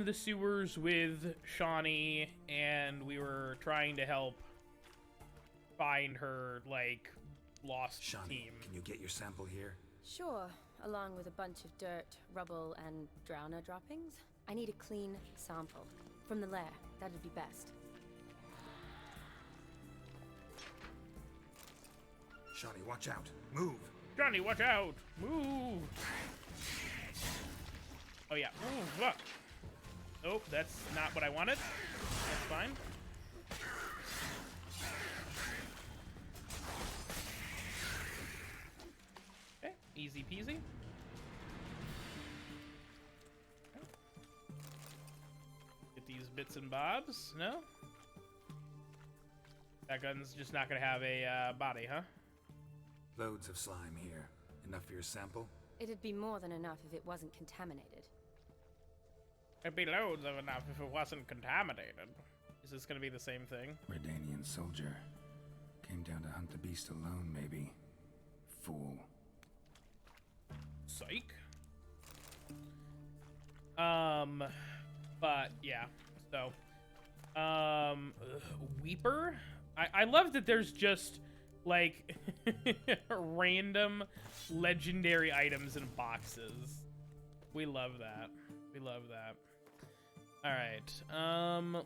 in the sewers with Shani, and we were trying to help find her, like, lost Shani, team. can you get your sample here? Sure, along with a bunch of dirt, rubble, and drowner droppings. I need a clean sample. From the lair, that'd be best. Shani, watch out. Move. Johnny, watch out! Move! Oh yeah, move! Look. Nope, that's not what I wanted. That's fine. Okay, easy peasy. Okay. Get these bits and bobs. No? That gun's just not gonna have a body, huh? Loads of slime here. Enough for your sample? It'd be more than enough if it wasn't contaminated. It'd be loads of enough if it wasn't contaminated. Is this gonna be the same thing? Redanian soldier. Came down to hunt the beast alone, maybe. Fool. Psych. But yeah, so, Weeper? I love that there's just, like, random legendary items in boxes. We love that. We love that. Alright,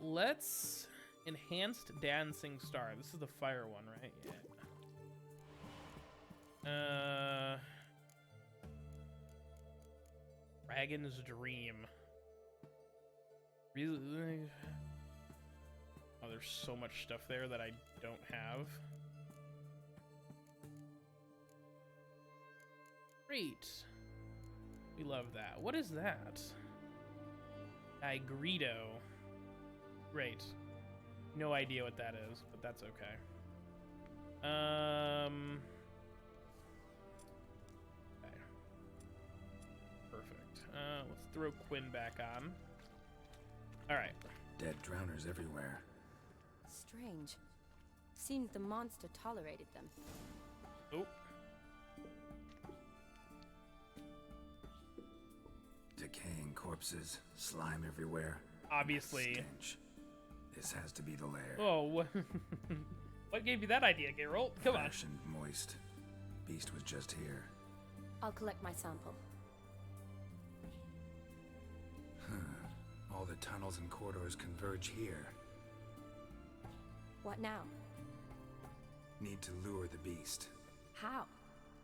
let's... Enhanced Dancing Star. This is the fire one, right? Yeah. Dragon's Dream. Really? Oh, there's so much stuff there that I don't have. Great. We love that. What is that? Nigredo. Great. No idea what that is, but that's okay. Okay. Perfect. Let's throw Quinn back on. All right. Dead drowners everywhere. Strange. Seemed the monster tolerated them. Oh. Decaying corpses, slime everywhere. Obviously. Stench. This has to be the lair. Oh, what gave you that idea, Geralt? Come on. Fresh and moist. Beast was just here. I'll collect my sample. All the tunnels and corridors converge here. What now? Need to lure the beast. How?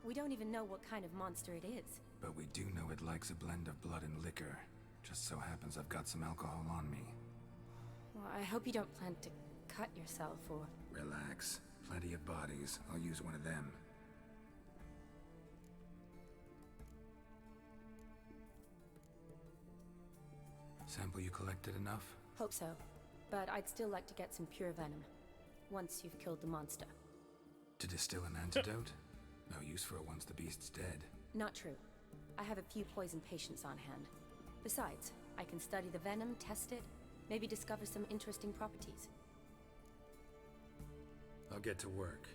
We don't even know what kind of monster it is. But we do know it likes a blend of blood and liquor. Just so happens I've got some alcohol on me. Well, I hope you don't plan to cut yourself or... Relax. Plenty of bodies. I'll use one of them. Sample you collected enough? Hope so. But I'd still like to get some pure venom. Once you've killed the monster. To distill an antidote? No use for it once the beast's dead. Not true. I have a few poison patients on hand. Besides, I can study the venom, test it, maybe discover some interesting properties. I'll get to work.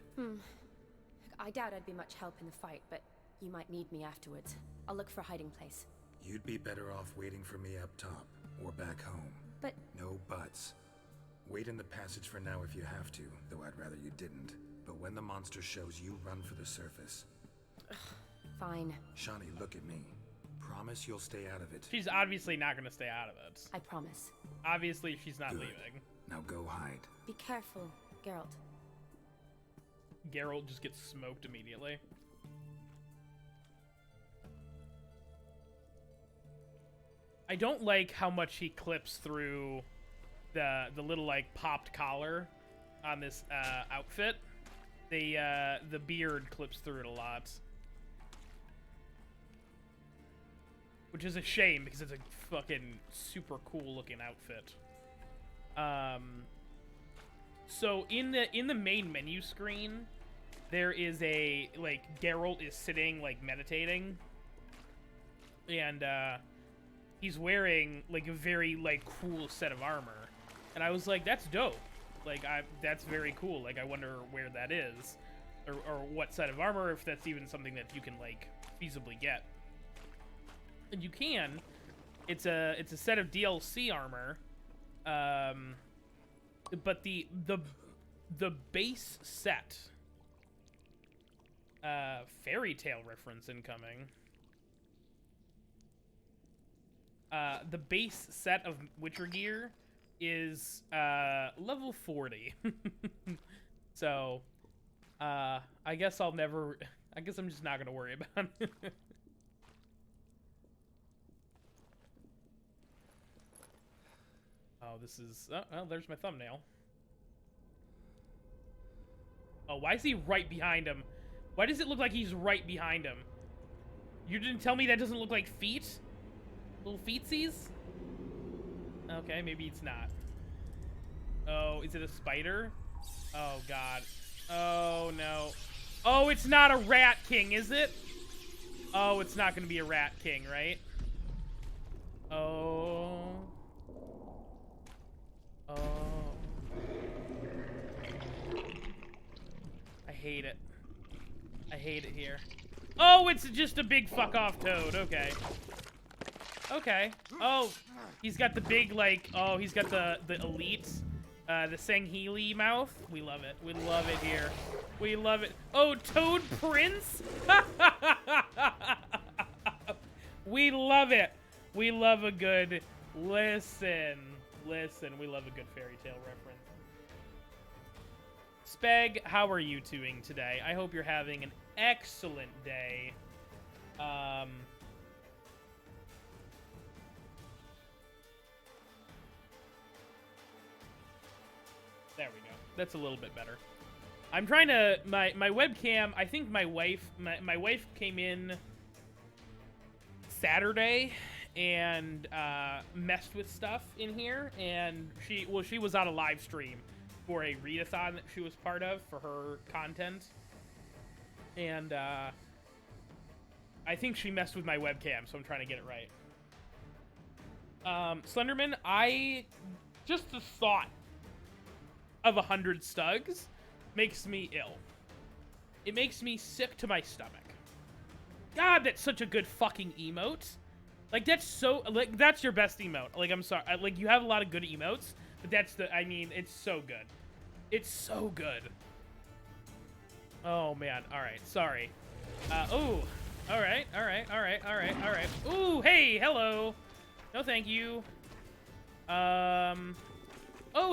I doubt I'd be much help in the fight, but you might need me afterwards. I'll look for a hiding place. You'd be better off waiting for me up top, or back home. But... No buts. Wait in the passage for now if you have to, though I'd rather you didn't. But when the monster shows, you run for the surface. Fine. Shani, look at me. Promise you'll stay out of it. She's obviously not going to stay out of it. I promise. Obviously, she's not Good. leaving. Now go hide. Be careful, Geralt. Geralt just gets smoked immediately. I don't like how much he clips through the little, like, popped collar on this outfit. The beard clips through it a lot. Which is a shame, because it's a fucking super cool looking outfit. So in the main menu screen, there is a, like, Geralt is sitting, like, meditating. And, he's wearing, like, a very, like, cool set of armor. And I was like, that's dope. Like, that's very cool. Like, I wonder where that is. Or what set of armor, if that's even something that you can, like, feasibly get. And you can, it's a set of DLC armor. But the base set, fairy tale reference incoming. The base set of Witcher gear is level 40. So I guess I'm just not gonna worry about it. Oh, this is... Oh, there's my thumbnail. Oh, why is he right behind him? Why does it look like he's right behind him? You didn't tell me that doesn't look like feet? Little feetsies? Okay, maybe it's not. Oh, is it a spider? Oh, God. Oh, no. Oh, it's not a rat king, is it? Oh, it's not gonna be a rat king, right? Oh... Oh. I hate it. I hate it here. Oh, it's just a big fuck off toad. Okay. Okay. Oh, he's got the big, like, oh, he's got the elite, the Sangheli mouth. We love it. We love it here. We love it. Oh, Toad Prince? We love it. We love a good listen. Listen, we love a good fairy tale reference. Speg, how are you doing today? I hope you're having an excellent day. There we go. That's a little bit better. I'm trying to... My webcam... I think my wife came in Saturday and messed with stuff in here, and she was on a live stream for a readathon that she was part of for her content, and I think she messed with my webcam, so I'm trying to get it right. Slenderman, just the thought of 100 Stugs makes me ill. It makes me sick to my stomach. God, that's such a good fucking emote. Like, that's your best emote. Like, I'm sorry. Like, you have a lot of good emotes, but it's so good. It's so good. Oh, man. All right. Sorry. Ooh. All right. Ooh, hey, hello. No, thank you. Oh,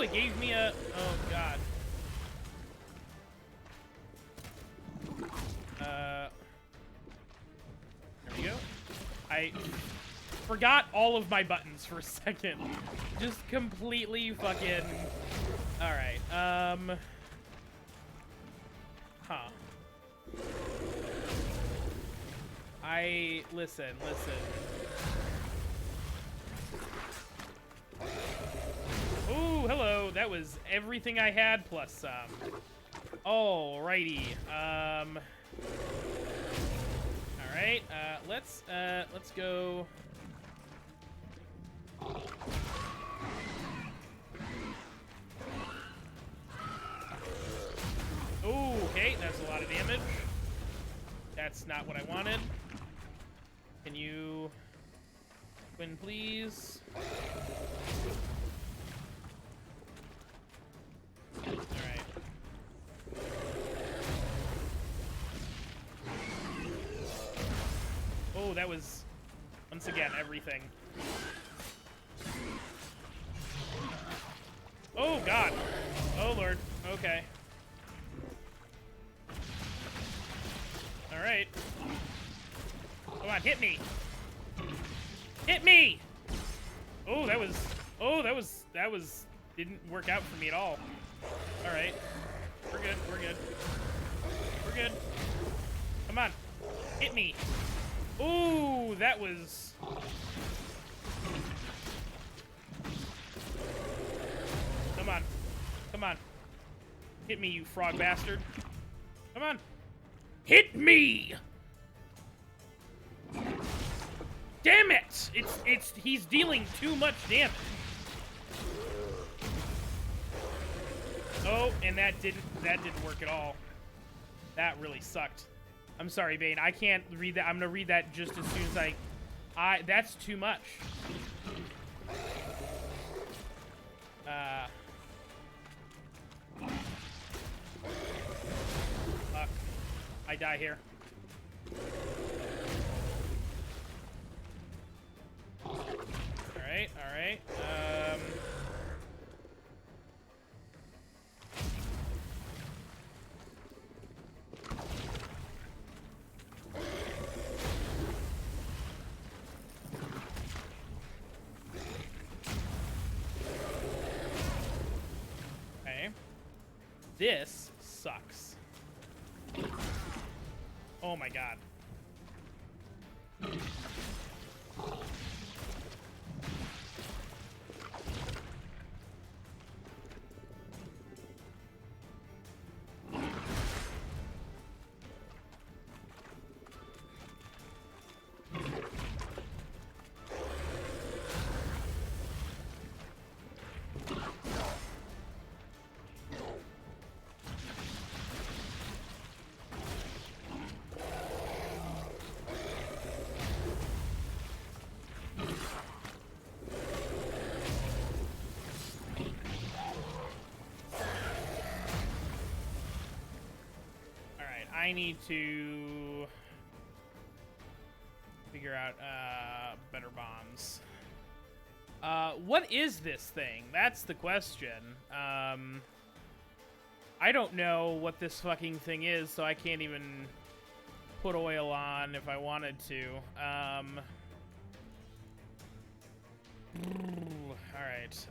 it gave me a... Oh, God. There we go. I forgot all of my buttons for a second. Just completely fucking... Alright, Huh. Listen. Ooh, hello. That was everything I had plus some. Alrighty. Alright, let's go. Ooh, okay, that's a lot of damage. That's not what I wanted. Can you win, please? Alright. Oh, that was, once again, everything. Oh, God. Oh, Lord. Okay. Alright. Come on, hit me. Hit me! Oh, that was, didn't work out for me at all. Alright. We're good. Come on. Hit me. Ooh, that was... Come on. Hit me, you frog bastard. Come on. Hit me! Damn it! He's dealing too much damage. Oh, and that didn't work at all. That really sucked. I'm sorry, Bane. I can't read that. I'm gonna read that just as soon as I That's too much. Fuck. I die here. Alright, alright. Okay. This sucks. Oh my god. I need to figure out better bombs. What is this thing? That's the question. I don't know what this fucking thing is, so I can't even put oil on if I wanted to. Alright.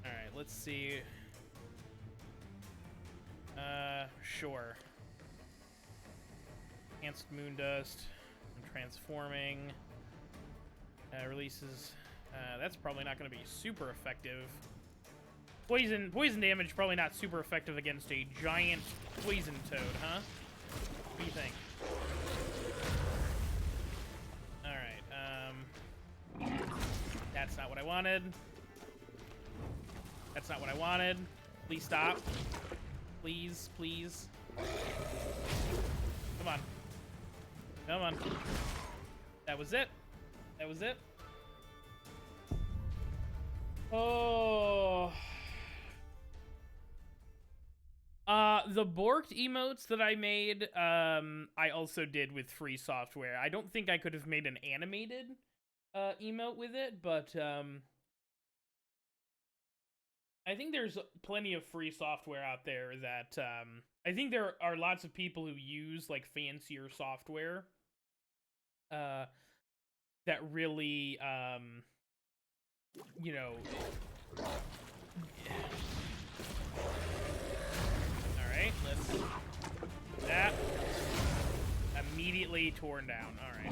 Alright, let's see. Sure. Enhanced moon dust. I'm transforming. Releases. That's probably not going to be super effective. Poison damage probably not super effective against a giant poison toad, huh? What do you think? Alright, that's not what I wanted. That's not what I wanted. Please stop. Please, please. Come on. Come on. That was it. That was it. Oh. The borked emotes that I made, I also did with free software. I don't think I could have made an animated emote with it, but I think there's plenty of free software out there that, I think there are lots of people who use, like, fancier software, that really, you know... Alright, let's... That. Immediately torn down, alright.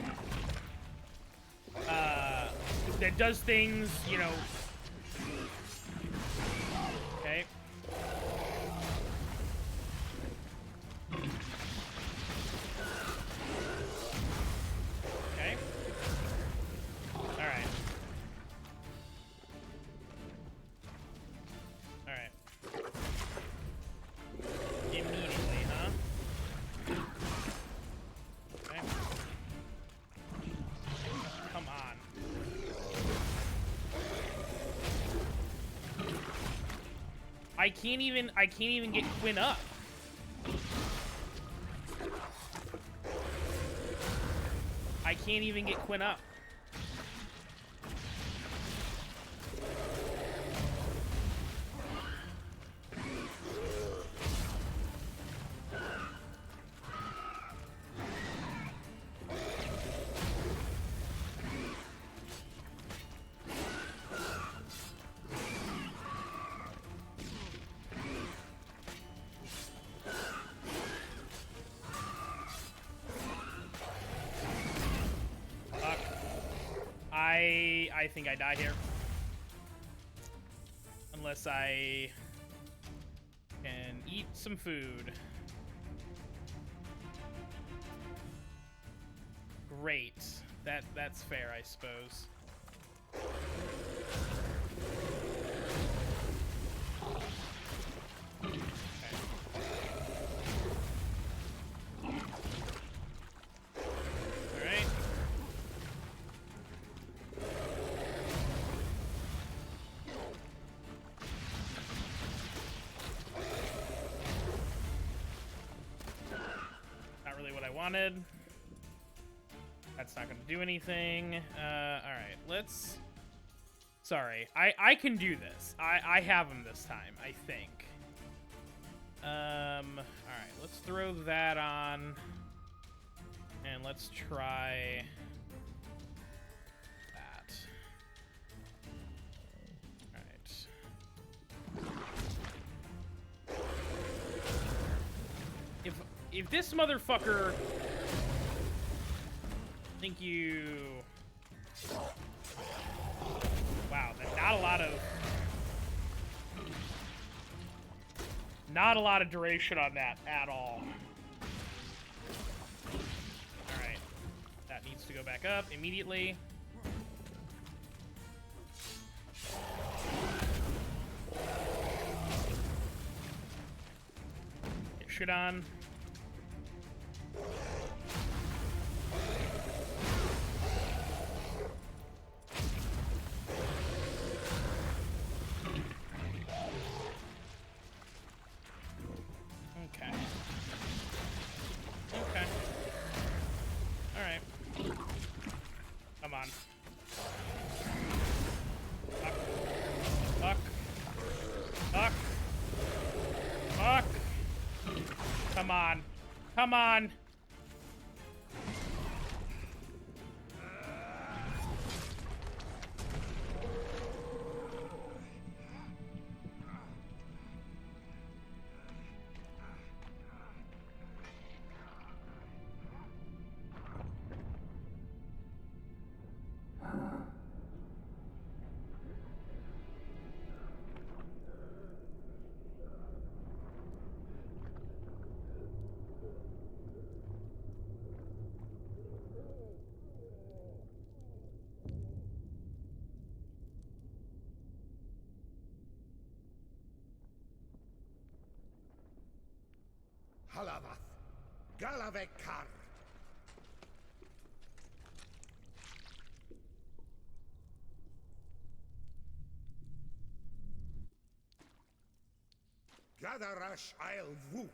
That does things, you know... Okay. Okay. Alright. Alright. Immediately, huh? Okay. Come on. I can't even get Quinn up. I can't even get Quinn up. I think I die here. Unless I can eat some food. Great. That's fair, I suppose. Okay. wanted. That's not gonna do anything. Alright, let's... Sorry, I can do this. I have him this time, I think. Alright, let's throw that on. And let's try that. Alright. If this motherfucker... Thank you... Wow, not a lot of duration on that at all. Alright. That needs to go back up immediately. Get shit on. Come on. Come on. Halavath, Galavekar. Gadarash I'll Voot.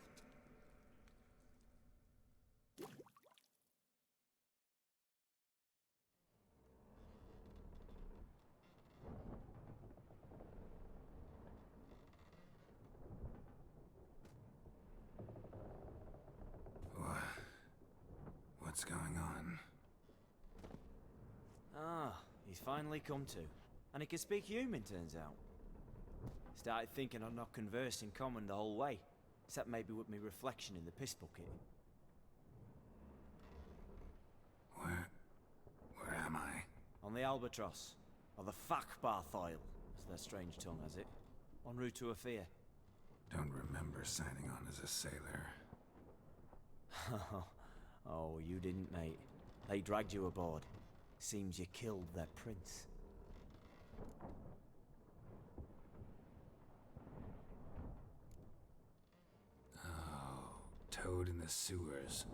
What's going on? Ah, he's finally come to. And he can speak human, turns out. Started thinking I'd not conversed in common the whole way, except maybe with me reflection in the piss bucket. Where am I? On the Albatross, or the Fakbarthoil, as their strange tongue has it. En route to Ophir. Don't remember signing on as a sailor. Oh, you didn't, mate. They dragged you aboard. Seems you killed their prince. Oh, toad in the sewers.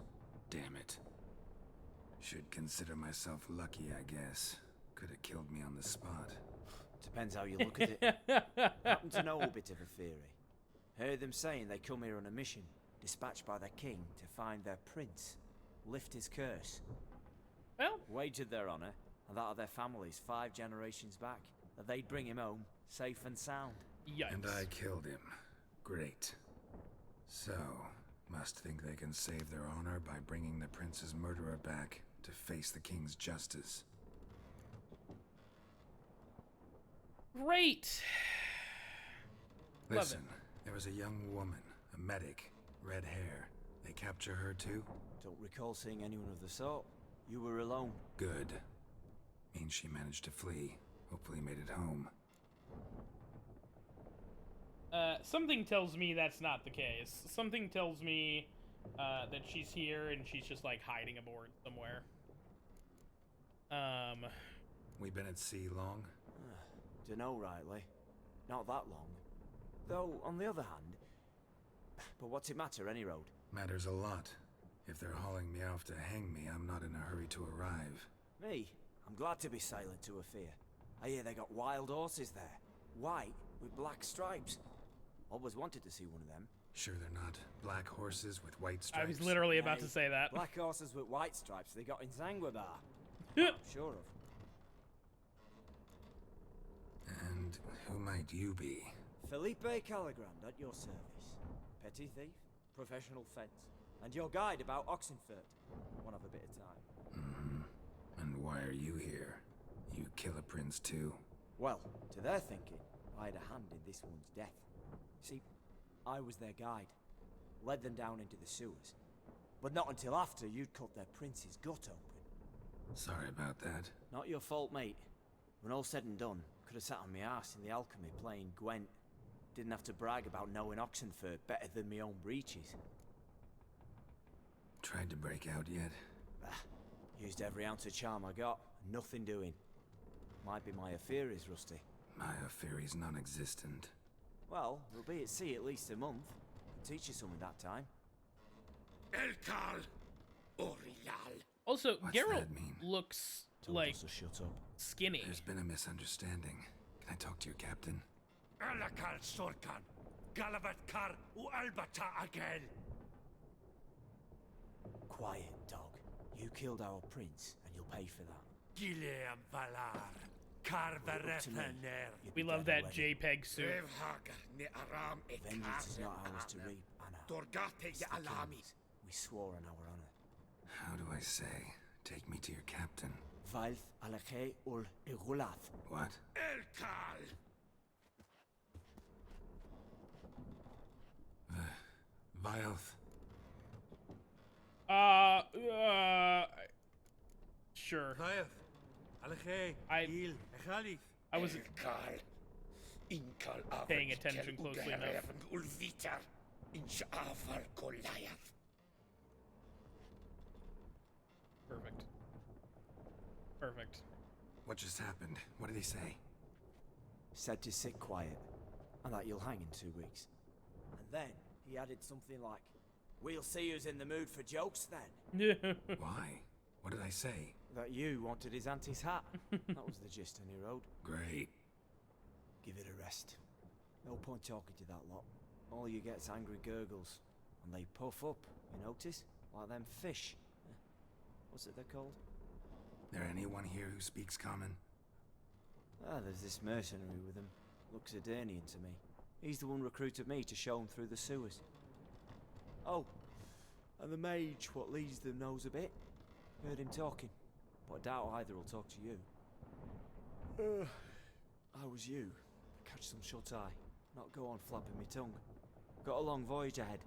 Damn it. Should consider myself lucky, I guess. Could have killed me on the spot. Depends how you look at it. Happen to know a bit of a theory. Heard them saying they come here on a mission, dispatched by their king to find their prince. Lift his curse. Well, Wagered their honor, and that of their families 5 generations back, that they'd bring him home, safe and sound. yikes. And I killed him. Great. So, must think they can save their honor by bringing the prince's murderer back to face the king's justice. Great. Love Listen, there was a young woman, a medic, red hair. They capture her too? Don't recall seeing anyone of the sort. You were alone. Good. Means she managed to flee. Hopefully made it home. Something tells me that's not the case. Something tells me that she's here and she's just like hiding aboard somewhere. We been at sea long? Dunno rightly. Not that long. Though, on the other hand... But what's it matter, any road? Matters a lot. If they're hauling me off to hang me, I'm not in a hurry to arrive. Me? I'm glad to be sailing to Ophir. I hear they got wild horses there. White, with black stripes. Always wanted to see one of them. Sure they're not black horses with white stripes? I was literally about to Nay, say that. Black horses with white stripes they got in Zangwabar. Yeah. I'm sure of. And who might you be? Felipe Caligrand at your service. Petty thief, professional fence, and your guide about Oxenfurt. One of a bit of time. Mm-hmm. And why are you here? You kill a prince too? Well, to their thinking, I had a hand in this one's death. See, I was their guide. Led them down into the sewers. But not until after you'd cut their prince's gut open. Sorry about that. Not your fault, mate. When all said and done, could have sat on my arse in the alchemy playing Gwent. Didn't have to brag about knowing Oxenfurt better than my own breeches. Tried to break out yet? Used every ounce of charm I got, and nothing doing. Might be my affair is rusty. My affair is non-existent. Well, we'll be at sea at least a month. Can teach you something that time. Elkal Orial. Also, What's Geralt that mean? looks Told like us to shut up. skinny. There's been a misunderstanding. Can I talk to your captain? Alakal Sorkan. Galavat Kar U Albata Agel. Quiet, dog. You killed our prince, and you'll pay for that. Gileam Valar. Kar Look to me. Varefaner. You'd be We love dead that already. JPEG suit. Revhagar ne Aram e Vengeance is not ours to reap, Anna. Dorgate It's ye the Alami. king's. We swore on our honor. How do I say? Take me to your captain. Valth alache ul irulath. What? Elkal. Vilth. Sure. Alche, I- Il, Echalith. I was Elkal. Inkal paying attention closely enough. Ulvitar. Insha'afar Goliath. perfect. Perfect. What just happened? What did he say? Said to sit quiet, and that you'll hang in 2 weeks. And then he added something like, "We'll see who's in the mood for jokes then." Why? What did I say? That you wanted his auntie's hat. That was the gist, and he wrote. Great. Give it a rest. No point talking to that lot. All you get's angry gurgles. And they puff up, you notice? Like them fish. What's it they're called? There anyone here who speaks common? Ah, there's this mercenary with him. Looks Edirnian to me. He's the one recruited me to show him through the sewers. Oh, and the mage what leads them knows a bit. Heard him talking, but I doubt either will talk to you. I was you. Catch some shut-eye. Not go on flapping me tongue. Got a long voyage ahead.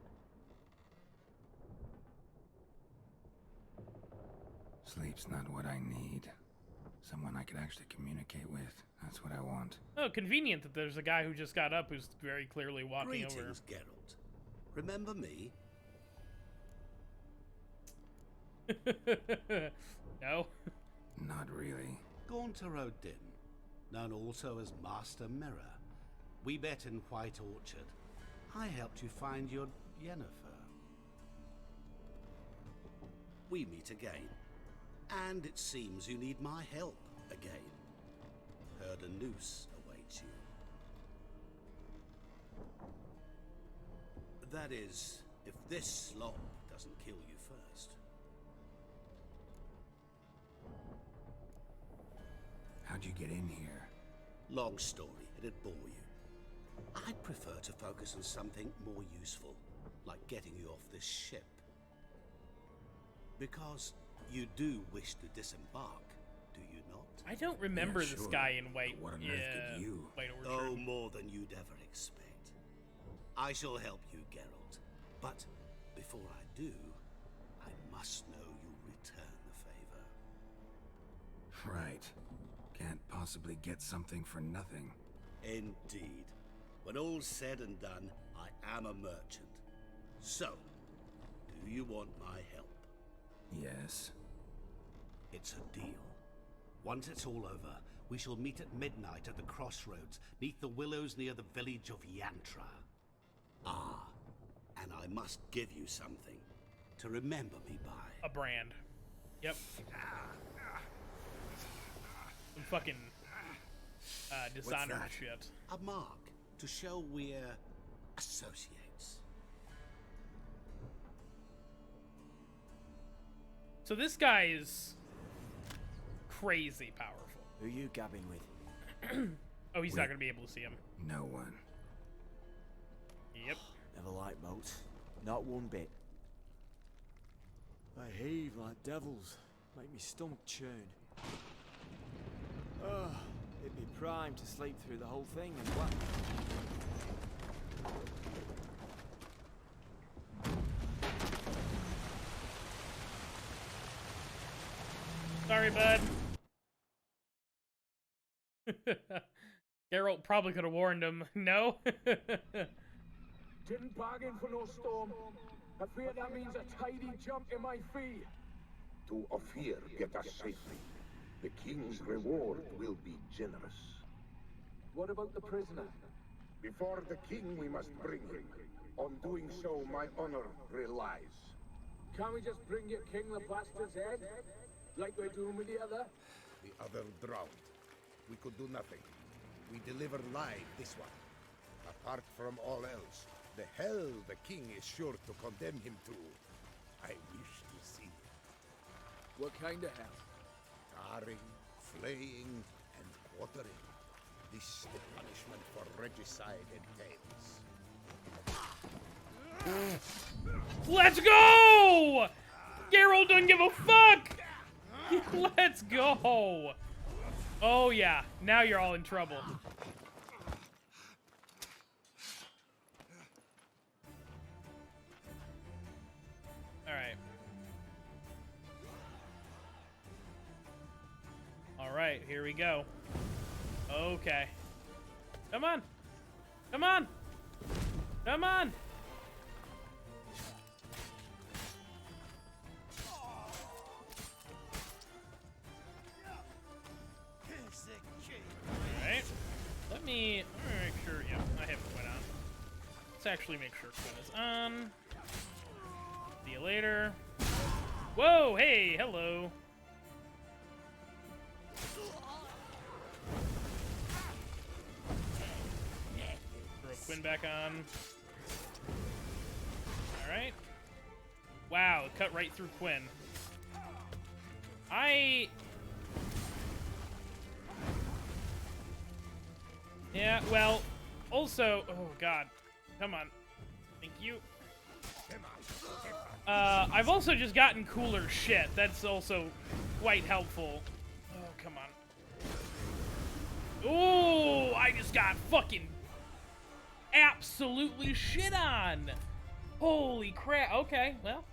Sleep's not what I need. Someone I could actually communicate with. That's what I want. Oh, convenient that there's a guy who just got up who's very clearly walking over. Greetings, Geralt. Remember me? No? Not really. Gaunter O'Din, known also as Master Mirror. We met in White Orchard. I helped you find your Yennefer. We meet again. And it seems you need my help again. Heard a noose awaits you. That is, if this slop doesn't kill you first. How'd you get in here? Long story, it'd bore you. I'd prefer to focus on something more useful, like getting you off this ship. Because you do wish to disembark, do you not? I don't remember Yeah, this sure. guy in white. But what on yeah, earth could you? White Oh, Orchard. more than you'd ever expect. I shall help you, Geralt. But before I do, I must know you'll return the favor. Right. Can't possibly get something for nothing. Indeed. When all's said and done, I am a merchant. So, do you want my help? Yes. It's a deal. Once it's all over, we shall meet at midnight at the crossroads, neath the willows near the village of Yantra. Ah, and I must give you something to remember me by. A brand. Yep. Some fucking Dishonored that? shit. A mark to show we're associates. So this guy is crazy powerful. Who you gabbing with? Oh, he's not gonna be able to see him. No one. Yep. Never liked boats. Not one bit. They heave like devils. Make me stomach churn. Oh, it'd be prime to sleep through the whole thing and what? Sorry, bud. Geralt probably could have warned him. No? Didn't bargain for no storm. I fear that means a tidy jump in my fee. To Ophir, get us safely. The king's reward will be generous. What about the prisoner? Before the king, we must bring him. On doing so, my honor relies. Can't we just bring your king the bastard's head? Like we're doing with the other? The other drowned. We could do nothing. We deliver live this one. Apart from all else, the hell the king is sure to condemn him to. I wish to see. What kind of hell? Tarring, flaying, and quartering. This the punishment for regicide entails. Let's go! Geralt doesn't give a fuck! Let's go! Oh yeah, now you're all in trouble. Alright. Alright, here we go. Okay. Come on! Come on! Come on! Alright. Let me make sure, yeah, I have Quinn on. Let's actually make sure Quinn is on. See you later. Whoa, hey, hello. Throw Quinn back on. Alright. Wow, it cut right through Quinn. Yeah, well, also, oh god, come on, thank you. I've also just gotten cooler shit, that's also quite helpful. Oh, come on. Oh, I just got fucking absolutely shit on. Holy crap, okay, well,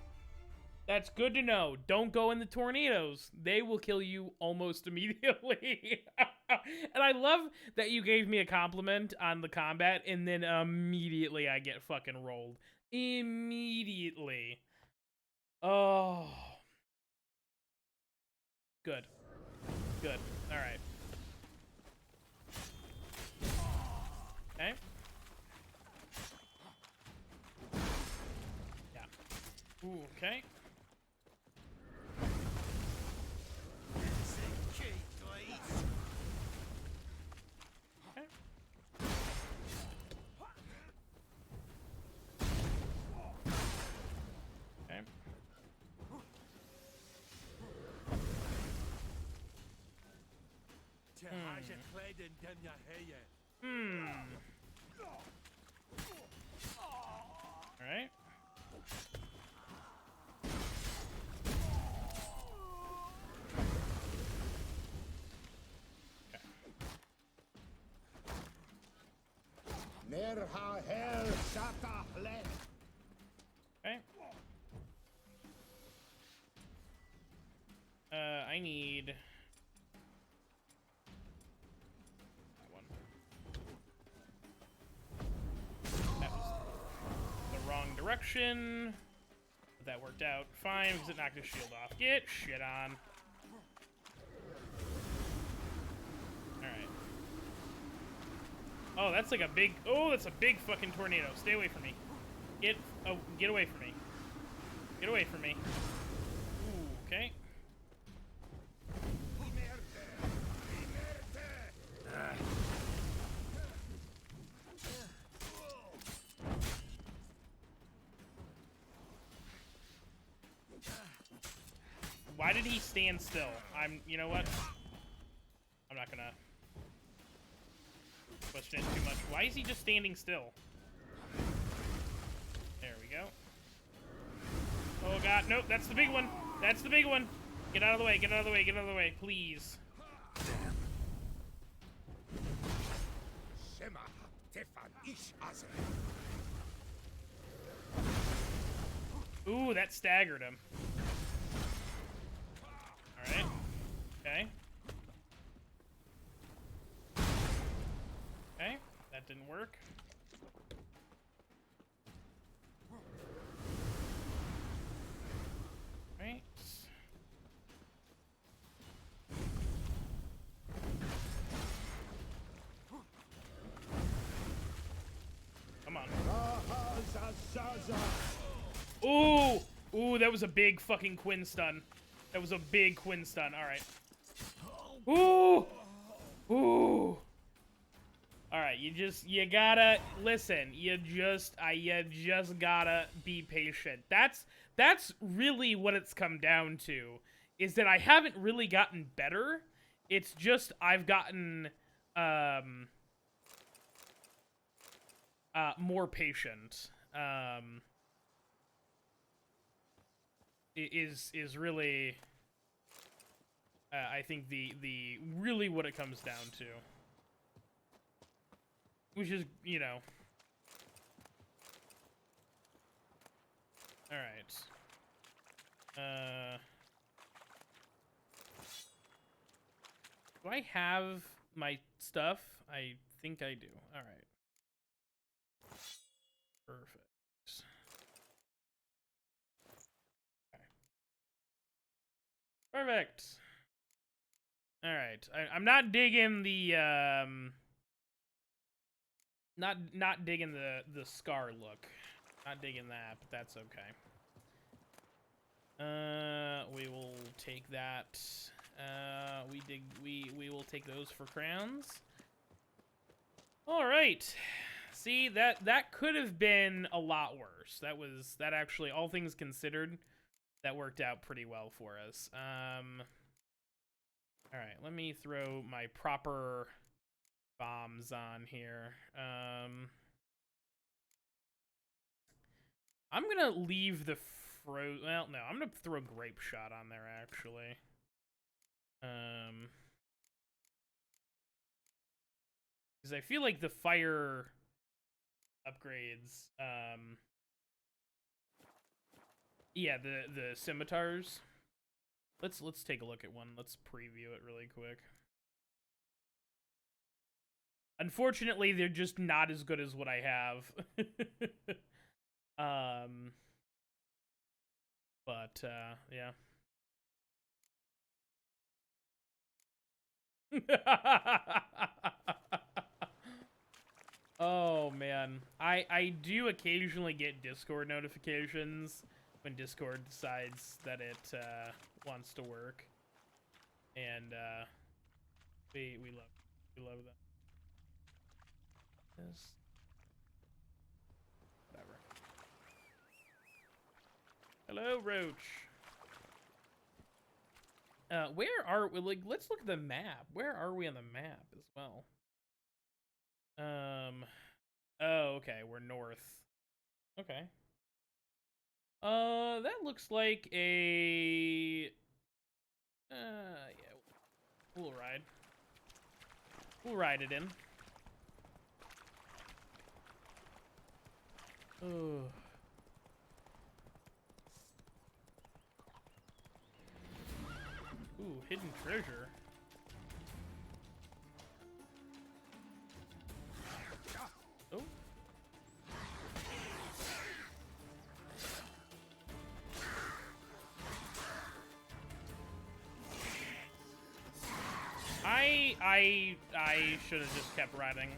that's good to know. Don't go in the tornadoes. They will kill you almost immediately. And I love that you gave me a compliment on the combat, and then immediately I get fucking rolled. Immediately. Oh. Good. Good. Alright. Okay. Yeah. Ooh, okay. Alright. Nerha hel shata hle. Okay. I need that one. That was the wrong direction. But that worked out fine because it knocked his shield off. Get shit on. Alright. Oh, that's like a big... Oh, that's a big fucking tornado. Stay away from me. Get away from me. Get away from me. Ooh, okay. Why did he stand still? You know what? I'm not gonna question it too much. Why is he just standing still? There we go. Oh god, nope, that's the big one. That's the big one. Get out of the way, get out of the way, get out of the way, please. Ooh, that staggered him. Alright. Okay. Okay, that didn't work. Right. Come on. Ooh! Ooh, that was a big fucking Quinn stun. That was a big Quinn stun. Alright. Ooh! Ooh! Alright, you gotta listen. You just gotta be patient. That's really what it's come down to. Is that I haven't really gotten better. It's just I've gotten more patient. Is really I think the really what it comes down to. Which is, you know. Alright. Do I have my stuff? I think I do. Alright. Perfect. Okay. Perfect. Alright. I'm not digging the, Not digging the scar look. Not digging that, but that's okay. We will take that. We will take those for crowns. All right. See, that could have been a lot worse. That actually, all things considered, that worked out pretty well for us. All right, let me throw my proper bombs on here. I'm gonna leave the well, no, I'm gonna throw grape shot on there actually. Because I feel like the fire upgrades, yeah, the scimitars. Let's take a look at one. Let's preview it really quick. Unfortunately, they're just not as good as what I have. But yeah. Oh man, I do occasionally get Discord notifications when Discord decides that it wants to work, and we love that. Yes. Whatever. Hello, Roach. Where are we? Like, let's look at the map. Where are we on the map as well? Oh, okay, we're north. Okay. That looks like a... yeah. We'll ride. We'll ride it in. Oh. Ooh, hidden treasure. Oh. I should have just kept riding.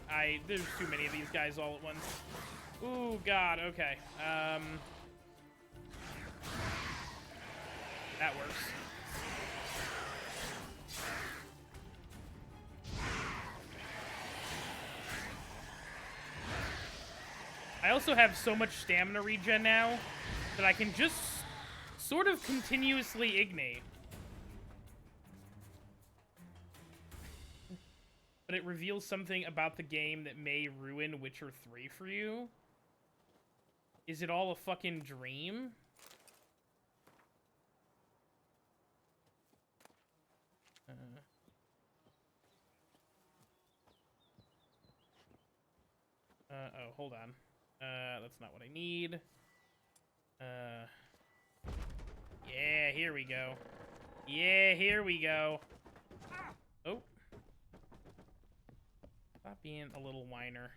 There's too many of these guys all at once. Ooh, God, okay. That works. I also have so much stamina regen now that I can just sort of continuously ignite. but it reveals something about the game that may ruin Witcher 3 for you. Is it all a fucking dream? Oh, hold on. That's not what I need. Yeah, here we go. Yeah, here we go. Oh. Stop being a little whiner.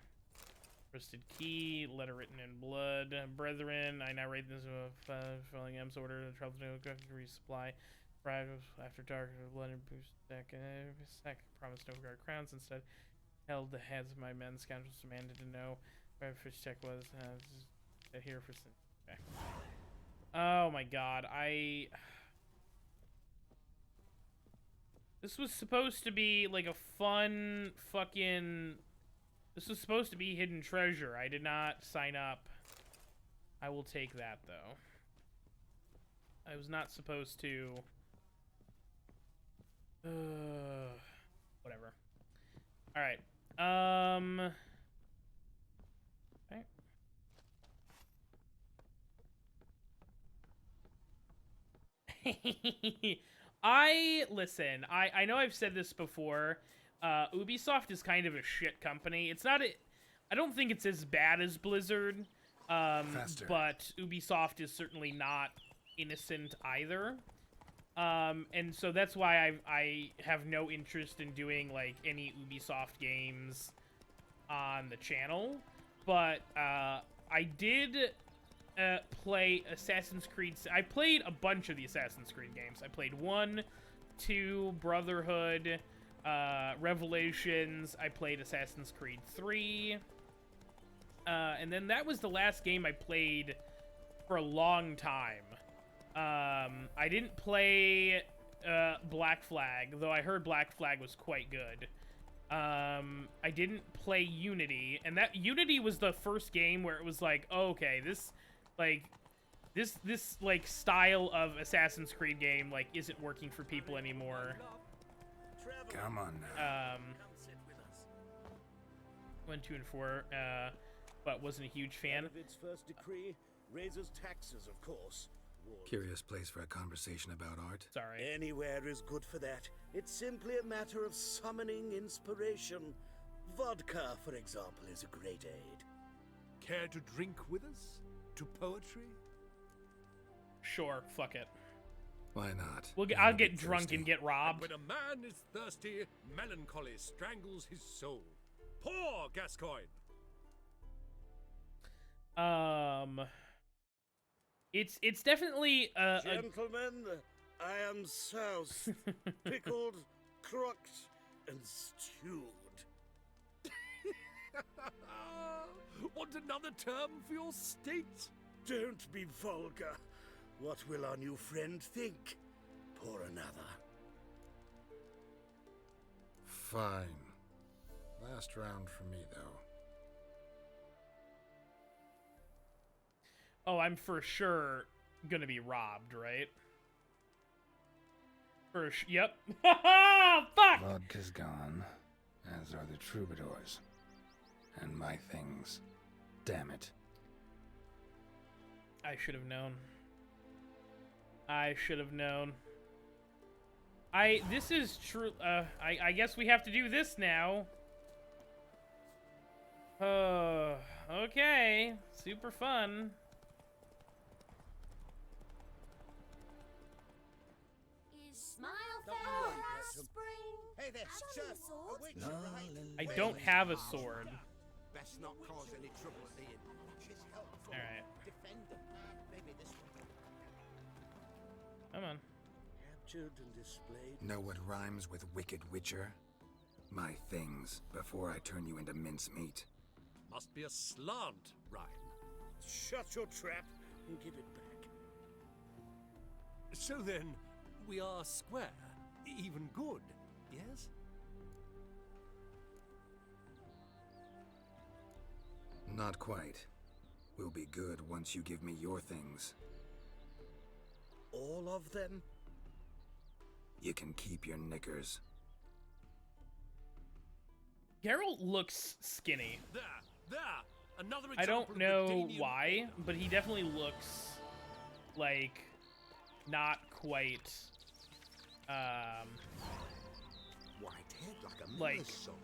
Twisted key, letter written in blood. Brethren, I now read this filling M's order. The trouble to resupply. After dark, blood and boost stack. Promised no guard crowns. Instead, held the heads of my men. Scoundrels demanded to know where the fish check was. Here for some. Okay. Oh my god, This was supposed to be like a fun fucking... This was supposed to be hidden treasure. I did not sign up. I will take that, though. I was not supposed to... Whatever. Alright. Okay. Listen, I know I've said this before. Ubisoft is kind of a shit company. It's not I don't think it's as bad as Blizzard. But Ubisoft is certainly not innocent either. And so that's why I have no interest in doing like any Ubisoft games on the channel. But I did play Assassin's Creed. I played a bunch of the Assassin's Creed games. I played 1, 2, Brotherhood, Revelations. I played Assassin's Creed 3. And then that was the last game I played for a long time. I didn't play Black Flag, though I heard Black Flag was quite good. I didn't play Unity, and that Unity was the first game where it was like, oh, okay, this style of Assassin's Creed game like isn't working for people anymore. Come on now. 1, 2, and 4, but wasn't a huge fan. Its first decree raises taxes, of course. Curious place for a conversation about art. Sorry. Anywhere is good for that. It's simply a matter of summoning inspiration. Vodka, for example, is a great aid. Care to drink with us? To poetry? Sure, fuck it. Why not? I'll get drunk and get robbed. And when a man is thirsty, melancholy strangles his soul. Poor Gascoigne! It's definitely Gentlemen, I am soused, pickled, crocked, and stewed. Want another term for your state? Don't be vulgar. What will our new friend think? Pour another. Fine. Last round for me, though. Oh, I'm for sure gonna be robbed, right? Yep. Fuck! Vodka's gone, as are the troubadours. And my things. Damn it. I should have known. I should have known. This is true. I guess we have to do this now. Okay. Super fun. Hey there, sir. A witch, right? I don't have a sword. Best not cause any trouble at the inn. She's helpful. All right. Defend them. Maybe this one. Come on. Captured and displayed. Know what rhymes with wicked witcher? My things, before I turn you into mincemeat. Must be a slant rhyme. Shut your trap and give it back. So then, we are square, even good, yes? Not quite. We'll be good once you give me your things. All of them? You can keep your knickers. Geralt looks skinny. There! Another I example don't know of the Danian why, but he definitely looks like not quite White-haired like a like miller's son.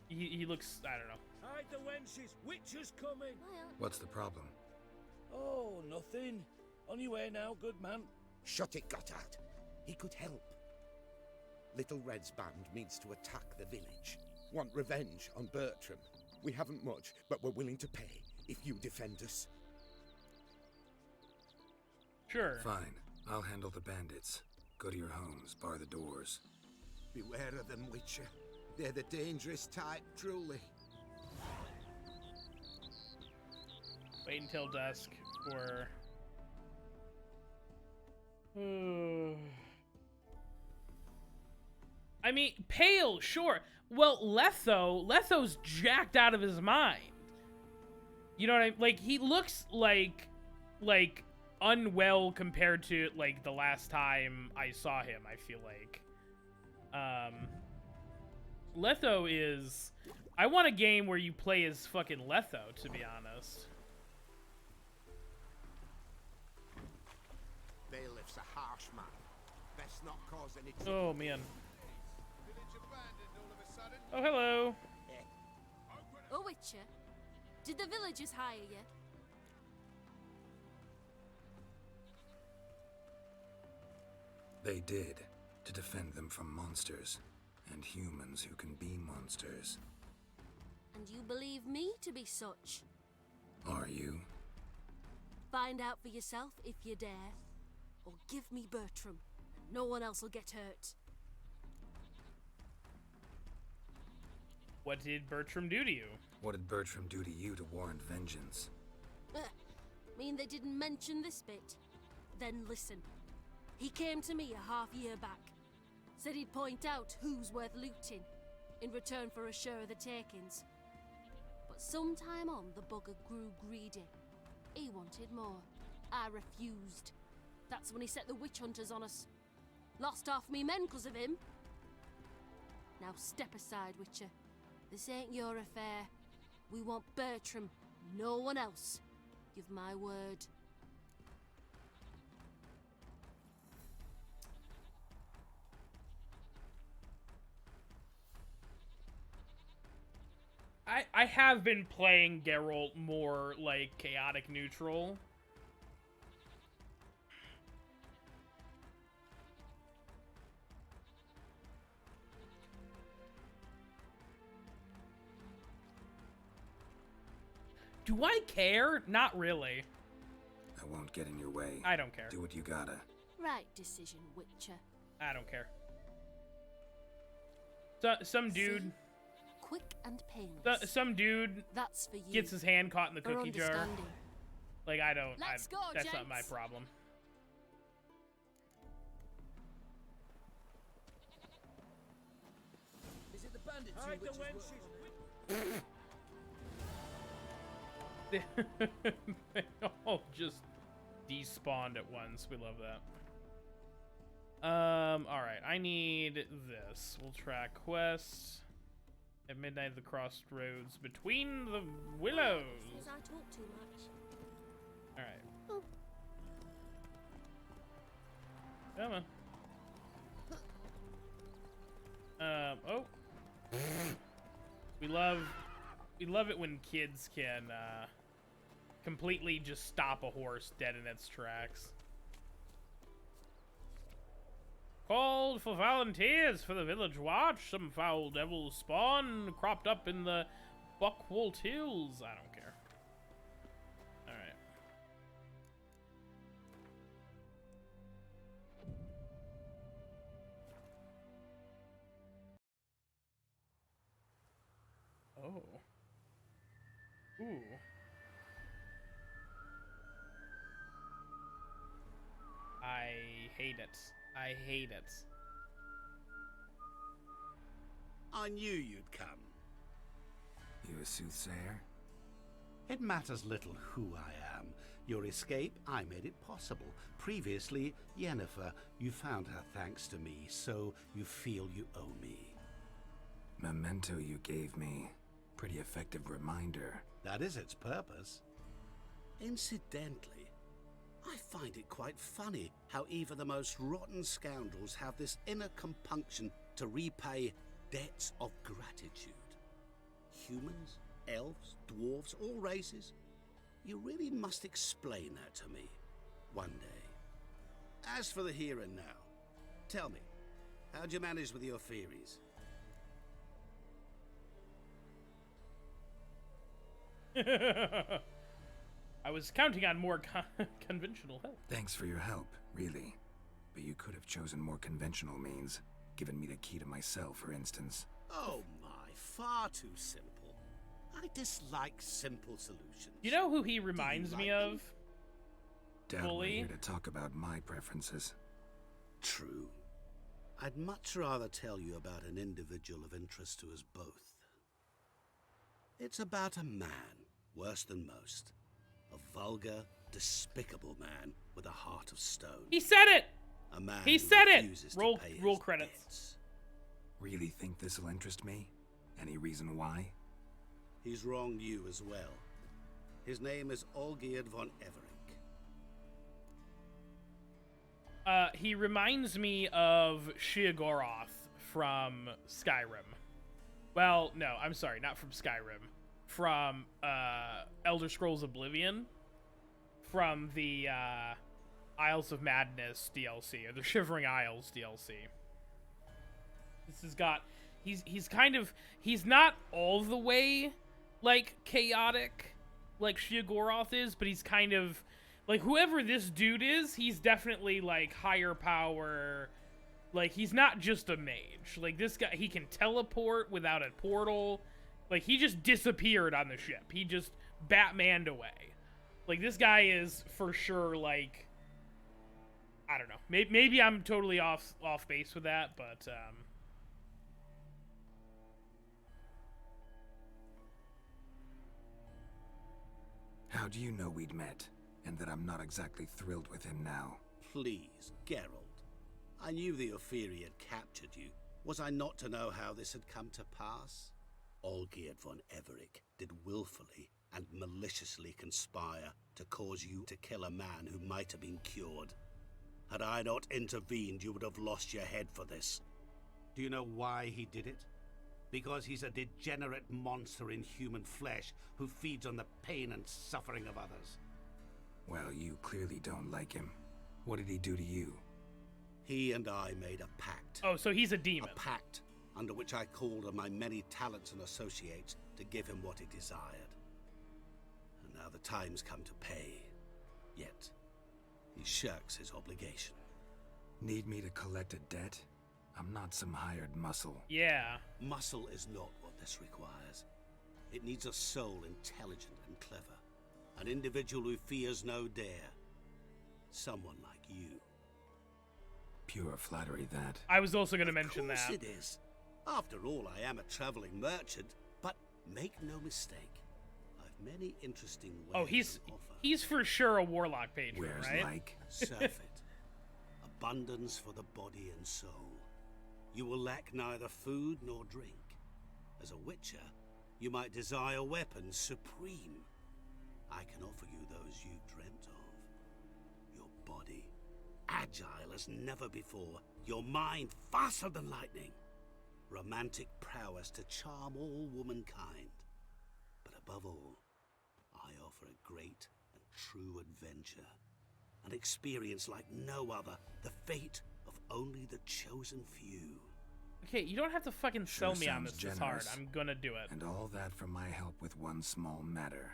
he looks, I don't know. Hide the wenches! Witcher's coming! What's the problem? Oh, nothing. On your way now, good man. Shut it, Gotthard. He could help. Little Red's band means to attack the village. Want revenge on Bertram. We haven't much, but we're willing to pay if you defend us. Sure. Fine. I'll handle the bandits. Go to your homes, bar the doors. Beware of them, Witcher. They're the dangerous type, truly. Wait until dusk for... I mean, pale, sure. Well, Letho's jacked out of his mind. You know what I mean? Like, he looks like unwell compared to, like, the last time I saw him, I feel like. Letho is... I want a game where you play as fucking Letho, to be honest. Bailiff's a harsh man. Best not cause any Oh, man. Oh, hello. Oh, Witcher, did the villagers hire you? They did, to defend them from monsters, and humans who can be monsters. And you believe me to be such? Are you? Find out for yourself if you dare, or give me Bertram, and no one else will get hurt. What did Bertram do to you? What did Bertram do to you to warrant vengeance? Mean they didn't mention this bit? Then listen. He came to me a half year back. Said he'd point out who's worth looting, in return for a share of the takings. But sometime on, the bugger grew greedy. He wanted more. I refused. That's when he set the witch hunters on us. Lost half me men 'cause of him. Now step aside, Witcher. This ain't your affair. We want Bertram, no one else. You've my word. I have been playing Geralt more, like, chaotic neutral. Do I care? Not really. I won't get in your way. I don't care. Do what you gotta. Right decision, Witcher. I don't care. Some dude... See? Quick and painless. Some dude That's for you. gets his hand caught in the For cookie jar. understanding. Like, I don't... Let's go, that's not my gents. problem. Is it the bandits Hide you the witches They all just despawned at once. We love that. Alright, I need this. We'll track quests. At midnight at the crossroads between the willows. Says I talk too much. Alright. Oh. Come on. Oh. We love it when kids can, completely just stop a horse dead in its tracks. Called for volunteers for the village watch. Some foul devil spawn cropped up in the Buckwalt Hills. I don't care. Alright. Oh. Ooh. I hate it. I hate it. I knew you'd come. You a soothsayer? It matters little who I am. Your escape, I made it possible. Previously, Yennefer, you found her thanks to me, so you feel you owe me. No, memento you gave me. Pretty effective reminder. That is its purpose. Incidentally, I find it quite funny how even the most rotten scoundrels have this inner compunction to repay debts of gratitude. Humans, elves, dwarves, all races. You really must explain that to me one day. As for the here and now, tell me, how'd you manage with your theories? I was counting on more conventional help. Thanks for your help, really. But you could have chosen more conventional means. Given me the key to my cell, for instance. Oh my, far too simple. I dislike simple solutions. You know who he reminds me of? Doubt we're Fully? here to talk about my preferences. True. I'd much rather tell you about an individual of interest to us both. It's about a man, worse than most. A vulgar, despicable man with a heart of stone. He said it! A man He who said it! refuses to Roll pay his credits. debts. Really think this'll interest me? Any reason why? He's wronged you as well. His name is Olgierd von Everink. He reminds me of Sheogorath from Skyrim. Well, no, I'm sorry, not from Skyrim. From Elder Scrolls Oblivion. From the Isles of Madness DLC, or the Shivering Isles DLC. This has got... He's not all the way, like, chaotic, like Sheogorath is, but he's kind of... Like, whoever this dude is, he's definitely, like, higher power. Like, he's not just a mage. Like, this guy, he can teleport without a portal. Like, he just disappeared on the ship. He just Batman'd away. Like, this guy is, for sure, like... I don't know. Maybe I'm totally off base with that, but, How do you know we'd met, and that I'm not exactly thrilled with him now? Please, Geralt. I knew the Ophiri had captured you. Was I not to know how this had come to pass? Olgierd von Everink did willfully and maliciously conspire to cause you to kill a man who might have been cured. Had I not intervened, you would have lost your head for this. Do you know why he did it? Because he's a degenerate monster in human flesh who feeds on the pain and suffering of others. Well, you clearly don't like him. What did he do to you? He and I made a pact. Oh, so he's a demon. A pact under which I called on my many talents and associates to give him what he desired. And now the time's come to pay. Yet, he shirks his obligation. Need me to collect a debt? I'm not some hired muscle. Yeah. Muscle is not what this requires. It needs a soul intelligent and clever. An individual who fears no dare. Someone like you. Pure flattery, that. I was also going to mention that. Of course it is. After all, I am a traveling merchant. But make no mistake, I've many interesting ways Oh, he's for sure a warlock patron, Where's right? like? Surfeit. Abundance for the body and soul. You will lack neither food nor drink. As a witcher, you might desire weapons supreme. I can offer you those you dreamt of. Your body, agile as never before. Your mind, faster than lightning. Romantic prowess to charm all womankind. But above all, I offer a great and true adventure. An experience like no other. The fate of only the chosen few. Okay, you don't have to fucking sell me on this sounds hard. generous. I'm gonna do it. And all that for my help with one small matter.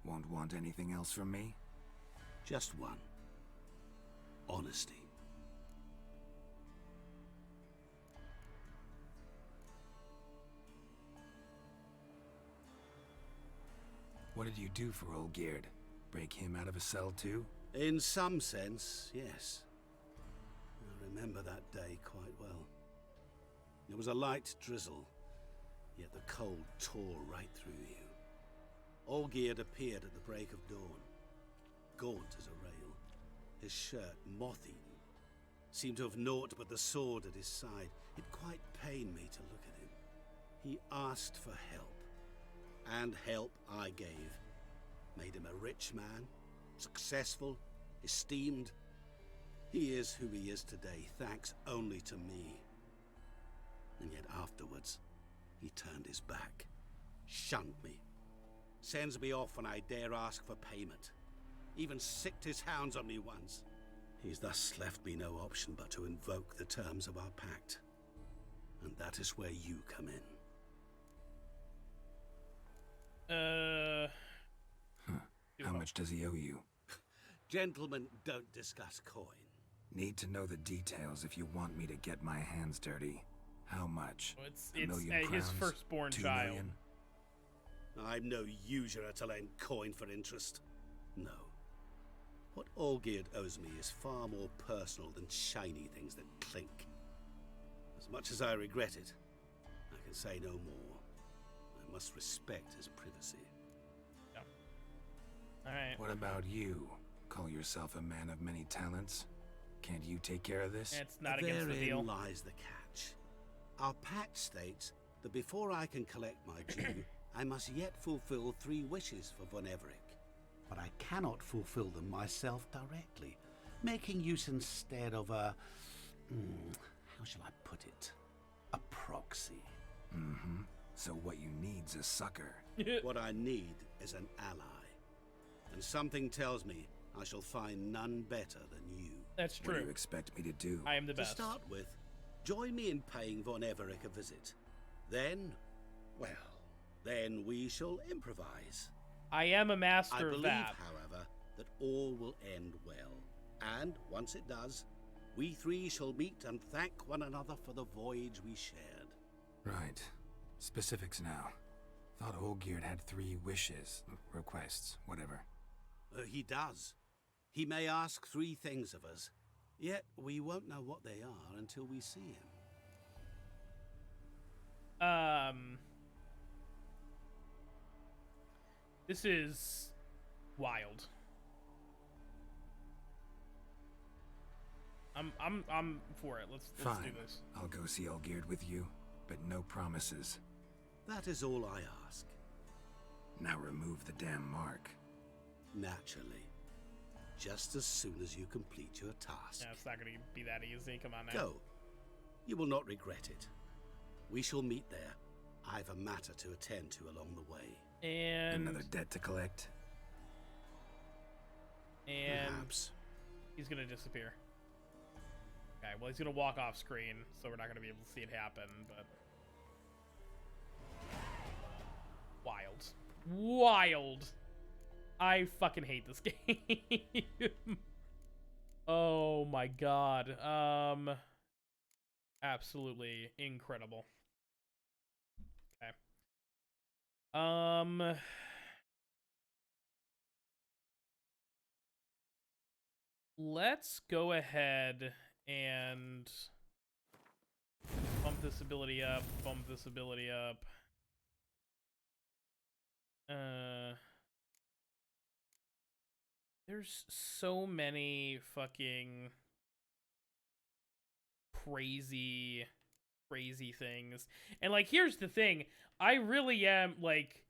Won't want anything else from me? Just one. Honesty. What did you do for Olgierd? Break him out of a cell too? In some sense, yes. I remember that day quite well. It was a light drizzle, yet the cold tore right through you. Olgierd appeared at the break of dawn, gaunt as a rail, his shirt moth-eaten, seemed to have naught but the sword at his side. It quite pained me to look at him. He asked for help, and help I gave. Made him a rich man, successful, esteemed. He is who he is today, thanks only to me. And yet afterwards, he turned his back, shunned me, sends me off when I dare ask for payment, even sicked his hounds on me once. He's thus left me no option but to invoke the terms of our pact. And that is where you come in. How much does he owe you? Gentlemen don't discuss coin. Need to know the details if you want me to get my hands dirty. How much? Well, it's $1 million his crowns? firstborn 2 child. million? I'm no usurer to lend coin for interest. No. What Olgierd owes me is far more personal than shiny things that clink. As much as I regret it, I can say no more. I must respect his privacy. Yeah. Alright. What about you? Call yourself a man of many talents? Can't you take care of this? It's not against the Therein deal. lies the catch. Our pact states that before I can collect my due, I must yet fulfill 3 wishes for Von Everec. But I cannot fulfill them myself directly, making use instead of a... how shall I put it? A proxy. Mm-hmm. So what you need's a sucker. What I need is an ally. And something tells me I shall find none better than you. That's true. What do you expect me to do? I am the best. To start with, join me in paying Von Everec a visit. Then, well, then we shall improvise. I am a master I of believe, that. however, that all will end well. And once it does, we 3 shall meet and thank one another for the voyage we shared. Right. Specifics now. Thought Olgierd had 3 wishes, requests, whatever. He does. He may ask 3 things of us, yet we won't know what they are until we see him. This is wild. I'm for it. Let's do Fine. this. I'll go see Olgierd with you, but no promises. That is all I ask. Now remove the damn mark. Naturally. Just as soon as you complete your task. Yeah, it's not gonna be that easy. Come on now. Go. You will not regret it. We shall meet there. I've a matter to attend to along the way. And another debt to collect. And perhaps. He's gonna disappear. Okay, well he's gonna walk off screen, so we're not gonna be able to see it happen, but wild. Wild. I fucking hate this game. Oh my god. Absolutely incredible. Okay. Let's go ahead and bump this ability up, bump this ability up. There's so many fucking crazy things. And like, here's the thing. I really am like,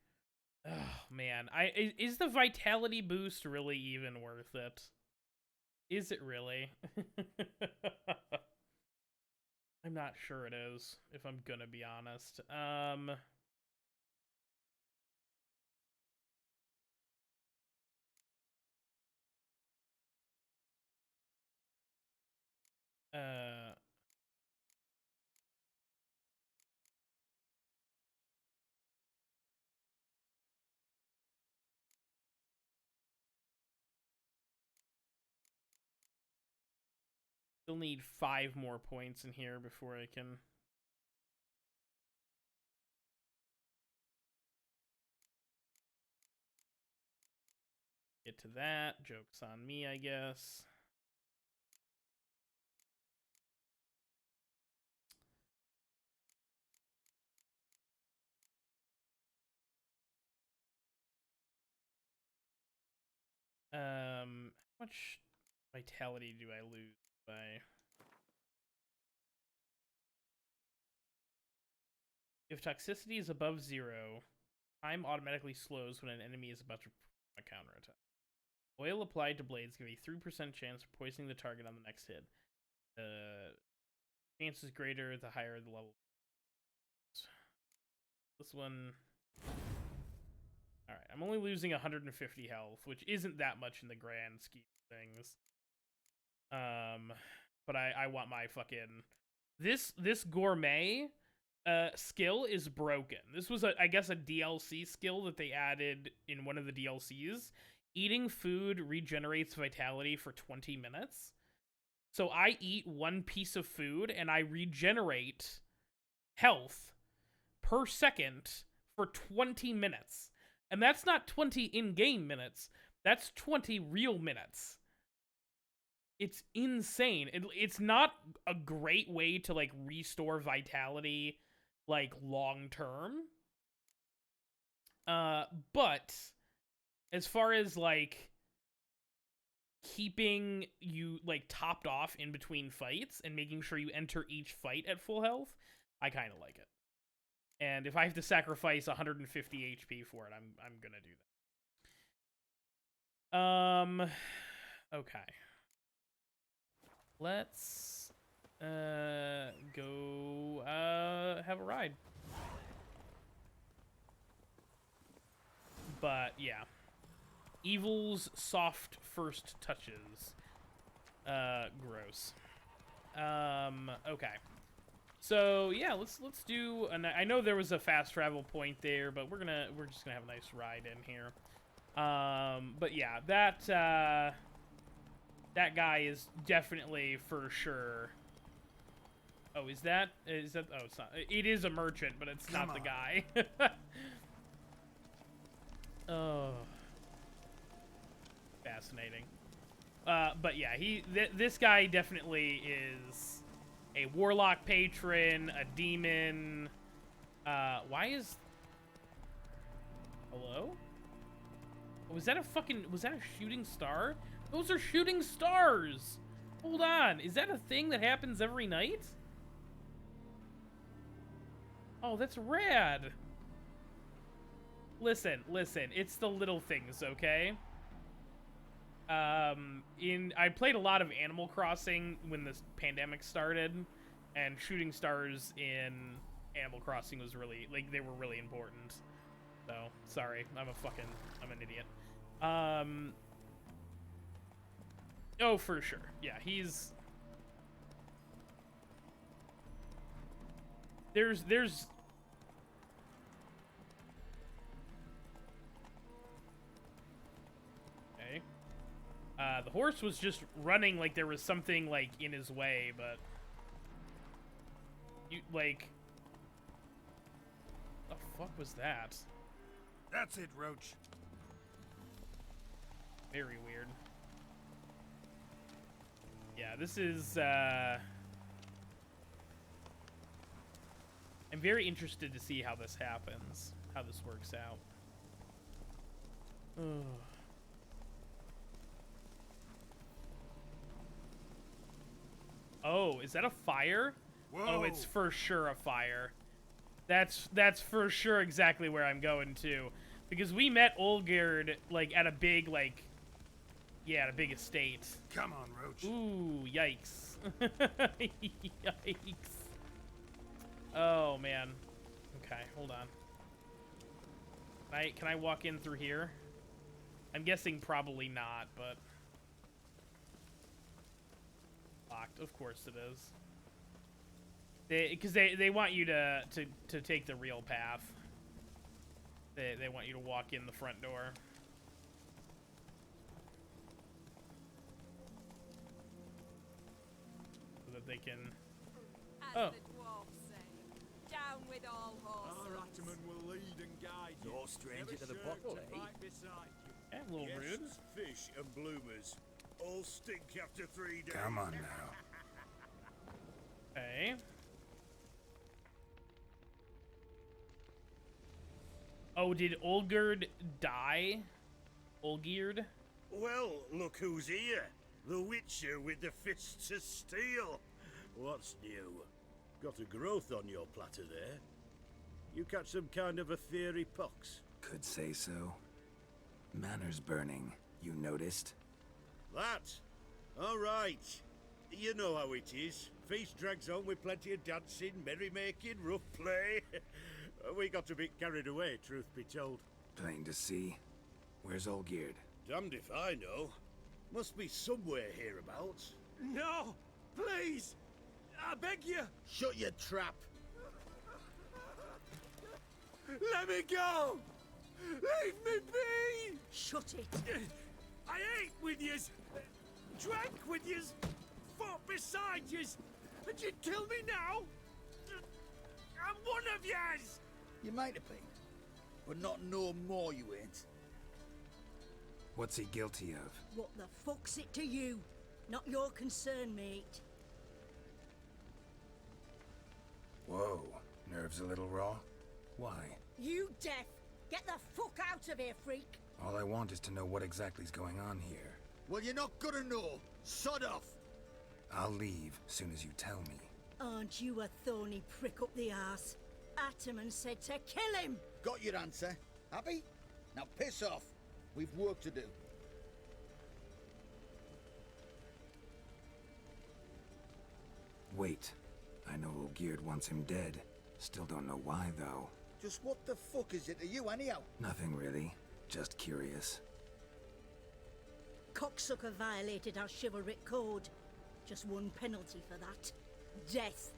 oh man, is the vitality boost really even worth it? Is it really? I'm not sure it is, if I'm gonna be honest. Still need 5 more points in here before I can get to that. Joke's on me, I guess. How much vitality do I lose by? If toxicity is above 0, time automatically slows when an enemy is about to perform a counterattack. Oil applied to blades give a 3% chance of poisoning the target on the next hit. Chance is greater the higher the level. This one... Alright, I'm only losing 150 health, which isn't that much in the grand scheme of things. But I want my fucking... This gourmet skill is broken. This was, I guess, a DLC skill that they added in one of the DLCs. Eating food regenerates vitality for 20 minutes. So I eat one piece of food and I regenerate health per second for 20 minutes. And that's not 20 in-game minutes. That's 20 real minutes. It's insane. It's not a great way to, like, restore vitality, like, long-term. But as far as, like, keeping you, like, topped off in between fights and making sure you enter each fight at full health, I kind of like it. And if I have to sacrifice 150 HP for it, I'm gonna do that. Okay. Let's go have a ride. But yeah. Evil's soft first touches. Gross. Okay. So yeah, let's do. I know there was a fast travel point there, but we're just gonna have a nice ride in here. But yeah, that guy is definitely for sure. Oh, is that? Oh, it's not. It is a merchant, but it's not the guy. Oh, fascinating. But yeah, this guy definitely is a warlock patron, a demon. Why is... Hello? Was that a shooting star? Those are shooting stars! Hold on, is that a thing that happens every night? Oh, that's rad! Listen, it's the little things, okay? I played a lot of Animal Crossing when this pandemic started, and shooting stars in Animal Crossing was really, like, they were really important. So, sorry, I'm an idiot. Oh, for sure. Yeah, there's okay. The horse was just running like there was something, like, in his way, but like, the fuck was that? That's it, Roach. Very weird. Yeah, this is, I'm very interested to see how this happens, how this works out. Ugh. Oh, is that a fire? Whoa. Oh, it's for sure a fire. That's for sure exactly where I'm going to. Because we met Olgerd, like, at a big, like... Yeah, at a big estate. Come on, Roach. Ooh, yikes. Yikes. Oh, man. Okay, hold on. Can I walk in through here? I'm guessing probably not, but... Locked. Of course it is. Because they want you to take the real path. They want you to walk in the front door. So that they can... As the dwarves say, down with all horses. Our Ataman will lead and guide you. No stranger to the bottle, eh? Right beside you. Yeah, a little rude. Fish and bloomers all stink after 3 days. Come on now. Okay. Oh, did Olgerd die? Olgerd? Well, look who's here. The Witcher with the fists of steel. What's new? Got a growth on your platter there. You catch some kind of a theory pox? Could say so. Manners burning, you noticed? That? All right. You know how it is. Feast drags on with plenty of dancing, merrymaking, rough play. We got a bit carried away, truth be told. Plain to see. Where's Olgierd? Damned if I know. Must be somewhere hereabouts. No! Please! I beg you! Shut your trap! Let me go! Leave me be! Shut it! I ate with yous, drank with yous, fought beside yous, and you'd kill me now? I'm one of yous! You might have been, but not no more you ain't. What's he guilty of? What the fuck's it to you? Not your concern, mate. Whoa, nerves a little raw? Why? You deaf! Get the fuck out of here, freak! All I want is to know what exactly's going on here. Well, you're not gonna know. Sod off! I'll leave soon as you tell me. Aren't you a thorny prick up the arse? Ataman said to kill him! Got your answer. Happy? Now piss off. We've work to do. Wait. I know Olgierd wants him dead. Still don't know why, though. Just what the fuck is it to you, anyhow? Nothing really. Just curious. Cocksucker violated our chivalric code. Just one penalty for that. Death.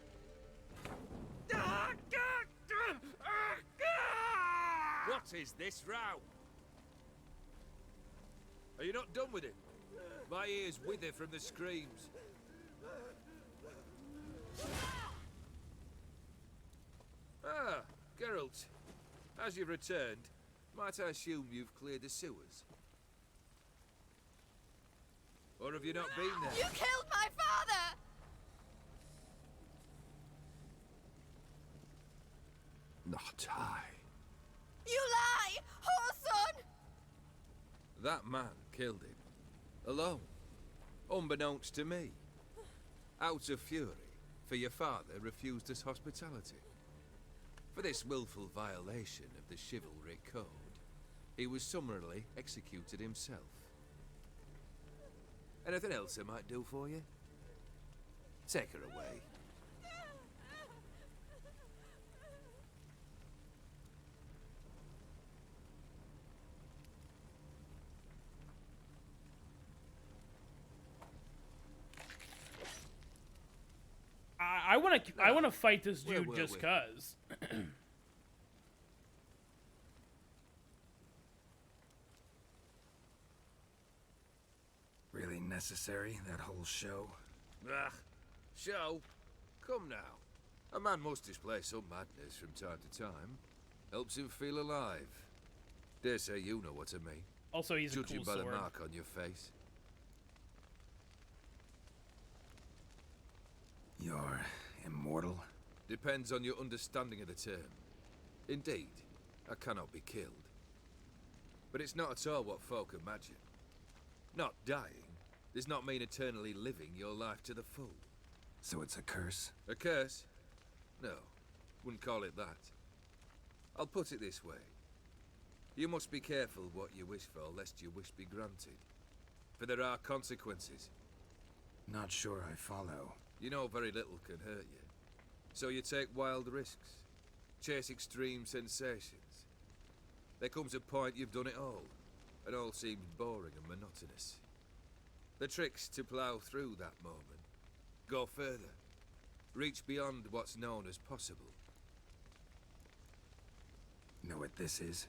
What is this row? Are you not done with it? My ears wither from the screams. Ah, Geralt. As you've returned, might I assume you've cleared the sewers? Or have you not been there? You killed my father! Not I. You lie! Whoreson! That man killed him. Alone. Unbeknownst to me. Out of fury, for your father refused us hospitality. For this willful violation of the chivalry code, he was summarily executed himself. Anything else I might do for you? Take her away. I want to fight this Where dude were just we? cause. Really necessary, that whole show? Ah, show? Come now. A man must display some madness from time to time. Helps him feel alive. Dare say you know what I mean. Also, he's a Judging cool by sword. the mark on your face. You're immortal? Depends on your understanding of the term. Indeed, I cannot be killed. But it's not at all what folk imagine. Not dying does not mean eternally living your life to the full. So it's a curse? A curse? No, wouldn't call it that. I'll put it this way. You must be careful what you wish for, lest your wish be granted. For there are consequences. Not sure I follow. You know very little can hurt you. So you take wild risks. Chase extreme sensations. There comes a point you've done it all, and all seems boring and monotonous. The trick's to plough through that moment. Go further. Reach beyond what's known as possible. Know what this is?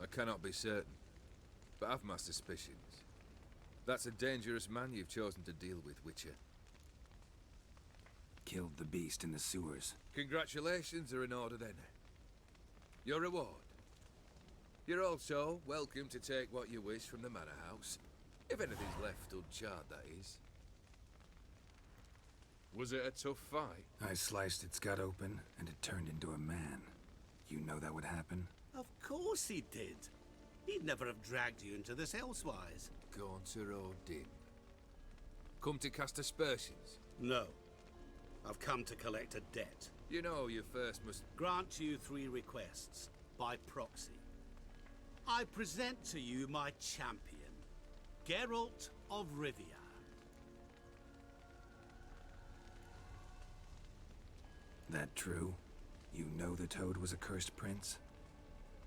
I cannot be certain, but I've my suspicions. That's a dangerous man you've chosen to deal with, Witcher. Killed the beast in the sewers. Congratulations are in order then. Your reward. You're also welcome to take what you wish from the manor house. If anything's left uncharred, that is. Was it a tough fight? I sliced its gut open, and it turned into a man. You know that would happen? Of course he did. He'd never have dragged you into this elsewise. Gaunter Odin. Come to cast aspersions? No. I've come to collect a debt. You know you first must... Grant you 3 requests, by proxy. I present to you my champion, Geralt of Rivia. That true? You know the Toad was a cursed prince?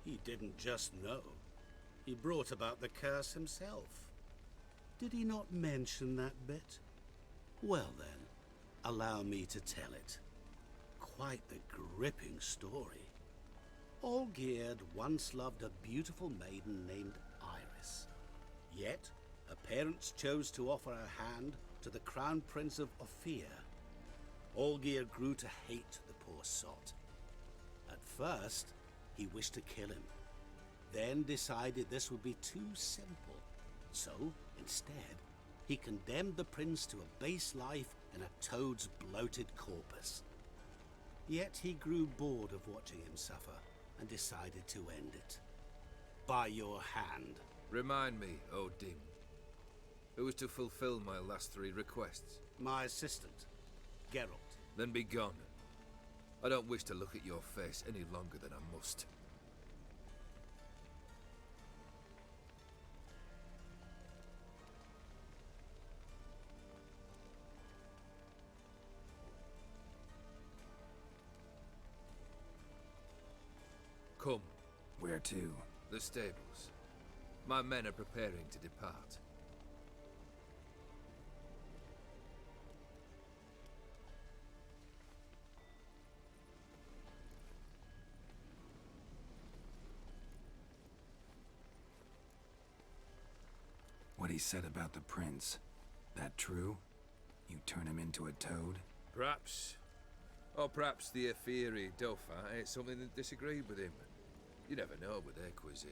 He didn't just know. He brought about the curse himself. Did he not mention that bit? Well then, allow me to tell it. Quite the gripping story. Olgierd once loved a beautiful maiden named Iris. Yet, her parents chose to offer her hand to the Crown Prince of Ophir. Olgierd grew to hate the poor sot. At first, he wished to kill him, then decided this would be too simple. So, instead, he condemned the prince to a base life in a toad's bloated corpus. Yet he grew bored of watching him suffer and decided to end it. By your hand. Remind me, Odin. Who was to fulfill my last 3 requests? My assistant, Geralt. Then be gone. I don't wish to look at your face any longer than I must. Come. Where to? The stables. My men are preparing to depart. What he said about the prince, that true? You turn him into a toad? Perhaps. Or perhaps the Ophiri Dauphin ate something that disagreed with him. You never know with their cuisine.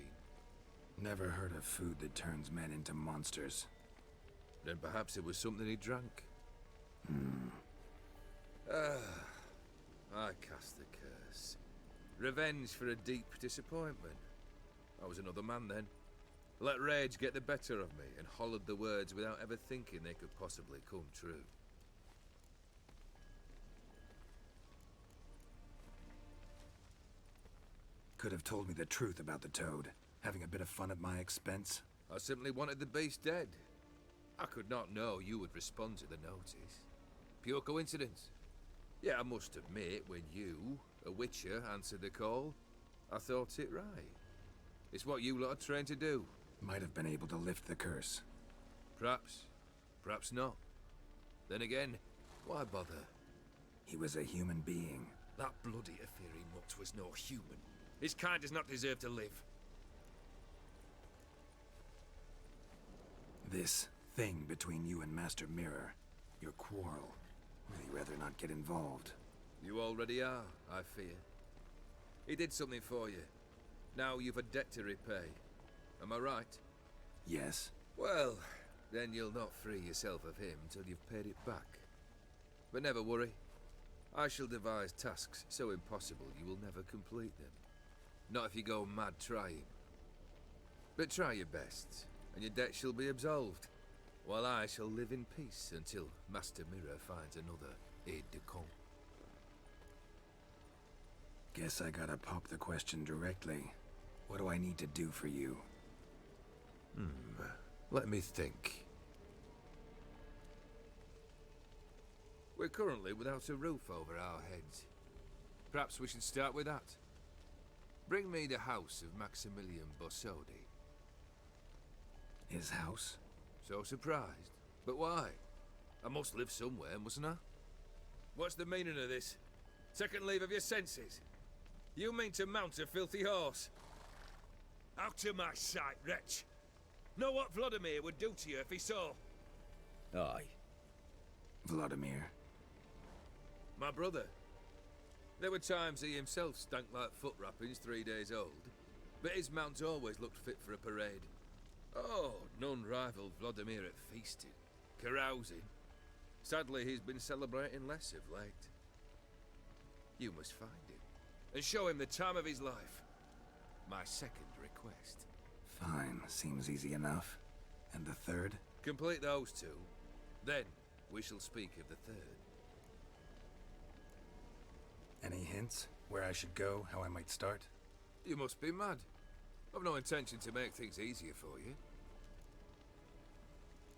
Never heard of food that turns men into monsters. Then perhaps it was something he drank. I cast the curse. Revenge for a deep disappointment. I was another man then. Let rage get the better of me and hollered the words without ever thinking they could possibly come true. Could have told me the truth about the Toad, having a bit of fun at my expense. I simply wanted the beast dead. I could not know you would respond to the notice. Pure coincidence. Yeah, I must admit, when you, a witcher, answered the call, I thought it right. It's what you lot are trained to do. Might have been able to lift the curse. Perhaps. Perhaps not. Then again, why bother? He was a human being. That bloody Ophiri mutt was no human. His kind does not deserve to live. This thing between you and Master Mirror, your quarrel, really rather not get involved. You already are, I fear. He did something for you. Now you've a debt to repay. Am I right? Yes. Well, then you'll not free yourself of him till you've paid it back. But never worry. I shall devise tasks so impossible you will never complete them. Not if you go mad trying. But try your best, and your debt shall be absolved, while I shall live in peace until Master Mirror finds another aide-de-camp. Guess I gotta pop the question directly. What do I need to do for you? Let me think. We're currently without a roof over our heads. Perhaps we should start with that. Bring me the house of Maximilian Bossodi. His house? So surprised. But why? I must live somewhere, mustn't I? What's the meaning of this? Second leave of your senses? You mean to mount a filthy horse? Out of my sight, wretch! Know what Vladimir would do to you if he saw? Aye. Vladimir. My brother. There were times he himself stank like foot wrappings 3 days old, but his mount always looked fit for a parade. Oh, none rivaled Vladimir at feasting, carousing. Sadly, he's been celebrating less of late. You must find him, and show him the time of his life. My second request. Fine, seems easy enough. And the third? Complete those 2, then we shall speak of the third. Any hints? Where I should go? How I might start? You must be mad. I've no intention to make things easier for you.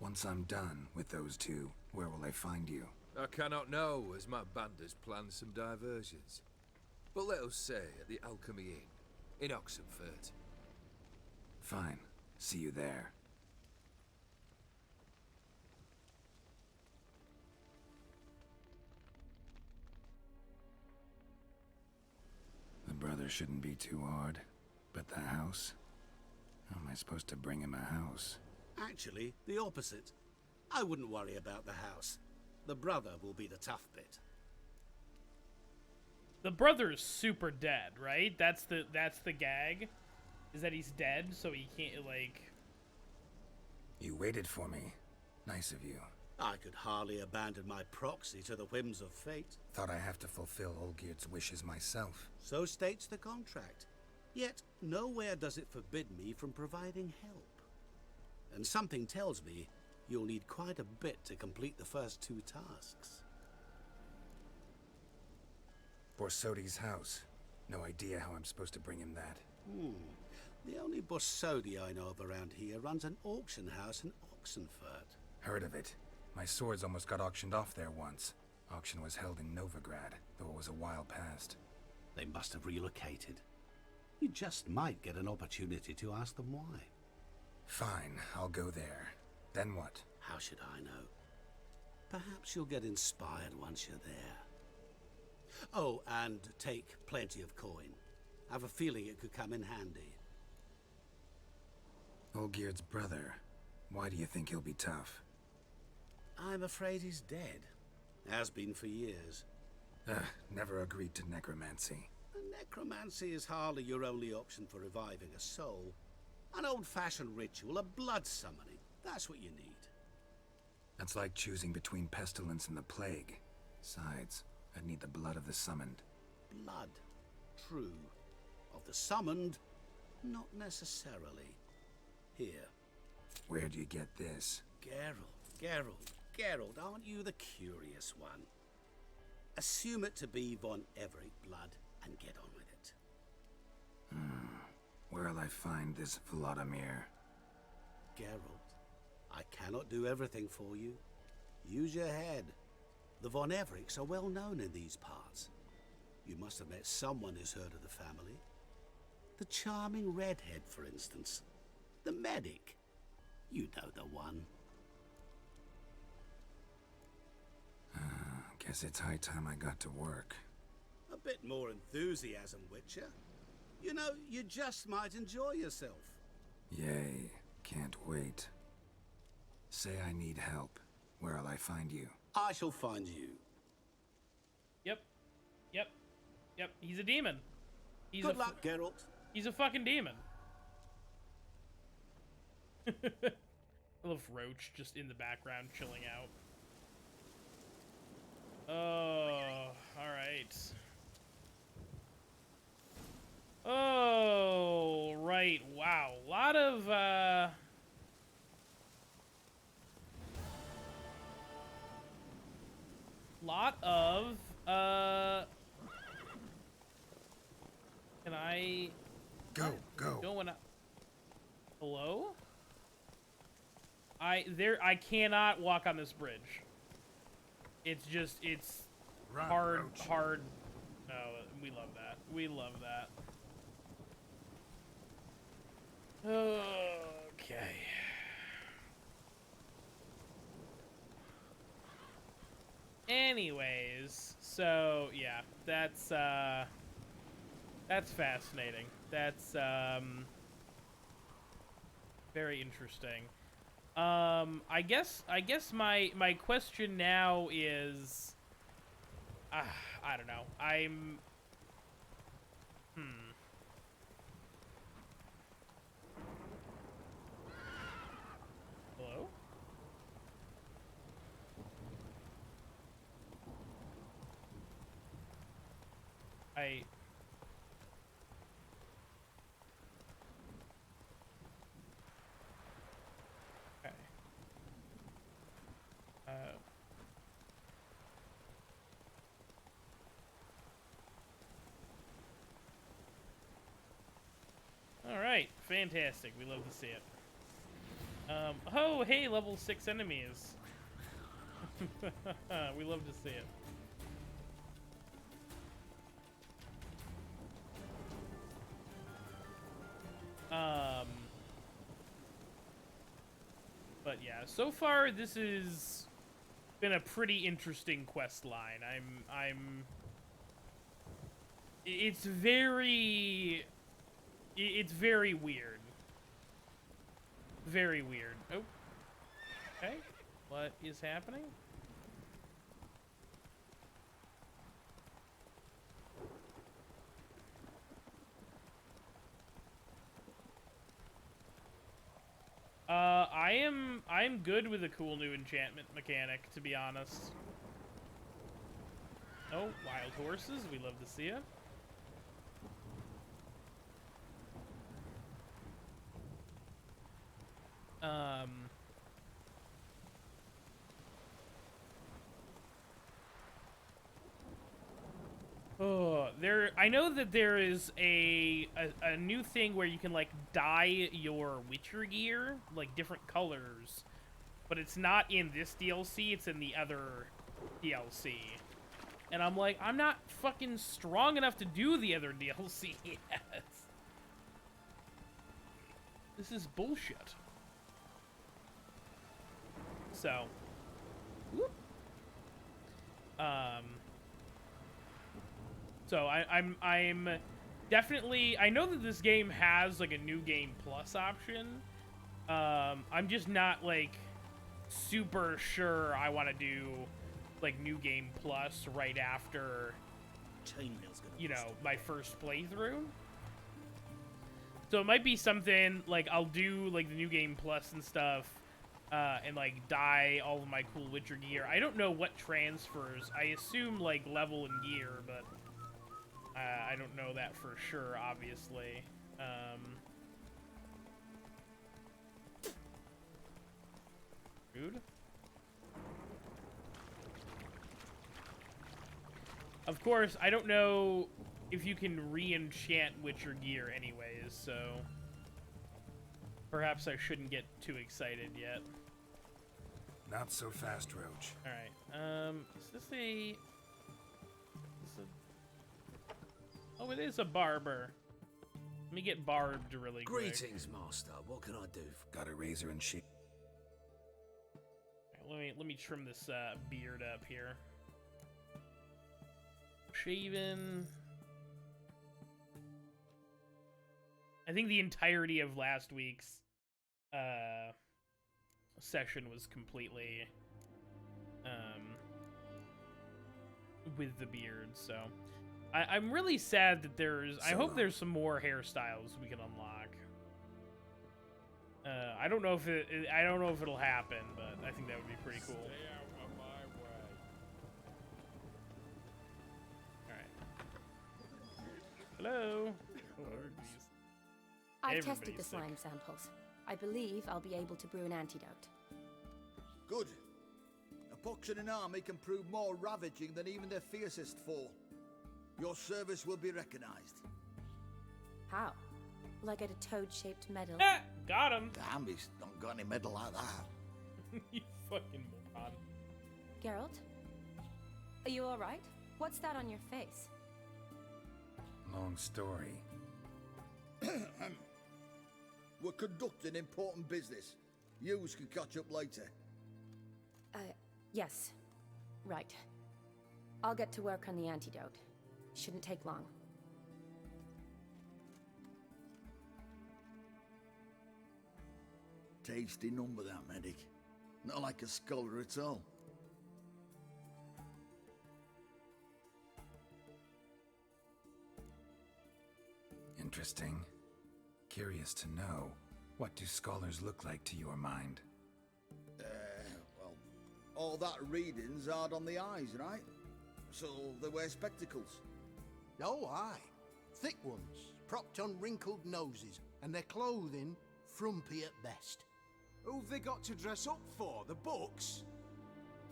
Once I'm done with those two, where will I find you? I cannot know, as my banders plan some diversions. But let us say at the Alchemy Inn, in Oxenfurt. Fine. See you there. The brother shouldn't be too hard. But the house? How am I supposed to bring him a house? Actually, the opposite. I wouldn't worry about the house. The brother will be the tough bit. The brother's super dead, right? That's the gag. Is that he's dead, so he can't, like... You waited for me. Nice of you. I could hardly abandon my proxy to the whims of fate. Thought I have to fulfill Olgierd's wishes myself. So states the contract. Yet, nowhere does it forbid me from providing help. And something tells me you'll need quite a bit to complete the first two tasks. Borsodi's house. No idea how I'm supposed to bring him that. The only Borsodi I know of around here runs an auction house in Oxenfurt. Heard of it. My swords almost got auctioned off there once. Auction was held in Novigrad, though it was a while past. They must have relocated. You just might get an opportunity to ask them why. Fine, I'll go there. Then what? How should I know? Perhaps you'll get inspired once you're there. Oh, and take plenty of coin. I have a feeling it could come in handy. Olgierd's brother. Why do you think he'll be tough? I'm afraid he's dead. Has been for years. Never agreed to necromancy. Necromancy is hardly your only option for reviving a soul. An old-fashioned ritual, a blood summoning. That's what you need. That's like choosing between pestilence and the plague. Besides, I'd need the blood of the summoned. Blood. True. Of the summoned, not necessarily. Here. Where'd you get this? Geralt, aren't you the curious one? Assume it to be von Everett blood and get on with it. Where'll I find this Vladimir? Geralt, I cannot do everything for you. Use your head. The von Evericks are well known in these parts. You must have met someone who's heard of the family. The charming redhead, for instance. The medic. You know the one. Guess it's high time I got to work. A bit more enthusiasm, Witcher. You know, you just might enjoy yourself. Yay, can't wait. Say I need help. Where'll I find you? I shall find you. Yep, he's a demon. Good luck, Geralt. He's a fucking demon. I love Roach just in the background chilling out. Oh, alright. Oh, right. Wow. Lot of, can I... Go. Going up. Hello? I cannot walk on this bridge. It's just, it's Run, hard. Oh, we love that. We love that. Okay. Anyways, so yeah, that's fascinating. That's very interesting. I guess my question now is, I don't know. Hello? Okay. Fantastic. We love to see it. Oh, hey, level 6 enemies. We love to see it. But yeah, so far this has been a pretty interesting quest line. It's very weird. Very weird. Oh. Okay. What is happening? I'm good with a cool new enchantment mechanic, to be honest. Oh, wild horses, we love to see it. Oh, I know that there is a new thing where you can like dye your Witcher gear like different colors, but it's not in this DLC, it's in the other DLC. And I'm like, I'm not fucking strong enough to do the other DLC yet. This is bullshit. So, whoop. So I'm definitely, I know that this game has like a new game plus option. I'm just not like super sure I want to do like new game plus right after, you know, my first playthrough. So it might be something like I'll do like the new game plus and stuff, and like dye all of my cool Witcher gear. I don't know what transfers. I assume like level and gear, but I don't know that for sure, obviously. Rude. Of course, I don't know if you can re-enchant Witcher gear anyways, so perhaps I shouldn't get too excited yet. Not so fast, Roach. Alright, is this a... Oh, it is a barber. Let me get barbed really quick. Greetings, master. What can I do? Got a razor and shave. Let me trim this beard up here. Shaven. I think the entirety of last week's session was completely with the beard, so I'm really sad that I hope there's some more hairstyles we can unlock. I don't know if it'll happen, but I think that would be pretty cool. Stay out of my way. All right. Hello. I've tested the slime samples. I believe I'll be able to brew an antidote. Good. A pox in an army can prove more ravaging than even their fiercest foe. Your service will be recognized. How? Will I get a toad-shaped medal? Got him. The Hambies don't got any medal like that. You fucking moron. Geralt? Are you alright? What's that on your face? Long story. We're conducting important business. Yous can catch up later. Yes. Right. I'll get to work on the antidote. Shouldn't take long. Tasty number, that medic. Not like a scholar at all. Interesting. Curious to know, what do scholars look like to your mind? Well, all that reading's hard on the eyes, right? So they wear spectacles. Oh, aye. Thick ones, propped on wrinkled noses, and their clothing frumpy at best. Who've they got to dress up for? The books?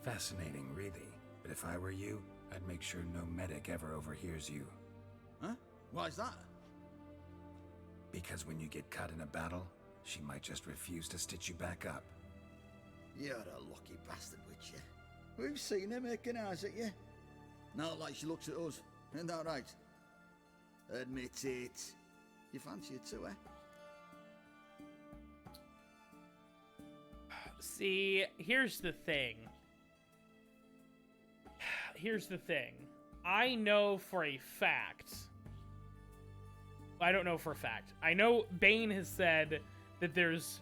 Fascinating, really. But if I were you, I'd make sure no medic ever overhears you. Huh? Why's that? Because when you get caught in a battle, she might just refuse to stitch you back up. You're a lucky bastard, Witcher. We've seen her making eyes at you. Not like she looks at us. Isn't that right? Admit it. You fancy it too, eh? See, here's the thing. I know for a fact. I don't know for a fact. I know Bane has said that there's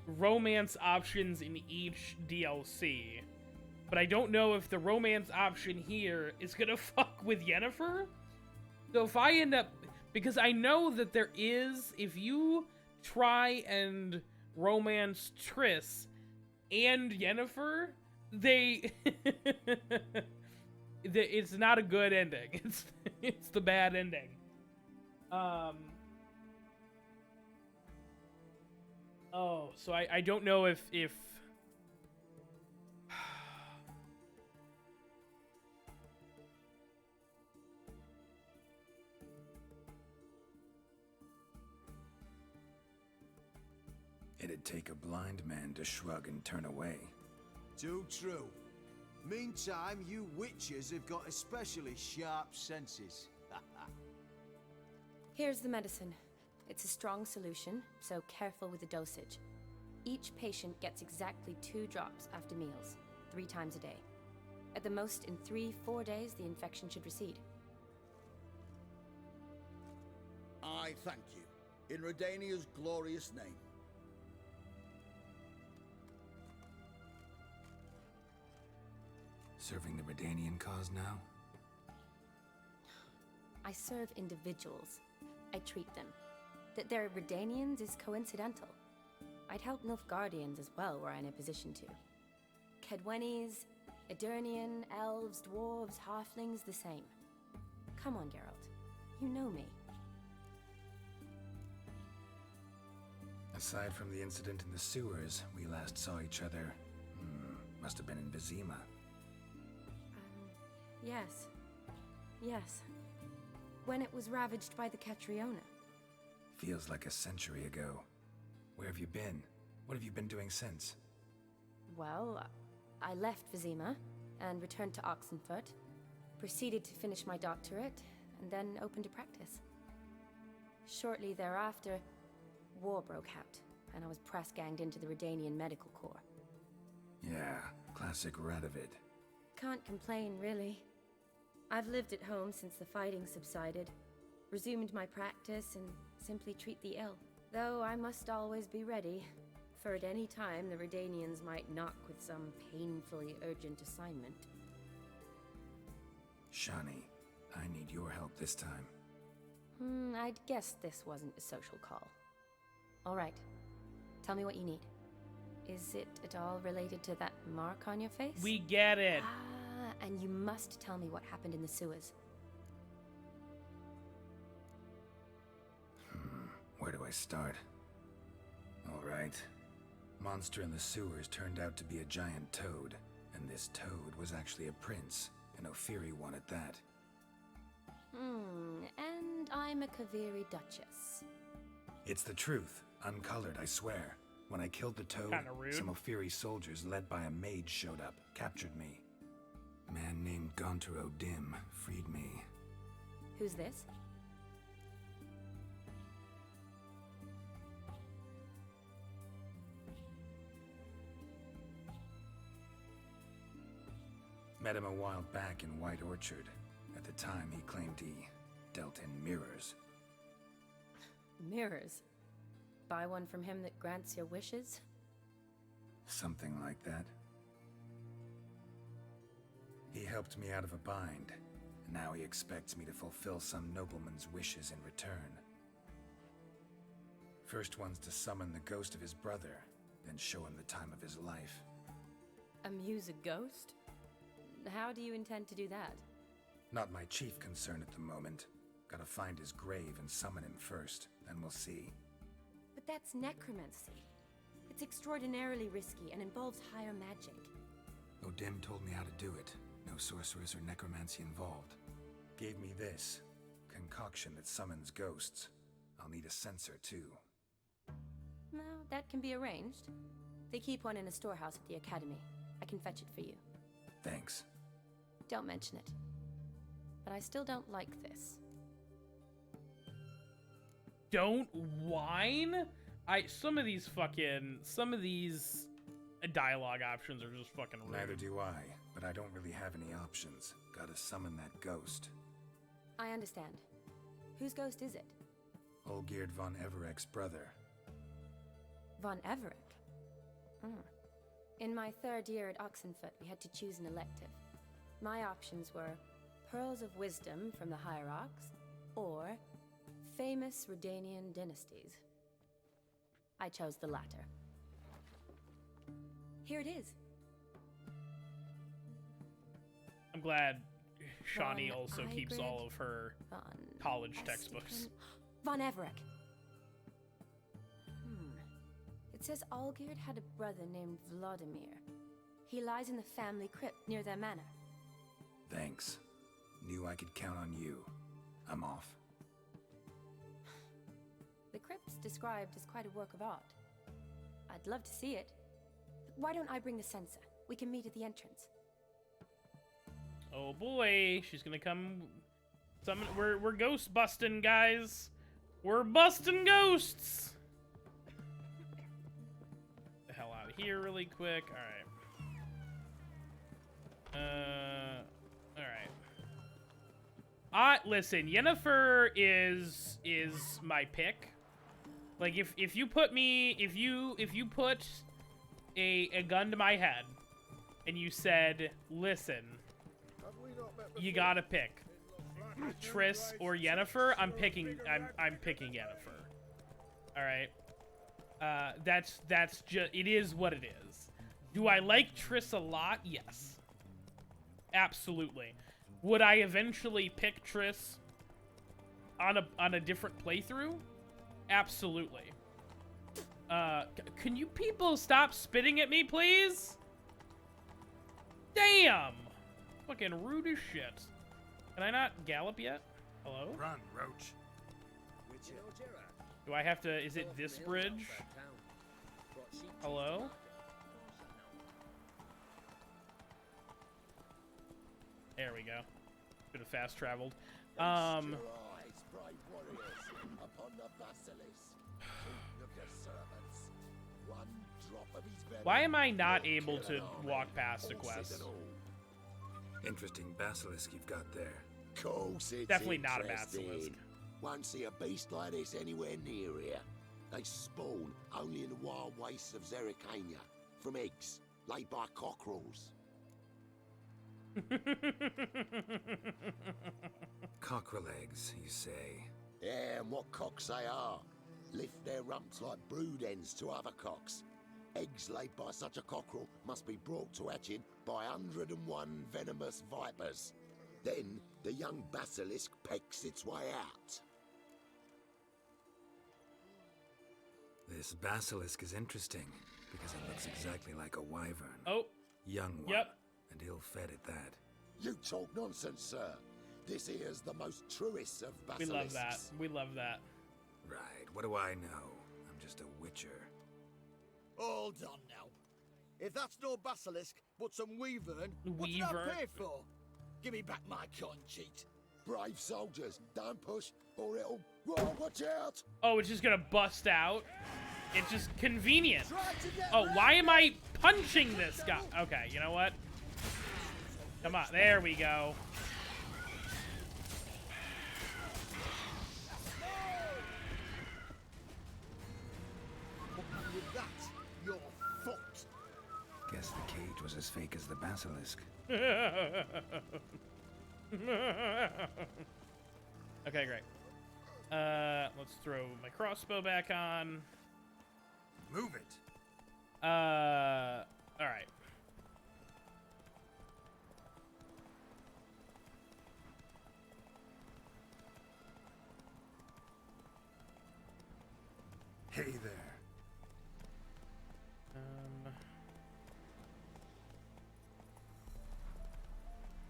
romance options in each DLC. But I don't know if the romance option here is gonna fuck with Yennefer. So if I end up... Because I know that there is... If you try and romance Triss and Yennefer, it's not a good ending. It's the bad ending. Oh, so I don't know if It'd take a blind man to shrug and turn away. Too true. Meantime, you witches have got especially sharp senses. Here's the medicine. It's a strong solution, so careful with the dosage. Each patient gets exactly 2 drops after meals, 3 times a day. At the most, in 3-4 days, the infection should recede. I thank you. In Redania's glorious name. Serving the Redanian cause now? I serve individuals. I treat them. That they're Redanians is coincidental. I'd help Nilfgaardians as well were I in a position to. Kedwenis, Edirnian, elves, dwarves, halflings, the same. Come on, Geralt. You know me. Aside from the incident in the sewers, we last saw each other... must have been in Vizima. Yes. Yes. When it was ravaged by the Catriona. Feels like a century ago. Where have you been? What have you been doing since? Well, I left Vizima and returned to Oxenfurt, proceeded to finish my doctorate, and then opened a practice. Shortly thereafter, war broke out, and I was press-ganged into the Redanian Medical Corps. Yeah, classic Radovid. Can't complain, really. I've lived at home since the fighting subsided, resumed my practice, and simply treat the ill. Though I must always be ready, for at any time the Redanians might knock with some painfully urgent assignment. Shani, I need your help this time. I'd guess this wasn't a social call. All right, tell me what you need. Is it at all related to that mark on your face? We get it. And you must tell me what happened in the sewers. Where do I start? Alright. Monster in the sewers turned out to be a giant toad, and this toad was actually a prince, an Ophiri one at that. And I'm a Kaviri Duchess. It's the truth, uncolored, I swear. When I killed the toad, some Ophiri soldiers led by a mage showed up, captured me. A man named Gontaro Dim freed me. Who's this? Met him a while back in White Orchard. At the time, he claimed he dealt in mirrors. Mirrors? Buy one from him that grants your wishes? Something like that. He helped me out of a bind, and now he expects me to fulfill some nobleman's wishes in return. First one's to summon the ghost of his brother, then show him the time of his life. Amuse a ghost? How do you intend to do that? Not my chief concern at the moment. Gotta find his grave and summon him first, then we'll see. But that's necromancy. It's extraordinarily risky and involves higher magic. Odim told me how to do it. No sorcerers or necromancy involved. Gave me this concoction that summons ghosts. I'll need a sensor, too. No, that can be arranged. They keep one in a storehouse at the academy. I can fetch it for you. Thanks. Don't mention it. But I still don't like this. Don't whine? Some of these dialogue options are just fucking rude. Neither do I, but I don't really have any options. Gotta summon that ghost. I understand. Whose ghost is it? Olgierd von Evereck's brother. Von Evereck? In my 3rd year at Oxenfoot, we had to choose an elective. My options were Pearls of Wisdom from the Hierarchs, or famous Redanian dynasties. I chose the latter. Here it is. I'm glad Shani Von also keeps Igrid, all of her Von college Esteban, textbooks. Von Evereck. It says Olgierd had a brother named Vladimir. He lies in the family crypt near their manor. Thanks. Knew I could count on you. I'm off. The crypt's described as quite a work of art. I'd love to see it. Why don't I bring the sensor? We can meet at the entrance. Oh boy, she's gonna come summon. We're ghost busting, guys. We're busting ghosts. The hell out of here, really quick. All right. All right. Listen, Yennefer is my pick. Like if you put a gun to my head and you said, listen, you gotta pick Triss or Yennefer, I'm picking Yennefer. All right. That's just, it is what it is. Do I like Triss a lot? Yes. Absolutely. Would I eventually pick Triss on a different playthrough? Absolutely. Can you people stop spitting at me, please? Damn! Fucking rude as shit. Can I not gallop yet? Hello? Run, Roach. Do I have to... Is it this bridge? Hello? There we go. Could have fast traveled. Why am I not able to walk past a quest? Interesting basilisk you've got there. Course it's definitely not a basilisk. Won't see a beast like this anywhere near here. They spawn only in the wild wastes of Zerrikania, from eggs laid by cockerels. Cockerel eggs, you say? Yeah, and what cocks they are. Lift their rumps like brood hens to other cocks. Eggs laid by such a cockerel must be brought to hatching by 101 venomous vipers. Then the young basilisk pecks its way out. This basilisk is interesting because it looks exactly like a wyvern. Oh. Young one. Yep. And ill-fed at that. You talk nonsense, sir. This here's the most truest of basilisks. We love that. We love that. Right. What do I know? I'm just a witcher. Hold on now. If that's no basilisk, but some wyvern, what did I pay for? Give me back my cotton cheat. Brave soldiers, don't push, or it'll... Whoa, watch out! Oh, it's just gonna bust out? It's just convenient. Oh, why am I punching this guy? Okay, you know what? Come on, there we go. With that, you're fucked. Guess the cage was as fake as the basilisk. Okay, great. Let's throw my crossbow back on. Move it. All right. Hey there.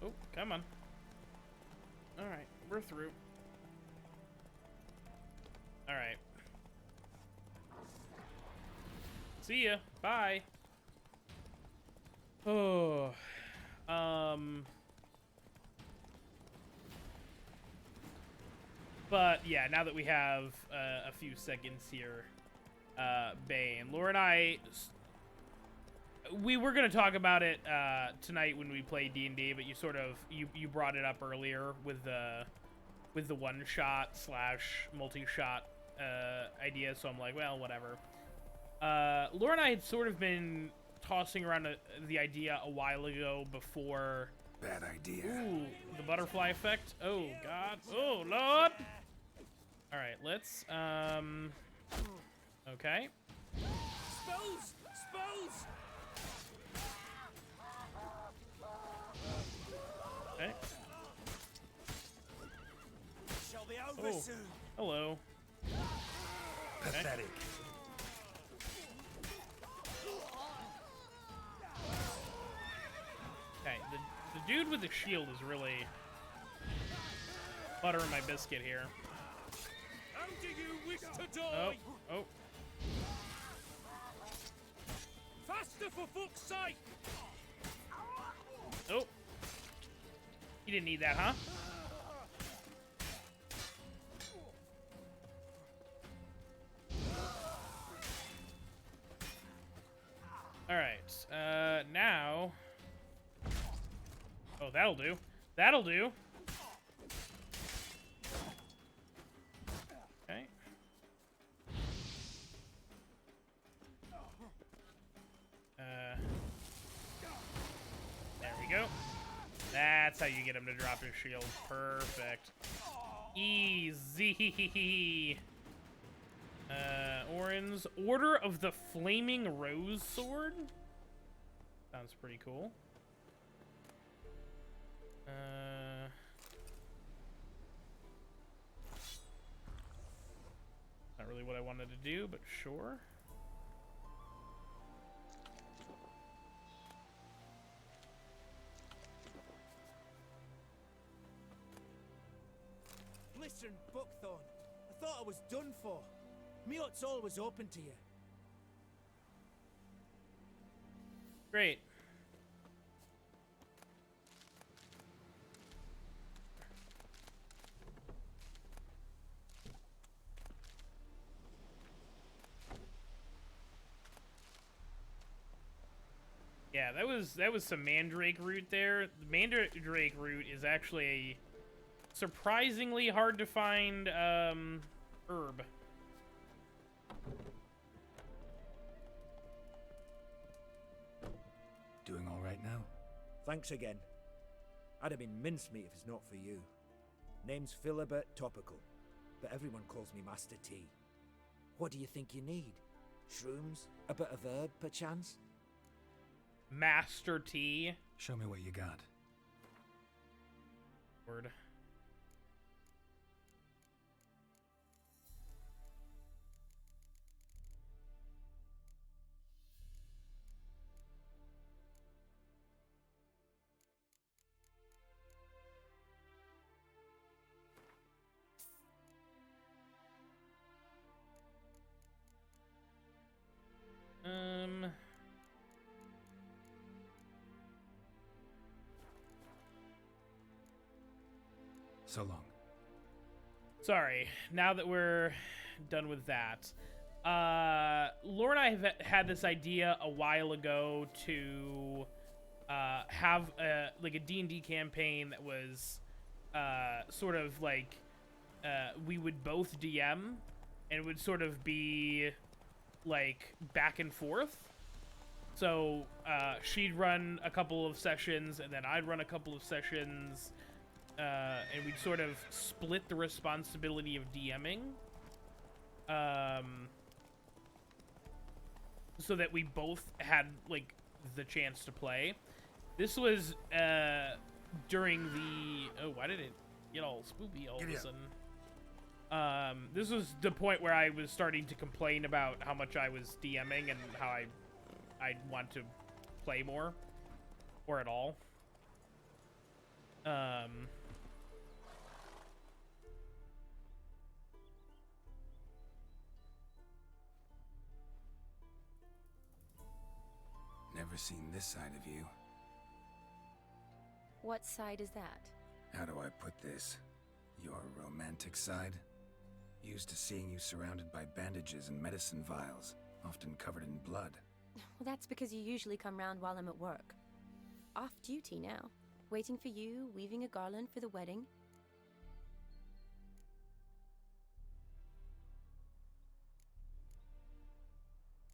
Oh, come on. All right, we're through. All right. See ya. Bye. Oh. But yeah, now that we have a few seconds here, Bane, Laura and I, we were gonna talk about it tonight when we play D&D, but you sort of you brought it up earlier with the one-shot / multi-shot idea, so I'm like, well, whatever. Laura and I had sort of been tossing around the idea a while ago before. Bad idea. Ooh, the butterfly effect. Oh God. Oh Lord. All right, let's. Okay. Spells! Spells! Okay. Shall be over soon. Hello. Pathetic. Okay, the dude with the shield is really buttering my biscuit here. How do you wish to die? Oh. Faster, for fuck's sake! Oh. You didn't need that, huh? Alright, now... Oh, that'll do. That'll do. Okay. There we go. That's how you get him to drop his shield. Perfect. Easy. Orin's Order of the Flaming Rose Sword? Sounds pretty cool. Not really what I wanted to do, but sure. Listen, Buckthorn. I thought I was done for. Me hut's always open to you. Great. Yeah, that was some mandrake root there. The mandrake root is actually a surprisingly hard to find herb. Doing all right now? Thanks again. I'd have been mincemeat if it's not for you. Name's Philibert Topical, but everyone calls me Master T. What do you think you need? Shrooms? A bit of herb, perchance? Master T. Show me what you got. Word. So long. Sorry, now that we're done with that, Laura and I have had this idea a while ago to have like a D&D campaign that was sort of like we would both DM, and it would sort of be like back and forth. So she'd run a couple of sessions, and then I'd run a couple of sessions. And we'd sort of split the responsibility of DMing, so that we both had like the chance to play. This was during the why did it get all spoopy all of a sudden? This was the point where I was starting to complain about how much I was DMing and how I'd want to play more, or at all. never seen this side of you. What side is that? How do I put this? Your romantic side? Used to seeing you surrounded by bandages and medicine vials, often covered in blood. Well, that's because you usually come round while I'm at work. Off duty now. Waiting for you, weaving a garland for the wedding.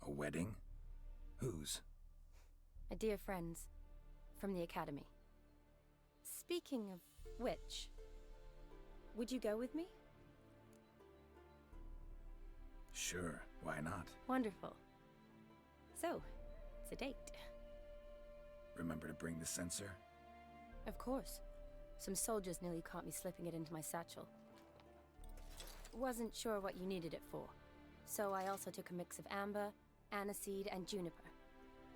A wedding? Whose? A dear friend's. From the academy. Speaking of which, would you go with me? Sure, why not? Wonderful. So, it's a date. Remember to bring the censer? Of course. Some soldiers nearly caught me slipping it into my satchel. Wasn't sure what you needed it for, so I also took a mix of amber, aniseed, and juniper.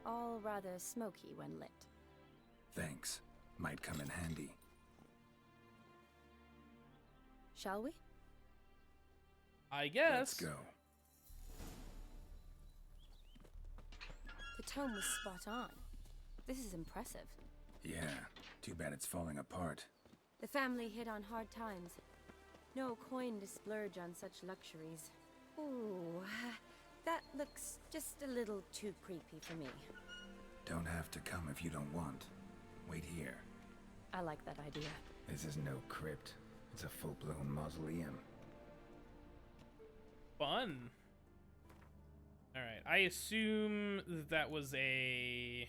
All rather smoky when lit. Thanks. Might come in handy. Shall we? I guess. Let's go. The tome was spot on. This is impressive. Yeah, too bad it's falling apart. The family hit on hard times. No coin to splurge on such luxuries. Ooh, that looks just a little too creepy for me. Don't have to come if you don't want. Wait here. I like that idea. This is no crypt. It's a full-blown mausoleum. Fun. Alright, I assume that was a...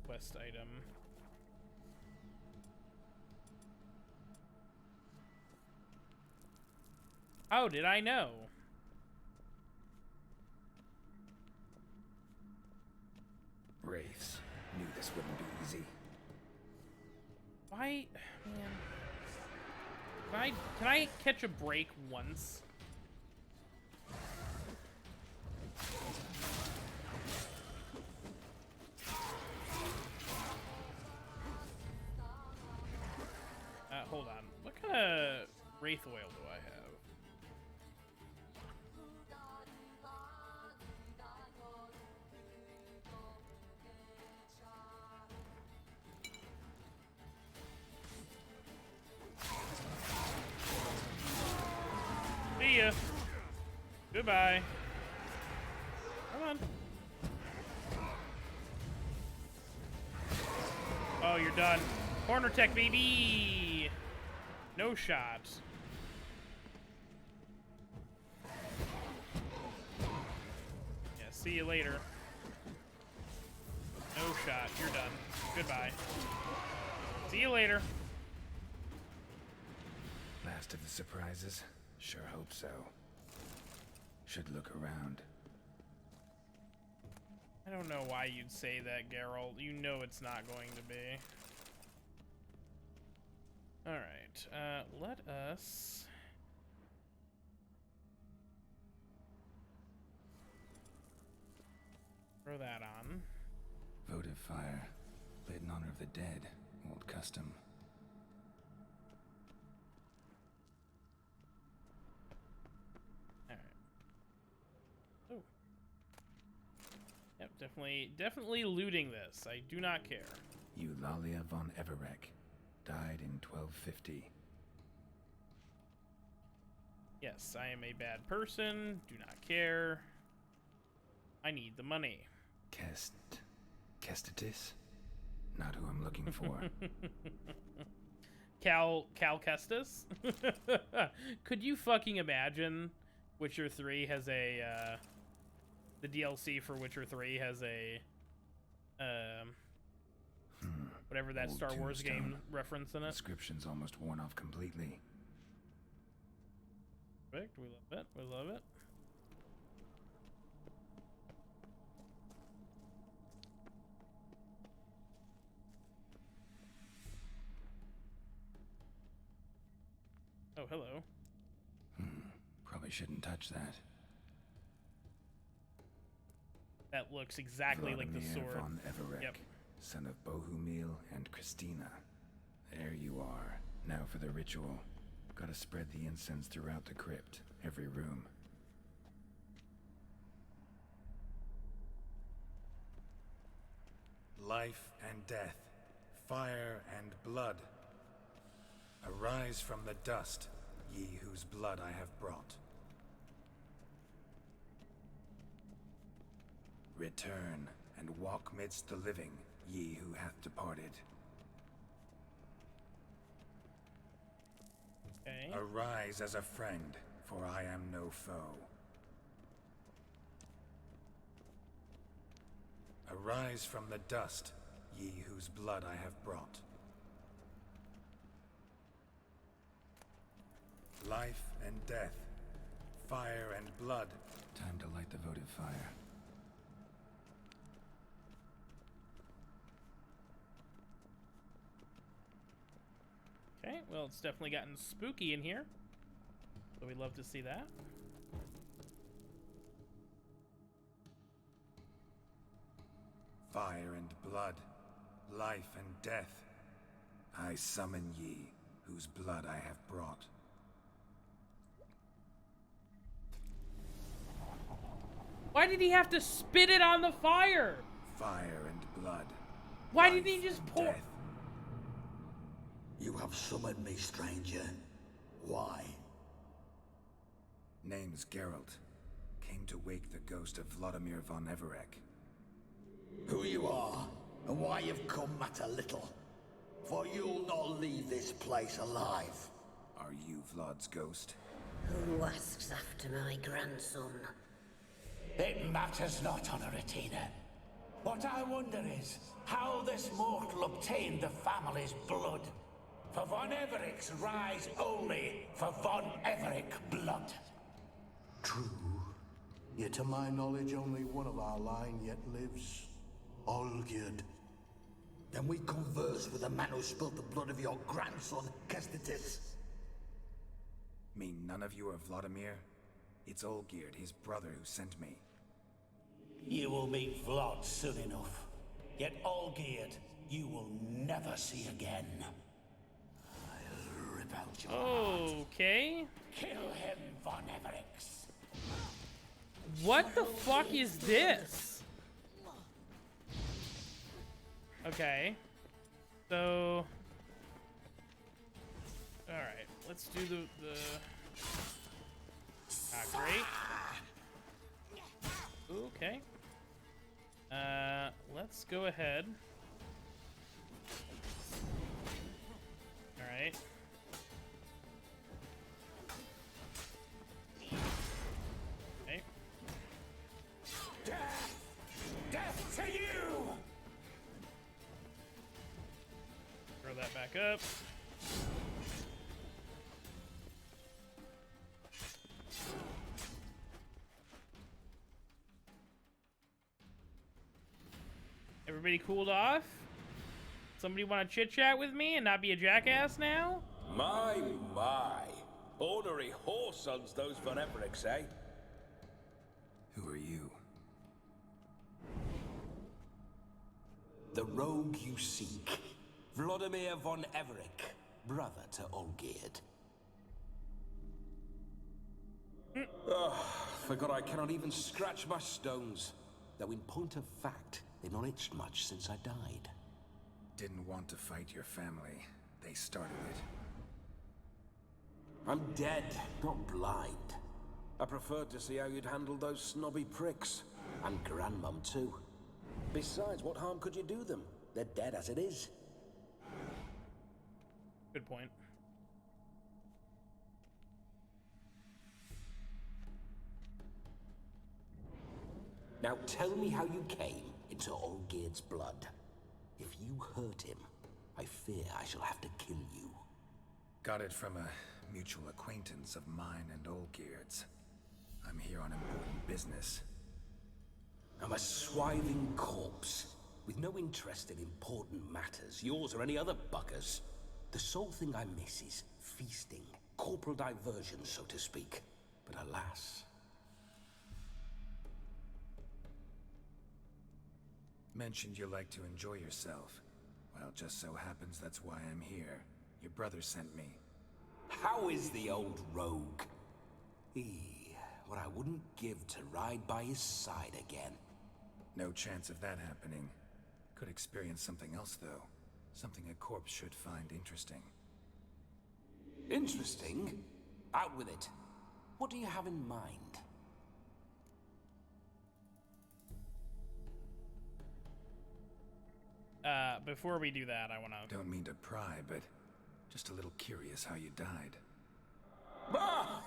quest item. How did I know? Wraiths. Knew this wouldn't be easy. Why, man? Can I catch a break once? Hold on. What kind of wraith oil do I have? See ya. Goodbye. Come on. Oh, you're done. Corner tech, baby. No shot. Yeah, see you later. No shot. You're done. Goodbye. See you later. Last of the surprises? Sure hope so. Should look around. I don't know why you'd say that, Geralt. You know it's not going to be. Alright, let us... throw that on. Votive fire. Lit in honor of the dead. Old custom. Alright. Oh. Yep, definitely looting this. I do not care. Eulalia von Everek. Died in 1250. Yes, I am a bad person. Do not care. I need the money. Kestitis? Not who I'm looking for. Cal Kestis? Could you fucking imagine Witcher 3 has a, the DLC for Witcher 3 has a, whatever that Old Star Wars tombstone. game reference in it. Inscription's almost worn off completely. Perfect. We love it. We love it. Oh, hello. Probably shouldn't touch that. That looks exactly like the Vladimir sword. von Everek, Yep. son of Bohumil and Christina. There you are. Now for the ritual. Gotta spread the incense throughout the crypt, every room. Life and death, fire and blood. Arise from the dust, ye whose blood I have brought. Return and walk midst the living, ye who hath departed. Okay. Arise as a friend, for I am no foe. Arise from the dust, ye whose blood I have brought. Life and death, fire and blood. Time to light the votive fire. Okay, well, it's definitely gotten spooky in here. So we'd love to see that. Fire and blood, life and death. I summon ye, whose blood I have brought. Why did he have to spit it on the fire? Fire and blood. Why didn't he just pour? Death. You have summoned me, stranger. Why? Name's Geralt. Came to wake the ghost of Vladimir von Everec. Who you are, and why you've come matter little. For you'll not leave this place alive. Are you Vlad's ghost? Who asks after my grandson? It matters not, Honoratina. What I wonder is how this mortal obtained the family's blood. For von Everic's rise only for von Everec blood. True. Yet to my knowledge, only one of our line yet lives. Olgierd. Then we converse with the man who spilled the blood of your grandson, Kestitis. Mean none of you are Vladimir? It's Olgierd, his brother, who sent me. You will meet Vlad soon enough. Yet Olgierd, you will never see again. I'll rip out your heart. Okay. Kill him, von Everix. What the fuck is this? Okay. So... Alright, let's do the... great. Okay. Let's go ahead. Alright. Okay. Death! Death to you! Throw that back up. Everybody cooled off? Somebody want to chit-chat with me and not be a jackass now? My. Ornery whoresons those von Evericks, eh? Who are you? The rogue you seek. Vladimir von Everec, brother to Olgierd. Forgot I cannot even scratch my stones. Though in point of fact, they've not itched much since I died. Didn't want to fight your family. They started it. I'm dead, not blind. I preferred to see how you'd handle those snobby pricks. And Grandmum too. Besides, what harm could you do them? They're dead as it is. Good point. Now tell me how you came into Olgierd's blood. If you hurt him, I fear I shall have to kill you. Got it from a mutual acquaintance of mine and Olgierd's. I'm here on important business. I'm a swiving corpse, with no interest in important matters, yours or any other buggers. The sole thing I miss is feasting, corporal diversion, so to speak. But alas... Mentioned you like to enjoy yourself. Well, just so happens that's why I'm here. Your brother sent me. How is the old rogue? What I wouldn't give to ride by his side again. No chance of that happening. Could experience something else, though. Something a corpse should find interesting. Interesting? Out with it. What do you have in mind? Before we do that, I wanna... Don't mean to pry, but just a little curious how you died. Ah!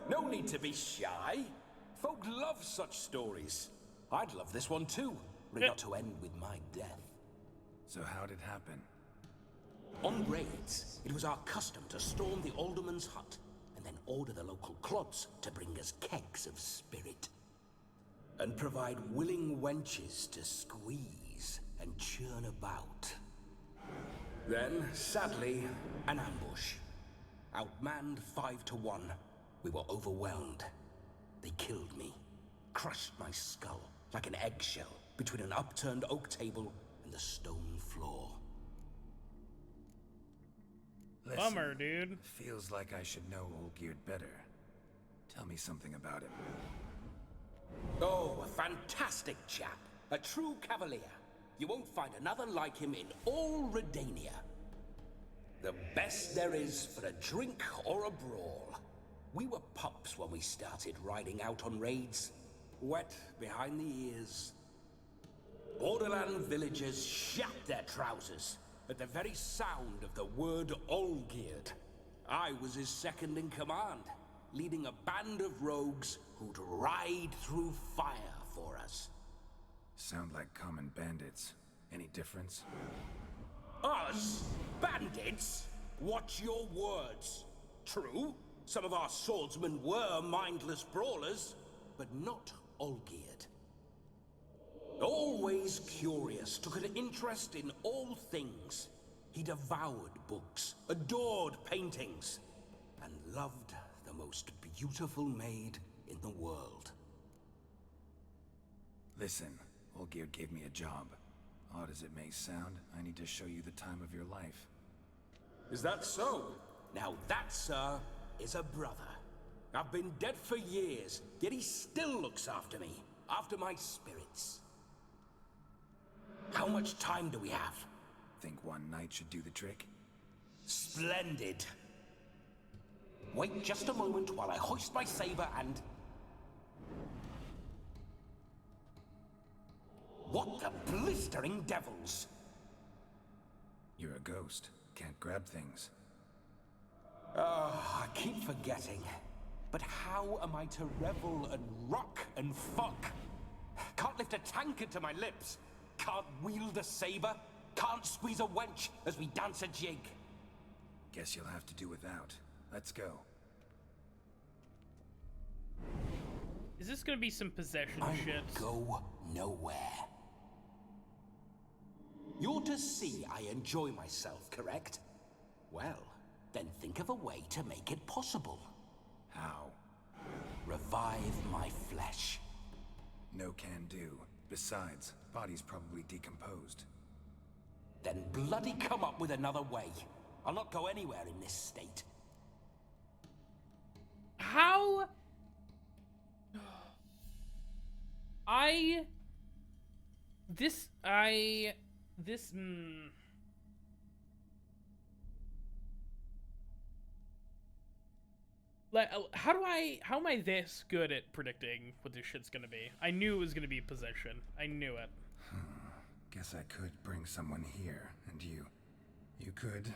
No need to be shy. Folk love such stories. I'd love this one too, were it not to end with my death. So how'd it happen? On raids, it was our custom to storm the alderman's hut, and then order the local clods to bring us kegs of spirit. And provide willing wenches to squeeze and churn about. Then, sadly, an ambush. Outmanned 5 to 1, we were overwhelmed. They killed me, crushed my skull like an eggshell between an upturned oak table and the stone floor. Listen, bummer, dude. Feels like I should know Olgierd better. Tell me something about him. Oh, a fantastic chap. A true cavalier. You won't find another like him in all Redania. The best there is for a drink or a brawl. We were pups when we started riding out on raids. Wet behind the ears. Borderland villagers shat their trousers at the very sound of the word Olgierd. I was his second in command, leading a band of rogues who'd ride through fire for us. Sound like common bandits. Any difference? Us? Bandits? Watch your words. True, some of our swordsmen were mindless brawlers, but not Olgierd. Always curious, took an interest in all things. He devoured books, adored paintings, and loved the most beautiful maid in the world. Listen, Olgierd gave me a job. Odd as it may sound, I need to show you the time of your life. Is that so? Now that, sir, is a brother. I've been dead for years, yet he still looks after me, after my spirits. How much time do we have? Think one night should do the trick? Splendid. Wait just a moment while I hoist my saber and... What the blistering devils? You're a ghost. Can't grab things. I keep forgetting. But how am I to revel and rock and fuck? Can't lift a tankard to my lips. Can't wield a saber. Can't squeeze a wench as we dance a jig. Guess you'll have to do without. Let's go. Is this gonna be some possession shit? Go nowhere. You're to see I enjoy myself, correct? Well, then think of a way to make it possible. How? Revive my flesh. No can do. Besides, body's probably decomposed. Then bloody come up with another way. I'll not go anywhere in this state. How? How am I this good at predicting what this shit's gonna be? I knew it was gonna be possession. I knew it. Guess I could bring someone here, and you could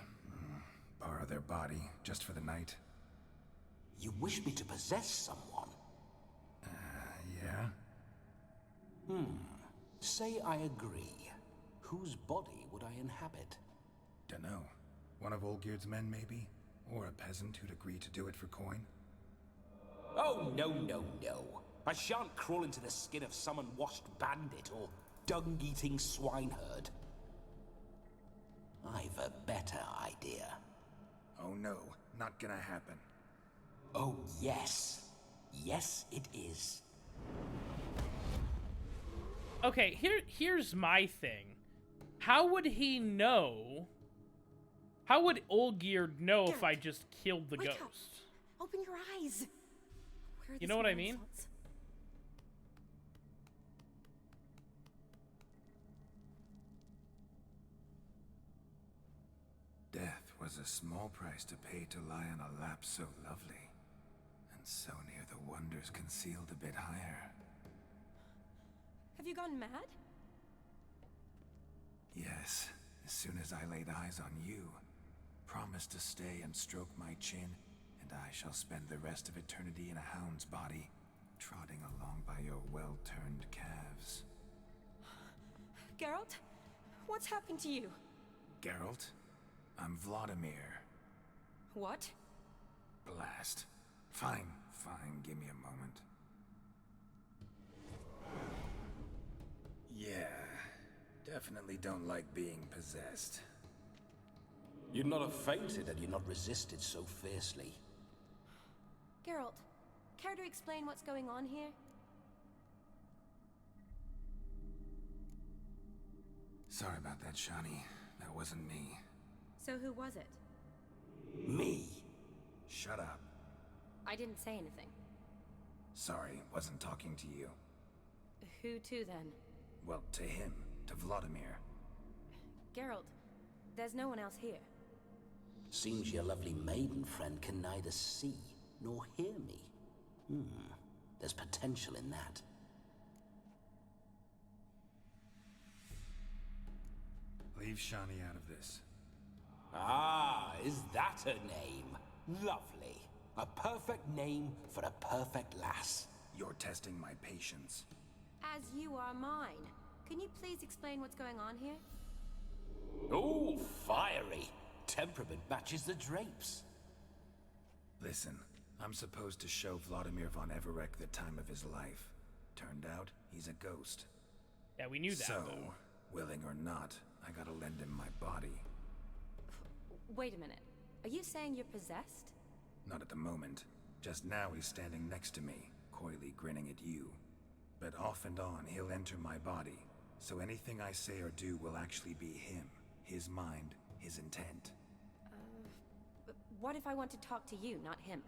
borrow their body just for the night. You wish me to possess someone? Yeah? Say I agree. Whose body would I inhabit? Dunno. One of Olgierd's men, maybe? Or a peasant who'd agree to do it for coin? Oh, no, no, no. I shan't crawl into the skin of some unwashed bandit or dung-eating swineherd. I've a better idea. Oh no, not gonna happen. Oh, yes. Yes, it is. Okay, here's my thing. How would he know How would Olgierd know if I just killed the ghost? Up. Open your eyes. Where are You know what I mean? Slots? Death was a small price to pay to lie on a lap so lovely, and so near the wonders concealed a bit higher. Have you gone mad? Yes, as soon as I laid eyes on you, promise to stay and stroke my chin, and I shall spend the rest of eternity in a hound's body, trotting along by your well-turned calves. Geralt? What's happened to you? Geralt? I'm Vladimir. What? Blast. Fine, give me a moment. Yeah, definitely don't like being possessed. You'd not have fainted had you not resisted so fiercely. Geralt, care to explain what's going on here? Sorry about that, Shani. That wasn't me. So who was it? Me. Shut up. I didn't say anything. Sorry, wasn't talking to you. Who to then? Well, to him. To Vladimir. Geralt, there's no one else here. Seems your lovely maiden friend can neither see nor hear me. There's potential in that. Leave Shani out of this. Ah, is that her name? Lovely. A perfect name for a perfect lass. You're testing my patience. As you are mine. Can you please explain what's going on here? Oh, fiery. Temperament matches the drapes. Listen, I'm supposed to show Vladimir von Everec the time of his life. Turned out, he's a ghost. Yeah, we knew that, So, though. willing or not, I gotta lend him my body. Wait a minute. Are you saying you're possessed? Not at the moment. Just now he's standing next to me, coyly grinning at you. But off and on, he'll enter my body. So anything I say or do will actually be him. His mind, his intent. But what if I want to talk to you, not him?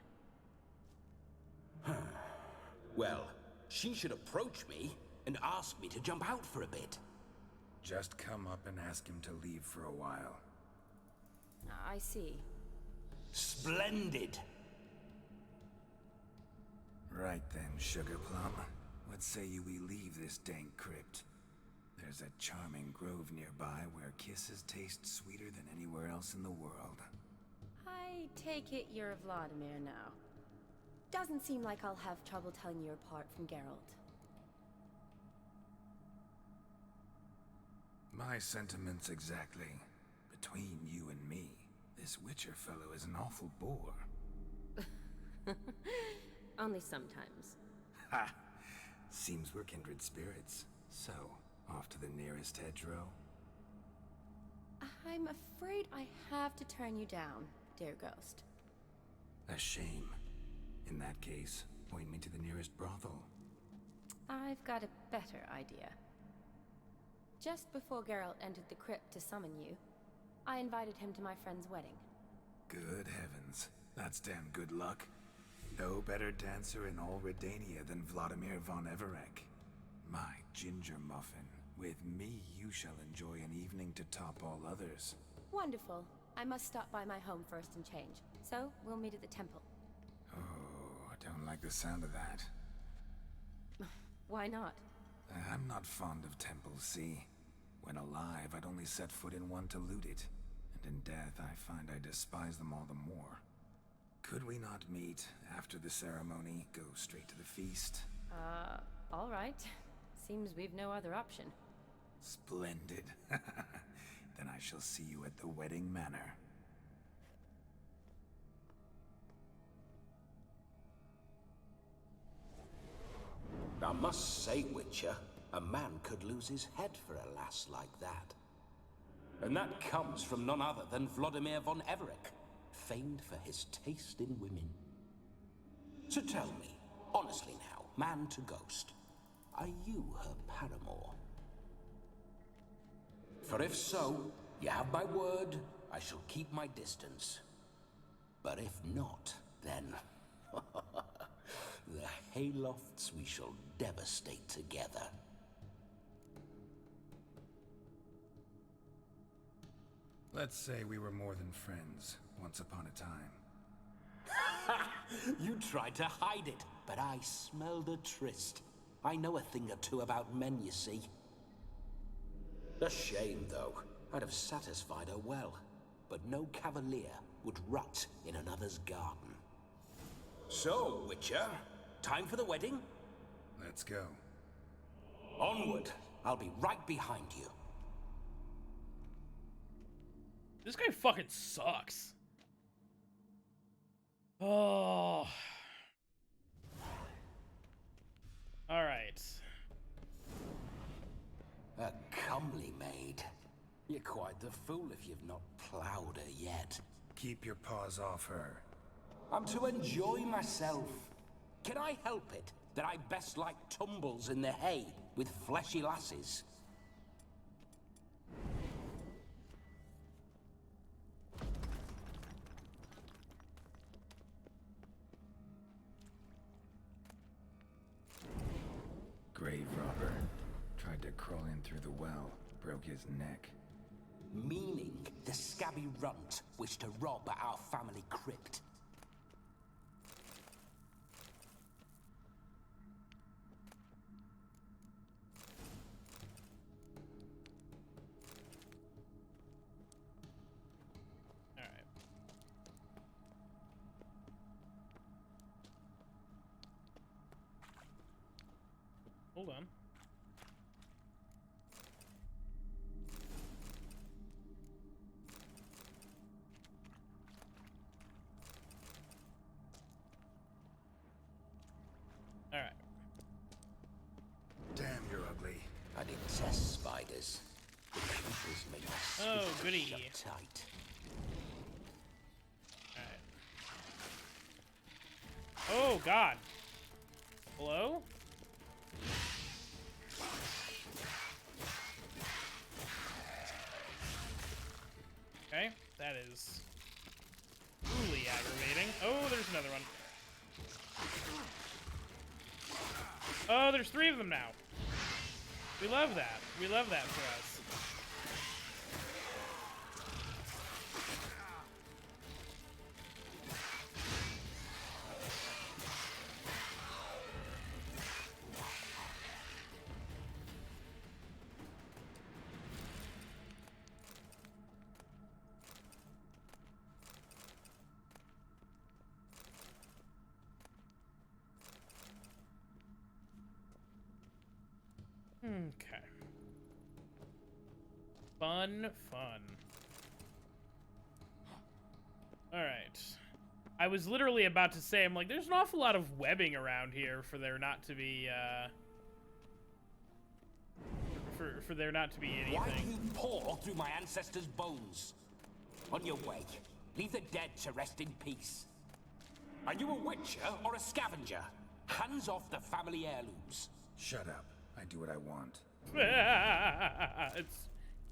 Well, she should approach me and ask me to jump out for a bit. Just come up and ask him to leave for a while. I see. Splendid! Right then, Sugar Plum. What say we leave this dank crypt? There's a charming grove nearby where kisses taste sweeter than anywhere else in the world. I take it you're Vladimir now. Doesn't seem like I'll have trouble telling you apart from Geralt. My sentiments exactly. Between you and me, this Witcher fellow is an awful bore. Only sometimes. Ha! Seems we're kindred spirits. So, off to the nearest hedgerow? I'm afraid I have to turn you down, dear ghost. A shame. In that case, point me to the nearest brothel. I've got a better idea. Just before Geralt entered the crypt to summon you, I invited him to my friend's wedding. Good heavens. That's damn good luck. No better dancer in all Redania than Vladimir von Everec. My ginger muffin. With me, you shall enjoy an evening to top all others. Wonderful. I must stop by my home first and change. So, we'll meet at the temple. Oh, I don't like the sound of that. Why not? I'm not fond of temples, see? When alive, I'd only set foot in one to loot it. And in death, I find I despise them all the more. Could we not meet after the ceremony, go straight to the feast? All right. Seems we've no other option. Splendid. Then I shall see you at the wedding manor. I must say, Witcher, a man could lose his head for a lass like that. And that comes from none other than Vladimir von Everec, famed for his taste in women. So tell me, honestly now, man to ghost, are you her paramour? For if so, you have my word, I shall keep my distance. But if not, then the haylofts we shall devastate together. Let's say we were more than friends, once upon a time. You tried to hide it, but I smelled a tryst. I know a thing or two about men, you see. A shame, though. I'd have satisfied her well. But no cavalier would rot in another's garden. So, Witcher, time for the wedding? Let's go. Onward. I'll be right behind you. This guy fucking sucks. Oh. Alright. A comely maid. You're quite the fool if you've not plowed her yet. Keep your paws off her. I'm to enjoy myself. Can I help it that I best like tumbles in the hay with fleshy lasses? Grave robber. Tried to crawl in through the well. Broke his neck. Meaning the scabby runt wished to rob our family crypt. Hold on. All right. Damn, you're ugly. I detest spiders. The creatures make my skin goody. shut tight. All right. Oh God. Hello? Okay, that is truly aggravating. Oh, there's another one. Oh, there's 3 of them now. We love that. We love that for us. Okay. Fun. Alright. I was literally about to say, I'm like, there's an awful lot of webbing around here for there not to be, for there not to be anything. Why do you paw through my ancestors' bones? On your way. Leave the dead to rest in peace. Are you a witcher or a scavenger? Hands off the family heirlooms. Shut up. I do what I want.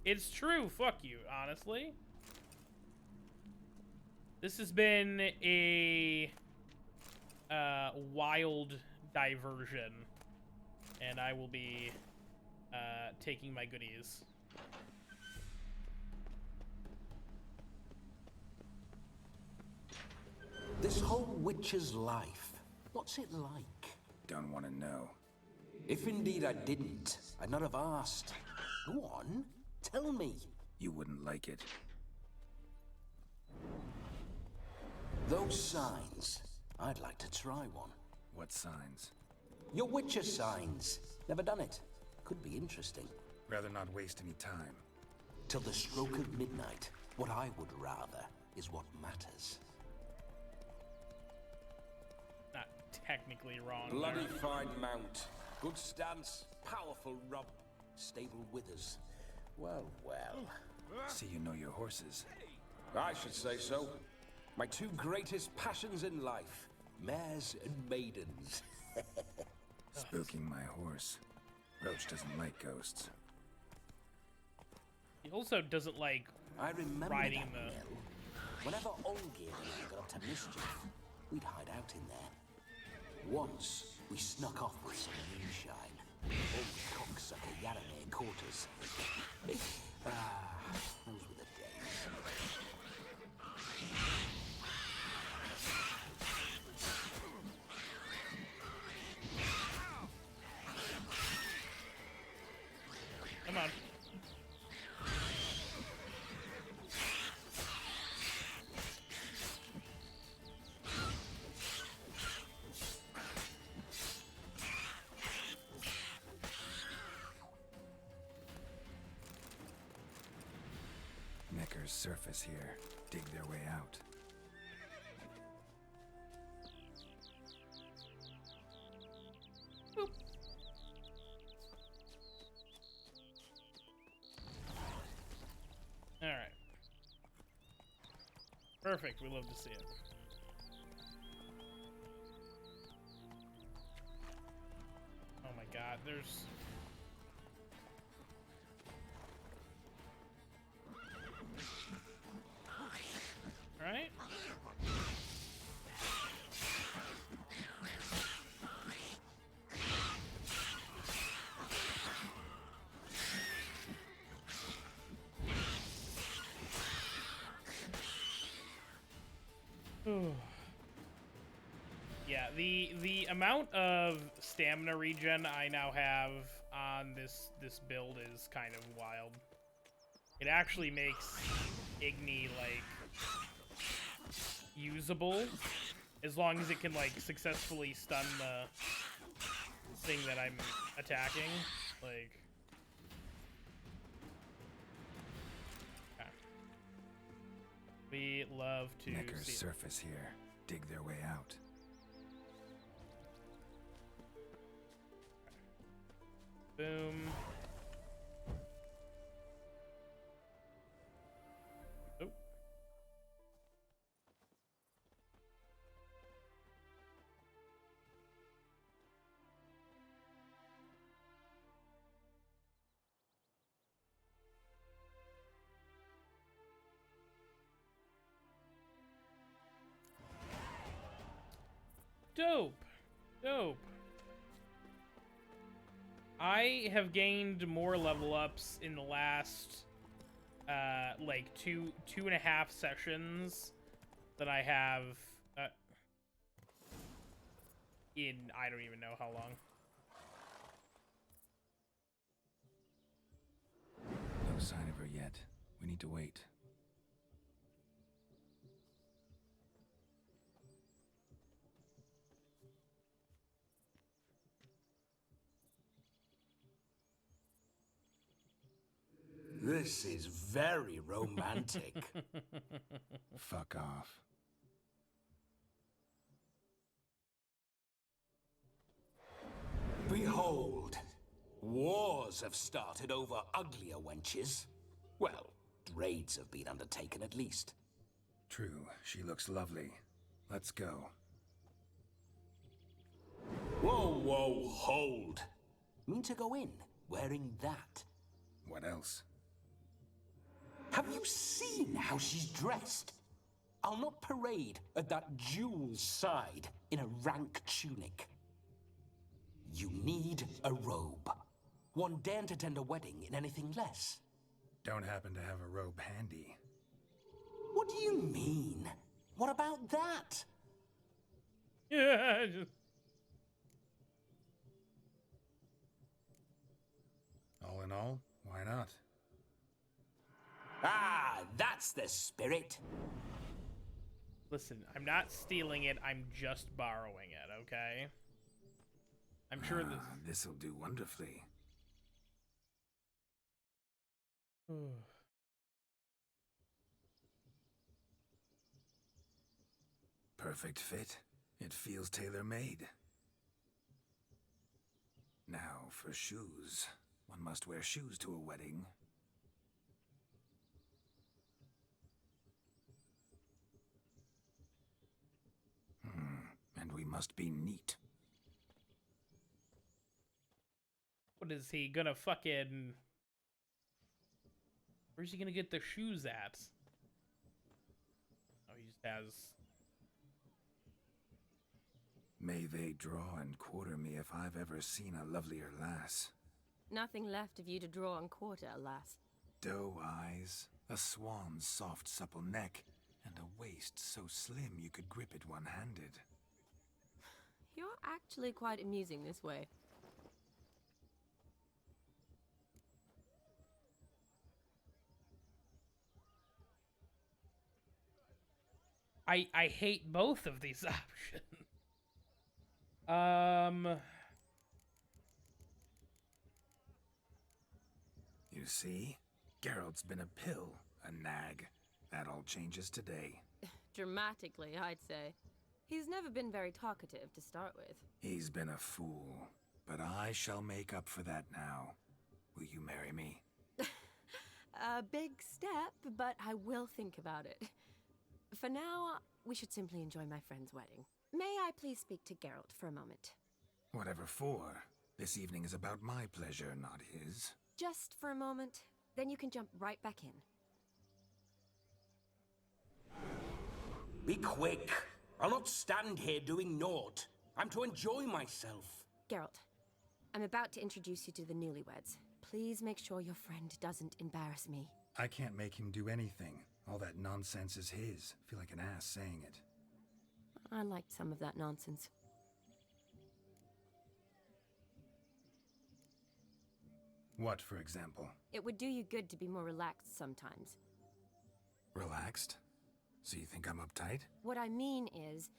It's true. Fuck you, honestly. This has been a wild diversion, and I will be taking my goodies. This whole witcher's life, what's it like? Don't want to know. If indeed I didn't, I'd not have asked. Go on, tell me. You wouldn't like it. Those signs, I'd like to try one. What signs? Your witcher signs. Never done it. Could be interesting. Rather not waste any time. Till the stroke of midnight, what I would rather is what matters. Not technically wrong. Bloody fine mount. Good stance, powerful rub, stable withers. Well, well. See you know your horses. I should say so. My 2 greatest passions in life, mares and maidens. Spooking my horse. Roach doesn't like ghosts. He also doesn't like I remember riding that mill. Whenever Olgierd and I got up to mischief, we'd hide out in there. Once, we snuck off with some moonshine. Old cocksucker Yaramir caught us. Those were the days. Come on. Necker's surface here. Dig their way out. Boop. All right. Perfect. We love to see it. Oh my God, there's... Right? Yeah, the amount of stamina regen I now have on this build is kind of wild. It actually makes Igni like usable as long as it can like successfully stun the thing that I'm attacking. Like, okay. We love to Necker's see it. surface here. Dig their way out. Boom. Oh. Dope. Dope. I have gained more level ups in the last like two and a half sessions than I have in I don't even know how long. No sign of her yet. We need to wait. This is very romantic. Fuck off. Behold, wars have started over uglier wenches. Well, raids have been undertaken at least. True, she looks lovely. Let's go. Whoa, whoa, hold. Mean to go in, wearing that? What else? Have you seen how she's dressed? I'll not parade at that jewel's side in a rank tunic. You need a robe. One daren't attend a wedding in anything less. Don't happen to have a robe handy. What do you mean? What about that? Yeah. All in all, why not? Ah, that's the spirit. Listen, I'm not stealing it, I'm just borrowing it, okay? I'm sure this'll do wonderfully. Perfect fit. It feels tailor-made. Now for shoes. One must wear shoes to a wedding. And we must be neat. What is he gonna fucking... Where's he gonna get the shoes at? Oh, he just has... May they draw and quarter me if I've ever seen a lovelier lass. Nothing left of you to draw and quarter, alas. Doe eyes, a swan's soft supple neck, and a waist so slim you could grip it one-handed. You're actually quite amusing this way. I hate both of these options. You see? Geralt's been a pill, a nag. That all changes today. Dramatically, I'd say. He's never been very talkative to start with. He's been a fool, but I shall make up for that now. Will you marry me? A big step, but I will think about it. For now, we should simply enjoy my friend's wedding. May I please speak to Geralt for a moment? Whatever for. This evening is about my pleasure, not his. Just for a moment, then you can jump right back in. Be quick. I'll not stand here doing naught. I'm to enjoy myself. Geralt, I'm about to introduce you to the newlyweds. Please make sure your friend doesn't embarrass me. I can't make him do anything. All that nonsense is his. Feel like an ass saying it. I liked some of that nonsense. What, for example? It would do you good to be more relaxed sometimes. Relaxed? So you think I'm uptight? What I mean is,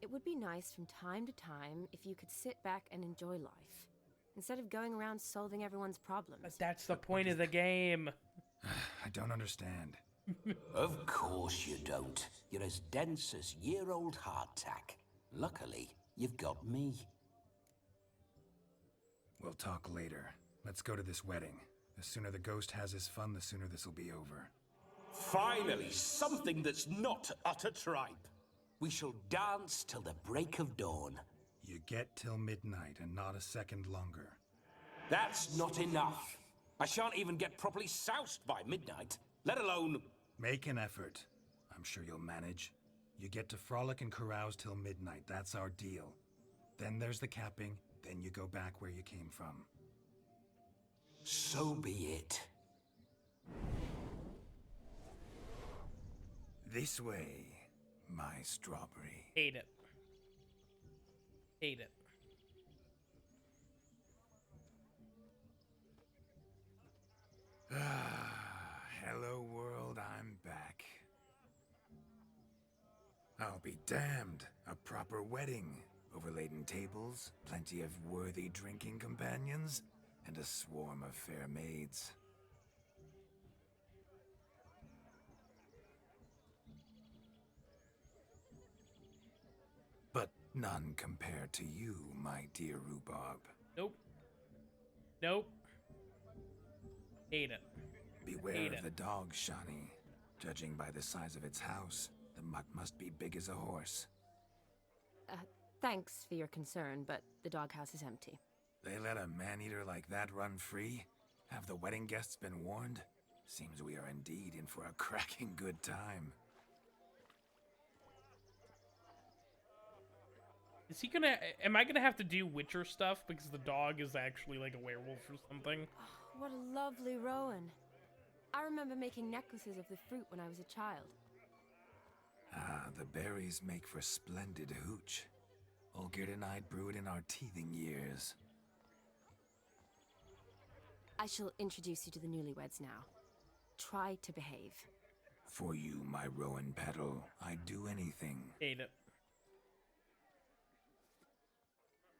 it would be nice from time to time if you could sit back and enjoy life, instead of going around solving everyone's problems. But that's the point of the game. I don't understand. Of course you don't. You're as dense as year-old hardtack. Luckily, you've got me. We'll talk later. Let's go to this wedding. The sooner the ghost has his fun, the sooner this'll be over. Finally, something that's not utter tripe. We shall dance till the break of dawn. You get till midnight and not a second longer. That's not enough. I shan't even get properly soused by midnight, let alone... Make an effort. I'm sure you'll manage. You get to frolic and carouse till midnight, that's our deal. Then there's the capping, then you go back where you came from. So be it. This way, my strawberry. Hate it. Hate it. Hello world, I'm back. I'll be damned. A proper wedding. Overladen tables, plenty of worthy drinking companions, and a swarm of fair maids. But none compared to you, my dear rhubarb. Nope. Nope. Hate it. Beware of the dog, Shani. Judging by the size of its house, the mutt must be big as a horse. Thanks for your concern, but the doghouse is empty. They let a man-eater like that run free? Have the wedding guests been warned? Seems we are indeed in for a cracking good time. Is he gonna... Am I gonna have to do Witcher stuff because the dog is actually like a werewolf or something? Oh, what a lovely rowan. I remember making necklaces of the fruit when I was a child. Ah, the berries make for splendid hooch. Olgerd and I brewed in our teething years. I shall introduce you to the newlyweds now. Try to behave. For you, my rowan petal, I'd do anything. Hate it.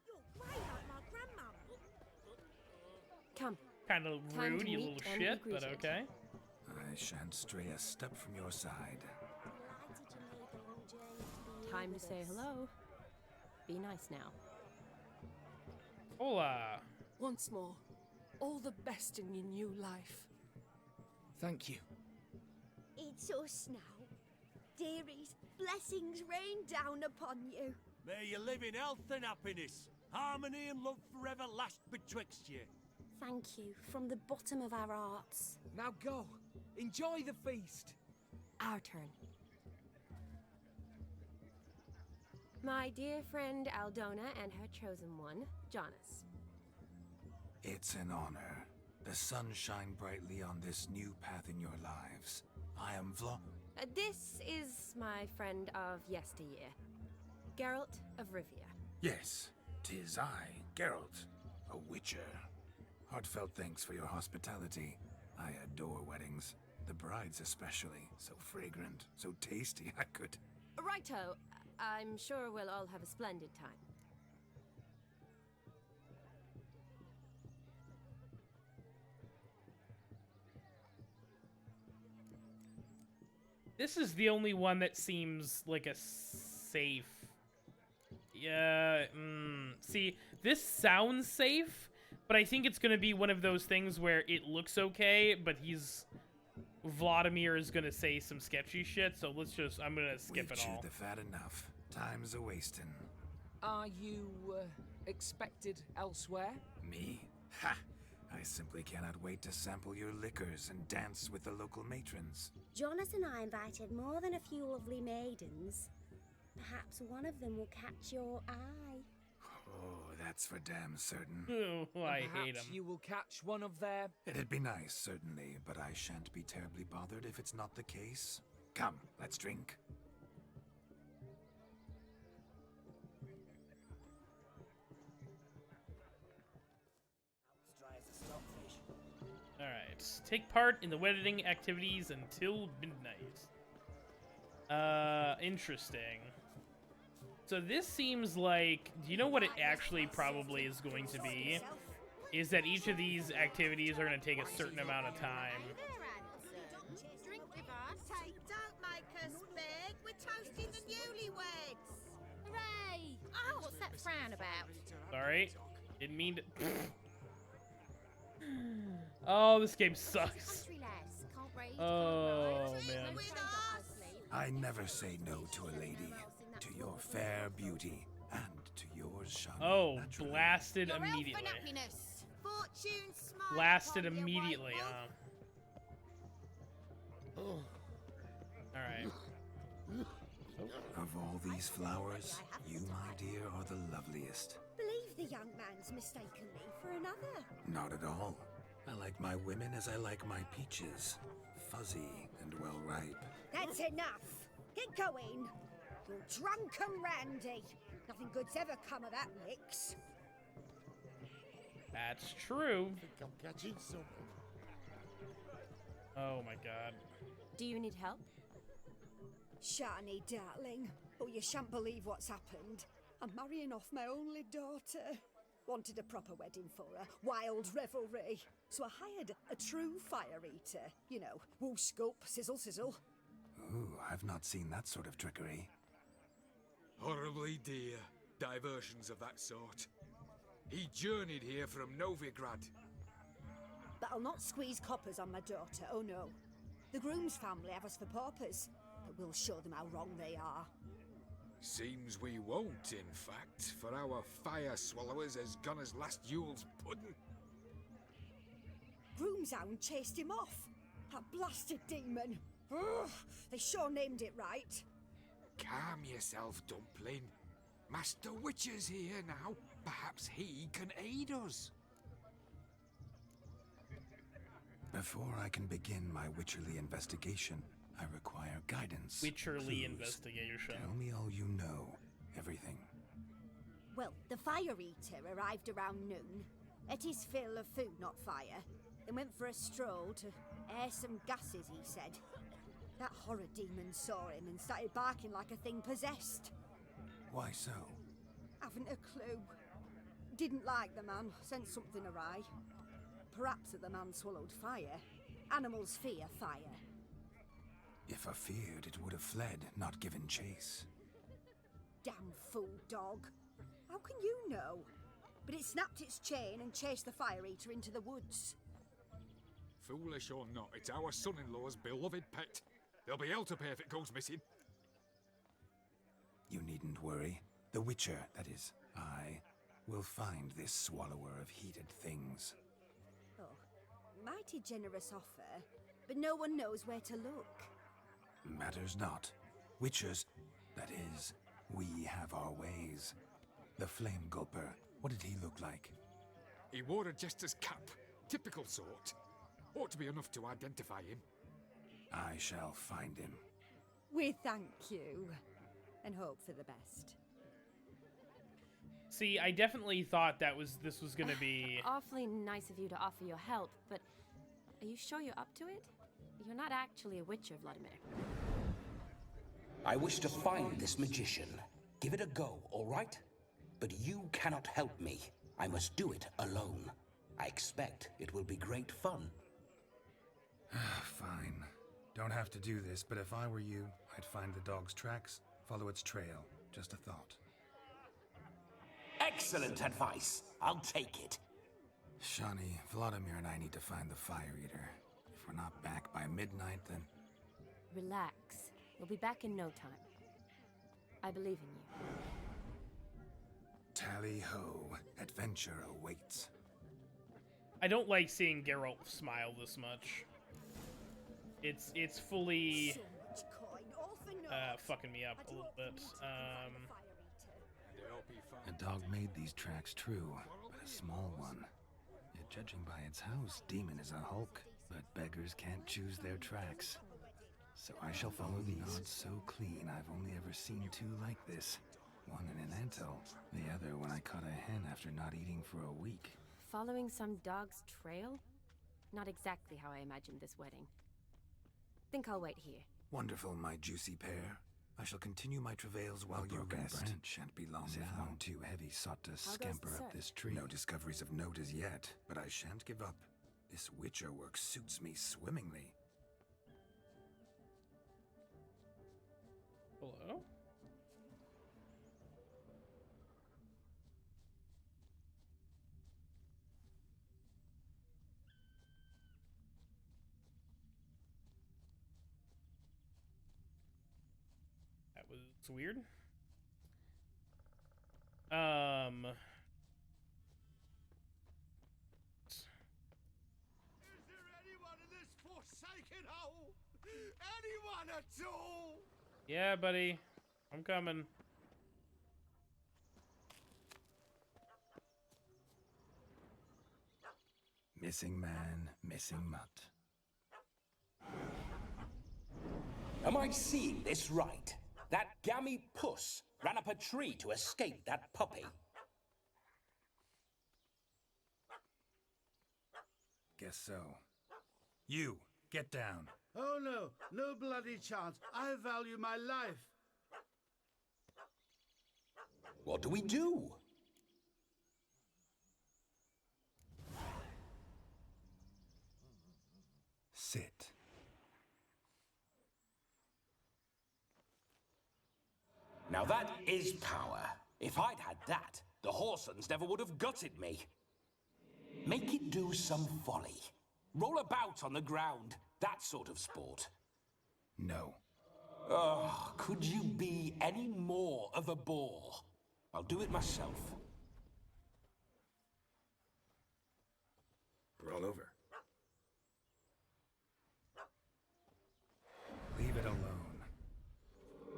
You're way out my grandmum. Come. Kind of rude, you little shit, but okay. I shan't stray a step from your side. Time to say hello. Be nice now. Hola. Once more, all the best in your new life. Thank you. It's us now. Dearies, blessings rain down upon you. May you live in health and happiness. Harmony and love forever last betwixt you. Thank you from the bottom of our hearts. Now go. Enjoy the feast. Our turn. My dear friend Aldona and her chosen one, Jonas. It's an honor. The sun shine brightly on this new path in your lives. I am This is my friend of yesteryear, Geralt of Rivia. Yes, 'tis I, Geralt, a witcher. Heartfelt thanks for your hospitality. I adore weddings. The brides especially. So fragrant, so tasty, I could... Righto. I'm sure we'll all have a splendid time. This is the only one that seems like a safe. Yeah, see, this sounds safe, but I think it's gonna be one of those things where it looks okay, but Vladimir is gonna say some sketchy shit, so I'm gonna skip We've it all. chewed the fat enough. Time's a-wasting. Are you, expected elsewhere? Me? Ha! I simply cannot wait to sample your liquors and dance with the local matrons. Jonas and I invited more than a few lovely maidens. Perhaps one of them will catch your eye. Oh, that's for damn certain. Oh, I hate Perhaps him. you will catch one of their... It'd be nice, certainly, but I shan't be terribly bothered if it's not the case. Come, let's drink. Alright. Take part in the wedding activities until midnight. Interesting. So this seems like... Do you know what it actually probably is going to be? Is that each of these activities are going to take a certain amount of time. Drink with us. Hey, don't make us beg. We're toasting the newlyweds. Hooray! Oh, what's that frown about? Sorry. Didn't mean to... Oh, this game sucks. Oh, man. I never say no to a lady, to your fair beauty, and to yours, Shani. Oh, naturally. blasted immediately. Blasted immediately, Alright. Of all these flowers, you, my dear, are the loveliest. Believe the young man's mistaken me for another. Not at all. I like my women as I like my peaches. Fuzzy and well ripe. That's enough. Get going. You're drunk and randy. Nothing good's ever come of that mix. That's true. I think I'm catching something. Oh my god. Do you need help? Shani, darling. Oh, you shan't believe what's happened. I'm marrying off my only daughter. Wanted a proper wedding for her. Wild revelry. So I hired a true fire eater. You know, woo scoop, sizzle sizzle. Ooh, I've not seen that sort of trickery. Horribly dear diversions of that sort. He journeyed here from Novigrad. But I'll not squeeze coppers on my daughter, oh no. The groom's family have us for paupers, but we'll show them how wrong they are. Seems we won't, in fact, for our fire swallowers has gone as last Yule's pudding. Groom's hound chased him off. That blasted demon. Ugh, they sure named it right. Calm yourself, Dumpling. Master Witcher's here now. Perhaps he can aid us. Before I can begin my witcherly investigation, I require guidance. Witcherly clues. investigation. Tell me all you know. Everything. Well, the fire eater arrived around noon. Ate his fill of food, not fire. Then went for a stroll to air some gases, he said. That horror demon saw him and started barking like a thing possessed. Why so? Haven't a clue. Didn't like the man, sent something awry. Perhaps that the man swallowed fire. Animals fear fire. If I feared, it would have fled, not given chase. Damn fool dog. How can you know? But it snapped its chain and chased the fire eater into the woods. Foolish or not, it's our son-in-law's beloved pet. There'll be hell to pay if it goes missing. You needn't worry. The Witcher, that is, I, will find this swallower of heated things. Oh, Mighty generous offer, but no one knows where to look. Matters not. Witchers, that is, we have our ways. The Flame Gulper, what did he look like? He wore a jester's cap, typical sort. Ought to be enough to identify him. I shall find him. We thank you, and hope for the best. See, I definitely thought this was gonna be... Awfully nice of you to offer your help, but are you sure you're up to it? You're not actually a witcher, Vladimir. I wish to find this magician. Give it a go, all right? But you cannot help me. I must do it alone. I expect it will be great fun. Fine. Don't have to do this, but if I were you, I'd find the dog's tracks, follow its trail. Just a thought. Excellent advice. I'll take it. Shani, Vladimir and I need to find the Fire Eater. If we're not back by midnight, then... Relax. We'll be back in no time. I believe in you. Tally-ho. Adventure awaits. I don't like seeing Geralt smile this much. It's fully fucking me up a little bit. A dog made these tracks true, but a small one. Yet judging by its house, Demon is a hulk, but beggars can't choose their tracks. So I shall follow these. Not so clean, I've only ever seen two like this. One in an anthill, the other when I caught a hen after not eating for a week. Following some dog's trail? Not exactly how I imagined this wedding. Think I'll wait here. Wonderful, my juicy pair. I shall continue my travails while you rest. Branch shan't be long now. If one too heavy sought to scamper up this tree. No discoveries of note as yet, but I shan't give up. This witcher work suits me swimmingly. Hello? That was weird. Is there anyone in this forsaken hole? Anyone at all? Yeah, buddy. I'm coming. Missing man, missing mutt. Am I seeing this right? That gammy puss ran up a tree to escape that puppy. Guess so. You, get down. Oh no, no bloody chance. I value my life. What do we do? Sit. Now that is power. If I'd had that, the Horsons never would have gutted me. Make it do some folly. Roll about on the ground. That sort of sport. No. Oh, could you be any more of a bore? I'll do it myself. Roll over. Leave it alone.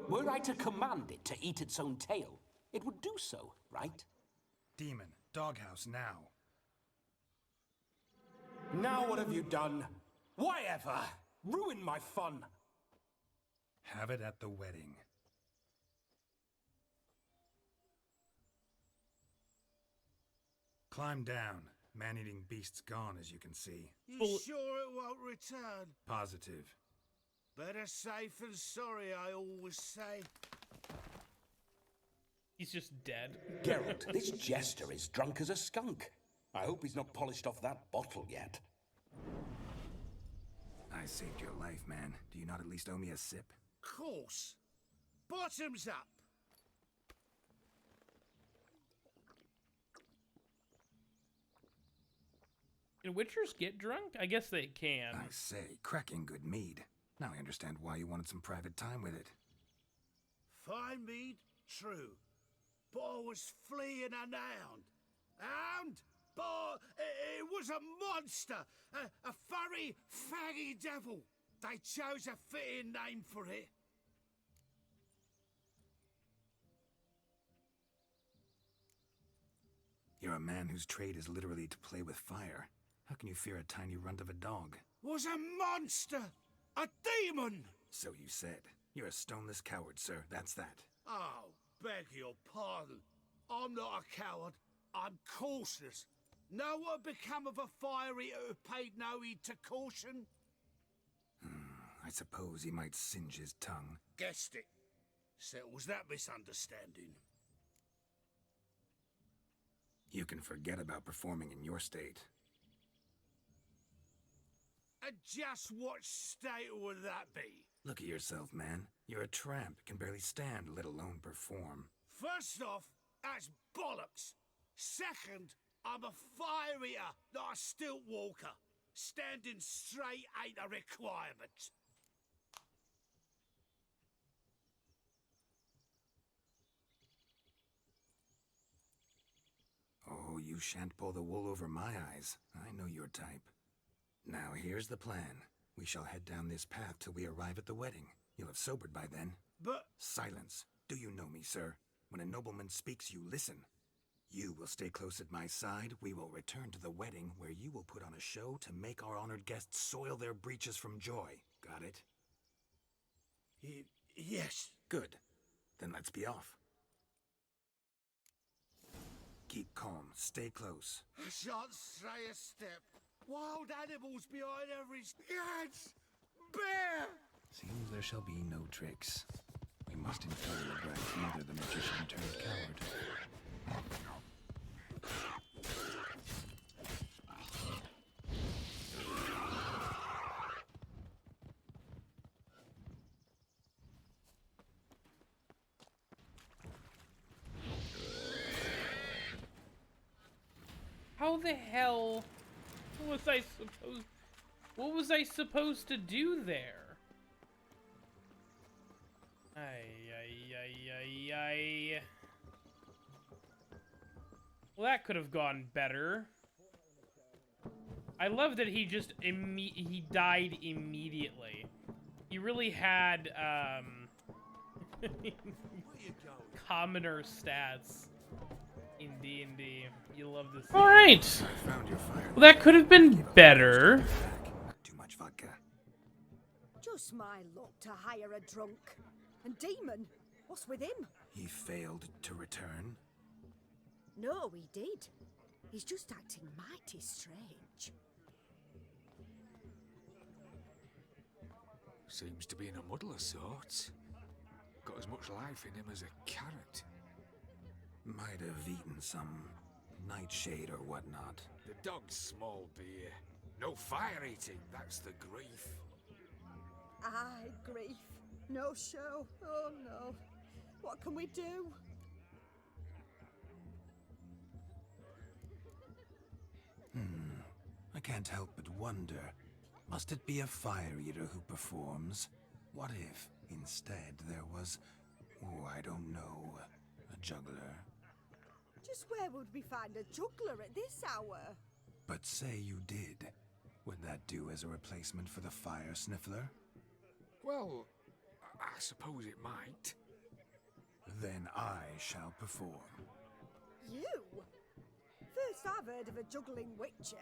Were I to command it to eat its own tail, it would do so, right? Demon, doghouse now. Now what have you done? Why ever? Ruin my fun. Have it at the wedding. Climb down. Man-eating beast's gone, as you can see. You sure it won't return? Positive. Better safe than sorry, I always say. He's just dead. Geralt, this jester is drunk as a skunk. I hope he's not polished off that bottle yet. I saved your life, man. Do you not at least owe me a sip? Course. Bottoms up. Can Witchers get drunk? I guess they can. I say, cracking good mead. Now I understand why you wanted some private time with it. Fine mead, true. But I was fleeing unhound. Hound? But it was a monster, a furry, faggy devil. They chose a fitting name for it. You're a man whose trade is literally to play with fire. How can you fear a tiny runt of a dog? Was a monster! A demon! So you said. You're a stoneless coward, sir. That's that. Oh, beg your pardon. I'm not a coward. I'm cautious. Know what become of a fire eater who paid no heed to caution? I suppose he might singe his tongue. Guessed it. Settles that misunderstanding. You can forget about performing in your state. And just what state would that be? Look at yourself, man. You're a tramp, can barely stand, let alone perform. First off, that's bollocks. Second, I'm a fire eater, not a stilt walker. Standing straight ain't a requirement. Oh, you shan't pull the wool over my eyes. I know your type. Now, here's the plan. We shall head down this path till we arrive at the wedding. You'll have sobered by then. But... Silence. Do you know me, sir? When a nobleman speaks, you listen. You will stay close at my side. We will return to the wedding, where you will put on a show to make our honored guests soil their breeches from joy. Got it? Yes. Good. Then let's be off. Keep calm. Stay close. I shan't stray a step. Wild animals behind every... Yes! Bear! Seems there shall be no tricks. We must infer the breath, neither the magician turned coward. How the hell what was I supposed to do there? Ay. Well, that could have gone better. I love that he just he died immediately. He really had commoner stats in D&D. You love this. All right. Well, that could have been better. Too much vodka. Just my luck to hire a drunk. And Demon, what's with him? He failed to return. No, he did. He's just acting mighty strange. Seems to be in a muddle of sorts. Got as much life in him as a carrot. Might have eaten some nightshade or whatnot. The dog's small beer. No fire eating, that's the grief. Aye, grief. No show. Oh no. What can we do? I can't help but wonder. Must it be a fire eater who performs? What if, instead, there was... Oh, I don't know. A juggler. Just where would we find a juggler at this hour? But say you did. Would that do as a replacement for the fire sniffler? Well, I suppose it might. Then I shall perform. You? First I've heard of a juggling witcher.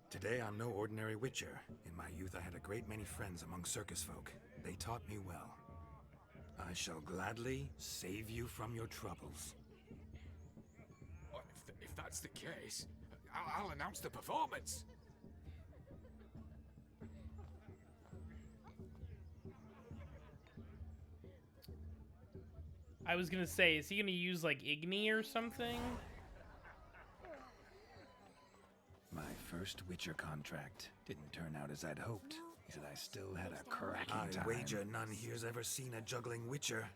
Today I'm no ordinary witcher. In my youth I had a great many friends among circus folk. They taught me well. I shall gladly save you from your troubles. Well, if that's the case, I'll announce the performance. I was gonna say, is he gonna use like Igni or something? My first Witcher contract didn't turn out as I'd hoped. He said I still had a cracking time. I wager none here's ever seen a juggling Witcher.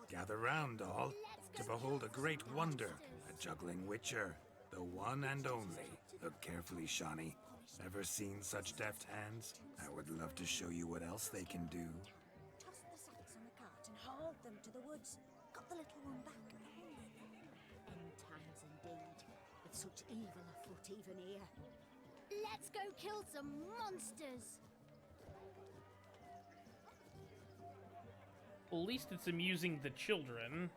Gather round, all, to behold a great wonder, a juggling Witcher, the one and only. Look carefully, Shani. Ever seen such deft hands? I would love to show you what else they can do. Toss the sacks on a cart and hauled them to the woods. Got the little one back. End times indeed. with such evil afoot even here. Let's go kill some monsters! Well, at least it's amusing the children.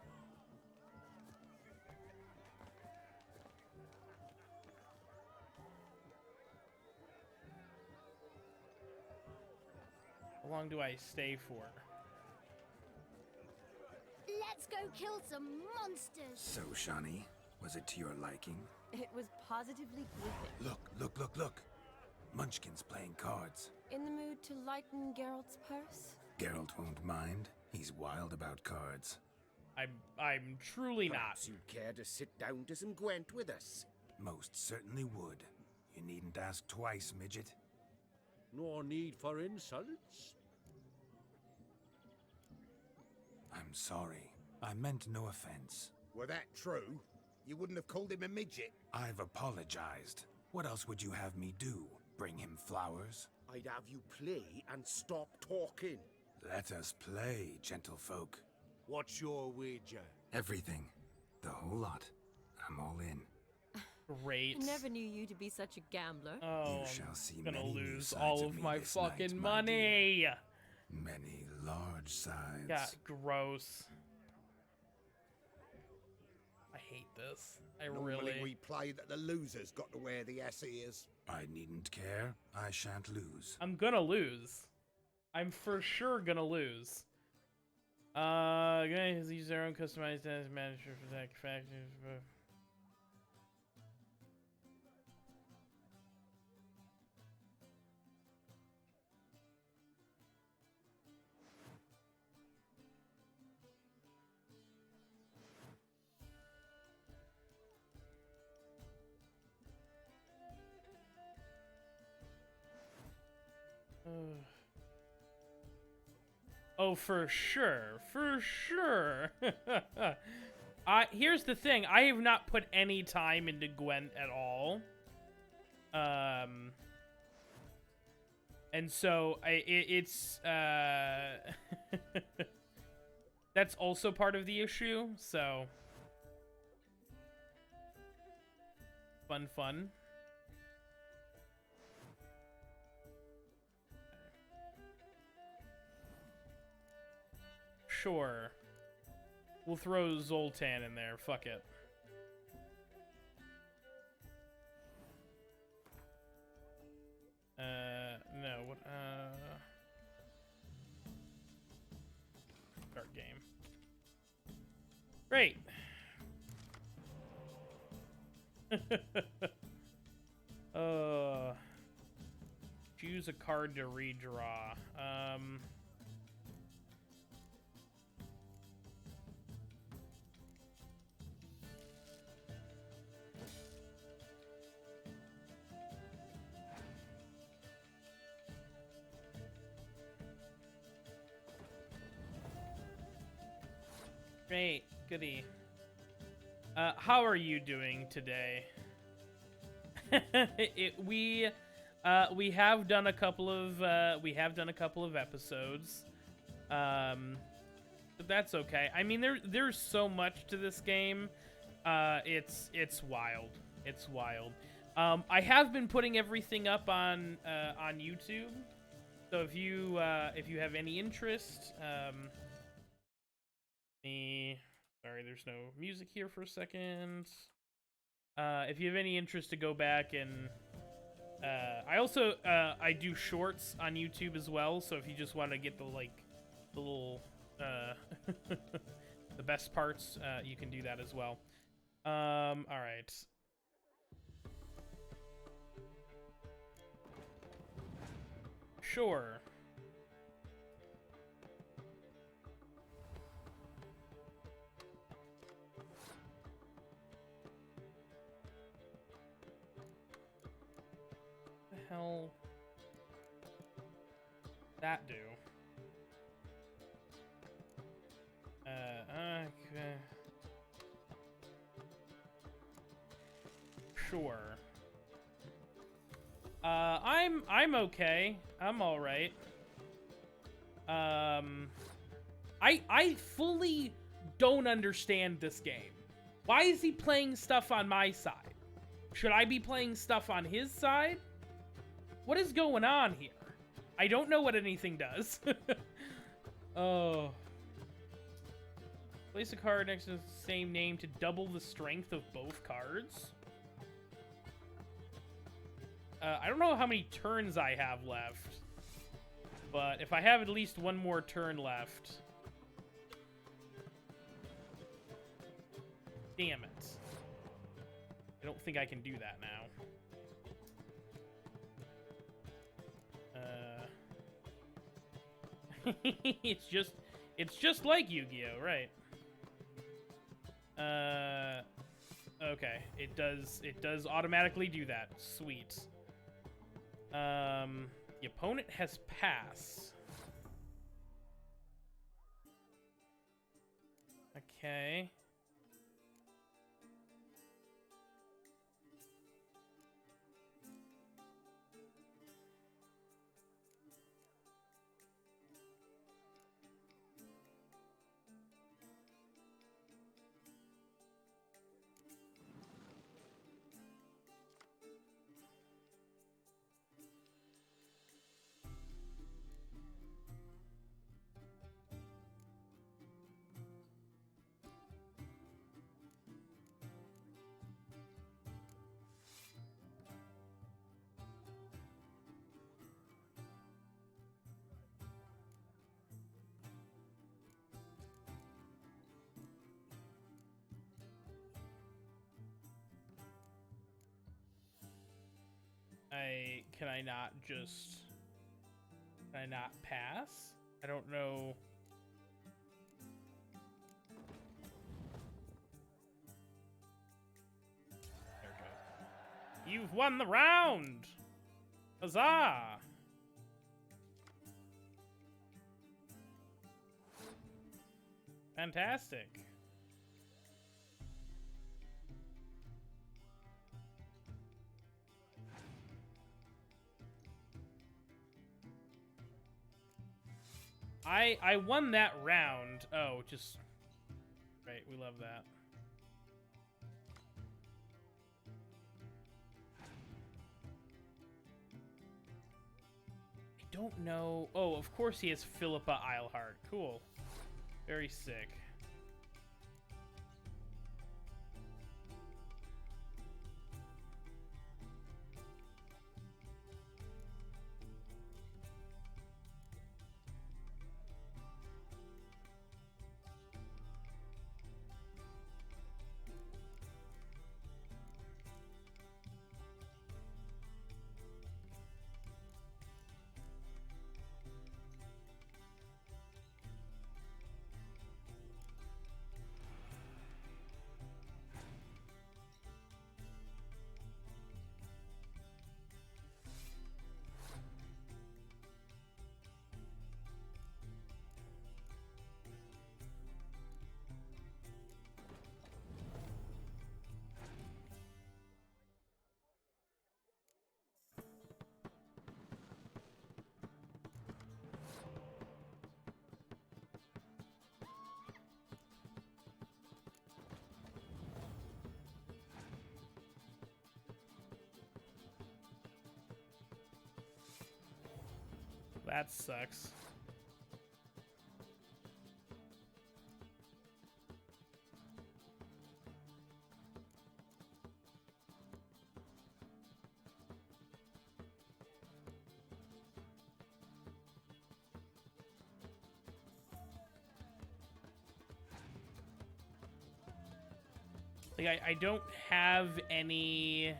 How long do I stay for? Let's go kill some monsters! So, Shani, was it to your liking? It was positively gripping. Look. Munchkin's playing cards. In the mood to lighten Geralt's purse? Geralt won't mind. He's wild about cards. I'm truly Perhaps you'd care to sit down to some Gwent with us? Most certainly would. You needn't ask twice, midget. No need for insults. I'm sorry. I meant no offense. Were that true, you wouldn't have called him a midget. I've apologized. What else would you have me do? Bring him flowers? I'd have you play and stop talking. Let us play, gentlefolk. What's your wager? Everything. The whole lot. I'm all in. Great. Never knew you to be such a gambler. Oh, You shall see I'm gonna many new lose sides all of of me my this night, fucking my money. dear. Many large sides. Yeah, gross. I hate this. Normally we play that the losers got to wear the ass ears. I needn't care. I shan't lose. I'm gonna lose. I'm for sure gonna lose. Guys use their own customized as manager for that factors. Oh, for sure. Here's the thing. I have not put any time into Gwent at all. And so it's that's also part of the issue. So fun. Sure. We'll throw Zoltan in there. Fuck it. No. What? Start game. Great. Choose a card to redraw. Great, goody. How are you doing today? We have done a couple of episodes, but that's okay. I mean, there's so much to this game. It's wild. It's wild. I have been putting everything up on YouTube, so if you have any interest, sorry, there's no music here for a second. If you have any interest to go back and I also I do shorts on YouTube as well, so if you just want to get the little the best parts, you can do that as well. All right. Sure. Hell that do? Okay. Sure. I'm okay. I'm all right. I fully don't understand this game. Why is he playing stuff on my side? Should I be playing stuff on his side? What is going on here? I don't know what anything does. Oh. Place a card next to the same name to double the strength of both cards. I don't know how many turns I have left. But if I have at least one more turn left... Damn it. I don't think I can do that now. It's just like Yu-Gi-Oh, right? Okay. It does automatically do that. Sweet. The opponent has pass. Okay. Can I not pass? I don't know. There it goes. You've won the round! Huzzah! Fantastic. I won that round. Oh, just... Right, we love that. I don't know... Oh, of course he has Philippa Eilhart. Cool. Very sick. That sucks. Like, I don't have any...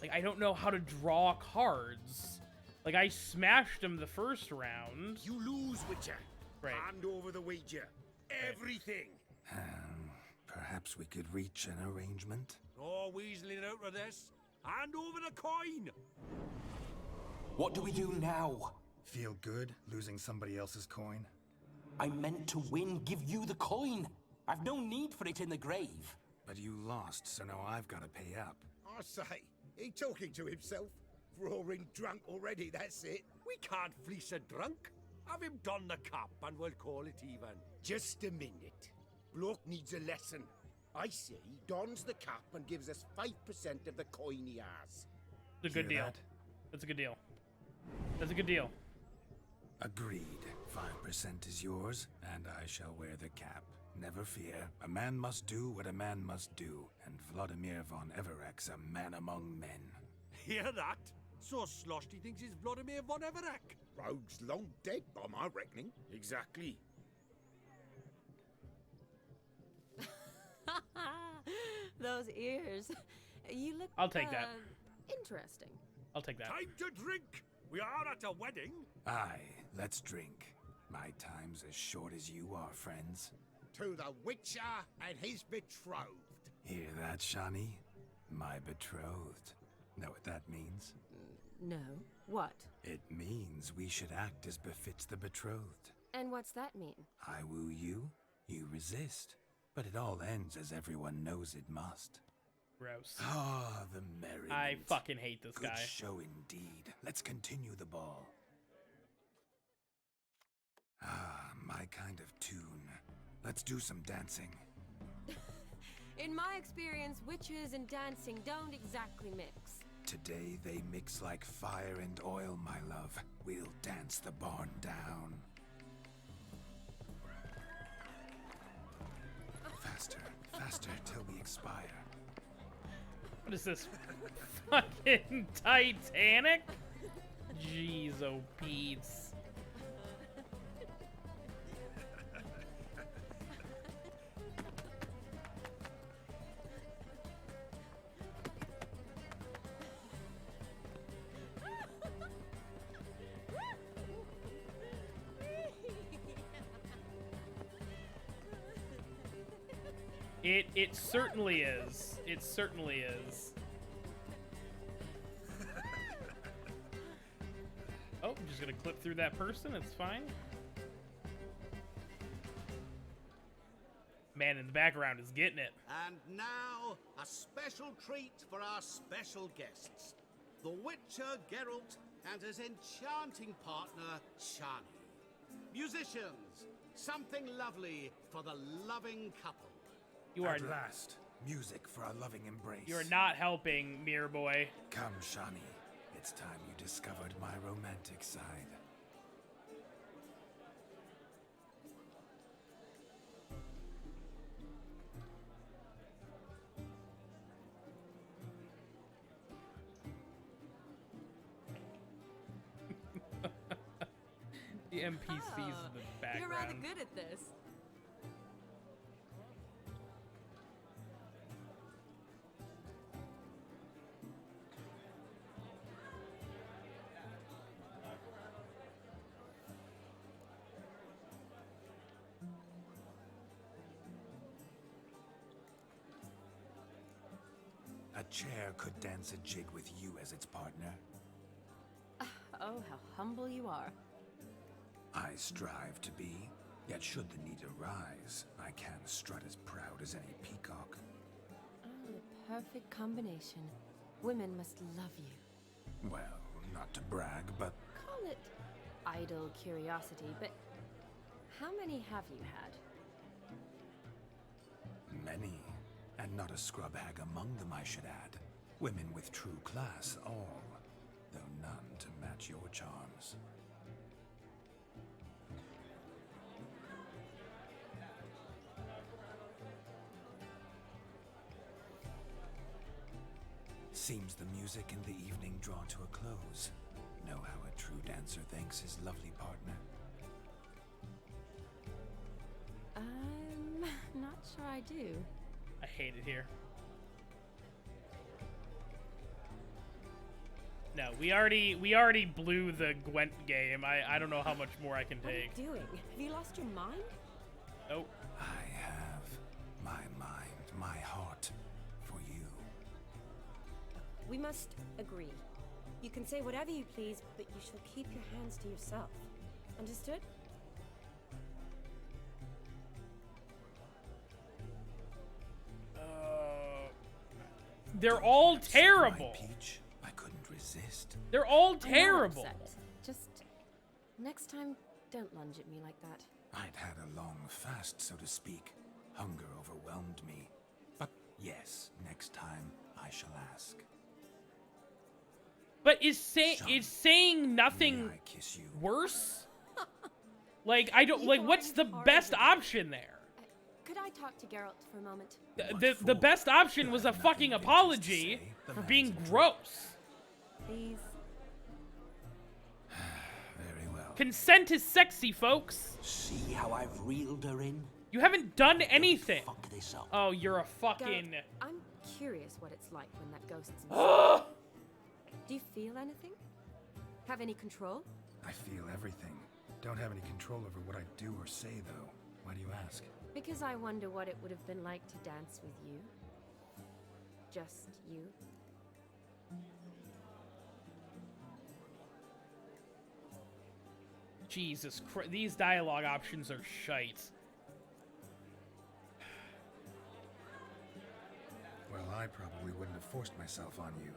Like, I don't know how to draw cards. Like, I smashed him the first round. You lose, Witcher. Right. Hand over the wager. Everything. Perhaps we could reach an arrangement? No weaseling out of this. Hand over the coin. What do we do now? Feel good losing somebody else's coin? I meant to win, give you the coin. I've no need for it in the grave. But you lost, so now I've got to pay up. I say, he talking to himself? Roaring drunk already, that's it. We can't fleece a drunk. Have him don the cap and we'll call it even. Just a minute. Bloke needs a lesson. I see he dons the cap and gives us 5% of the coin he has. It's a good deal. That's a good deal. That's a good deal. Agreed. 5% is yours, and I shall wear the cap. Never fear. A man must do what a man must do, and Vladimir von Everek's a man among men. Hear that? So sloshed he thinks he's Vladimir von Everek. Rogue's long dead by my reckoning. Exactly. Those ears. You look. I'll take that. Interesting. I'll take that. Time to drink. We are at a wedding. Aye, let's drink. My time's as short as you are, friends. To the Witcher and his betrothed. Hear that, Shani? My betrothed. Know what that means? No. What? It means we should act as befits the betrothed. And what's that mean? I woo you, you resist. But it all ends as everyone knows it must. Gross. Ah, the merriment. I fucking hate this Good guy. show indeed. Let's continue the ball. Ah, my kind of tune. Let's do some dancing. In my experience, witches and dancing don't exactly mix. Today they mix like fire and oil, my love. We'll dance the barn down. Faster, faster till we expire. What is this? Fucking Titanic? Jeez, oh Pete's. It certainly is. It certainly is. Oh, I'm just gonna clip through that person. It's fine. Man in the background is getting it. And now, a special treat for our special guests. The Witcher Geralt and his enchanting partner, Shani. Musicians, something lovely for the loving couple. You are at last, music for our loving embrace. You are not helping, Mirror Boy. Come, Shani. It's time you discovered my romantic side. The NPCs in the background. You're rather good at this. A chair could dance a jig with you as its partner. Oh, how humble you are. I strive to be, yet should the need arise, I can strut as proud as any peacock. Oh, the perfect combination. Women must love you. Well, not to brag, but... Call it idle curiosity, but how many have you had? Many. And not a scrub hag among them, I should add. Women with true class, all. Though none to match your charms. Seems the music and the evening draw to a close. Know how a true dancer thanks his lovely partner. I'm not sure I do. I hate it here. No, we already blew the Gwent game. I don't know how much more I can take. What are you doing? Have you lost your mind? Nope. I have my mind, my heart for you. We must agree. You can say whatever you please, but you shall keep your hands to yourself. Understood? They're all terrible. Peach, I couldn't resist. They're all I'm not terrible. upset. Just next time, don't lunge at me like that. I'd had a long fast, so to speak. Hunger overwhelmed me. Yes, next time I shall ask. But is saying nothing worse? Like, I don't, like, what's the best option there? Could I talk to Geralt for a moment? The best option was a fucking apology for being gross. Please. Very well. Consent is sexy, folks. See how I've reeled her in? You haven't done anything. Fuck this up. Oh, you're a fucking... Geralt, I'm curious what it's like when that ghost's inside. Do you feel anything? Have any control? I feel everything. Don't have any control over what I do or say, though. Why do you ask? Because I wonder what it would have been like to dance with you. Just you. Jesus Christ, these dialogue options are shite. Well, I probably wouldn't have forced myself on you.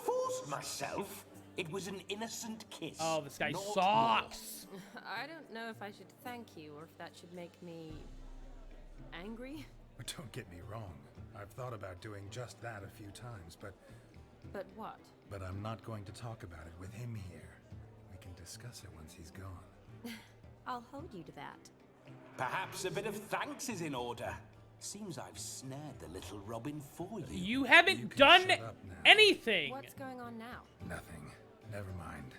Forced myself? It was an innocent kiss. Oh, this guy not sucks. I don't know if I should thank you or if that should make me angry. But don't get me wrong. I've thought about doing just that a few times, but... But what? But I'm not going to talk about it with him here. We can discuss it once he's gone. I'll hold you to that. Perhaps a bit of thanks is in order. Seems I've snared the little robin for you. You haven't done anything. What's going on now? Nothing. Never mind.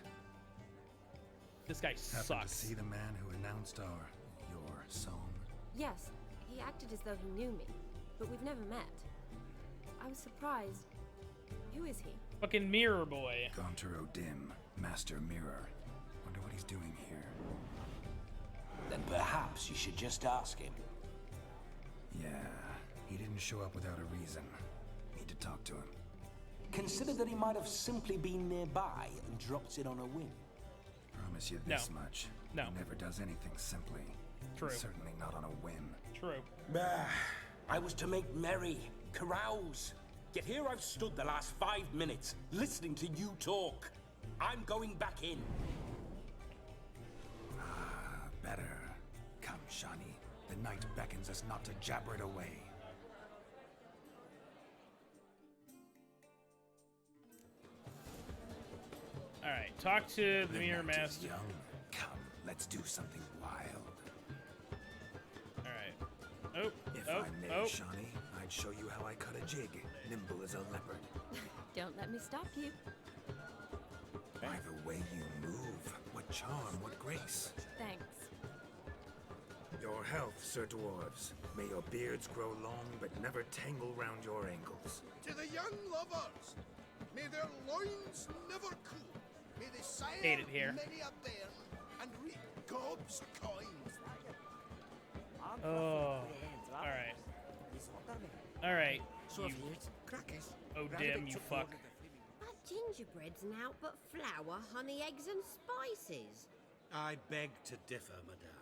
This guy Happened sucks. to see the man who announced your song? Yes, he acted as though he knew me, but we've never met. I was surprised. Who is he? Fucking Mirror Boy. Gonturo Dim, Master Mirror. Wonder what he's doing here. Then perhaps you should just ask him. Yeah, he didn't show up without a reason. Need to talk to him. Consider that he might have simply been nearby and dropped in on a whim. Promise you this much. No. He never does anything simply. True. Certainly not on a whim. True. I was to make merry, carouse. Yet here I've stood the last 5 minutes, listening to you talk. I'm going back in. Better. Come, Shani. The night beckons us not to jabber it away. Alright, talk to the Mirror night is Master. Young. Come, let's do something wild. Alright. Oh, If oh, I may, oh. Shani, I'd show you how I cut a jig, nimble as a leopard. Don't let me stop you. By the way you move, what charm, what grace. Thanks. Your health, Sir Dwarves. May your beards grow long, but never tangle round your ankles. To the young lovers, may their loins never cool. May they sire Hate it here. many a bairn and reap gobs coins. Oh. Alright. Alright. You... Crackers. Oh, Dim, you fuck. That gingerbread's now but flour, honey, eggs, and spices. I beg to differ, madame.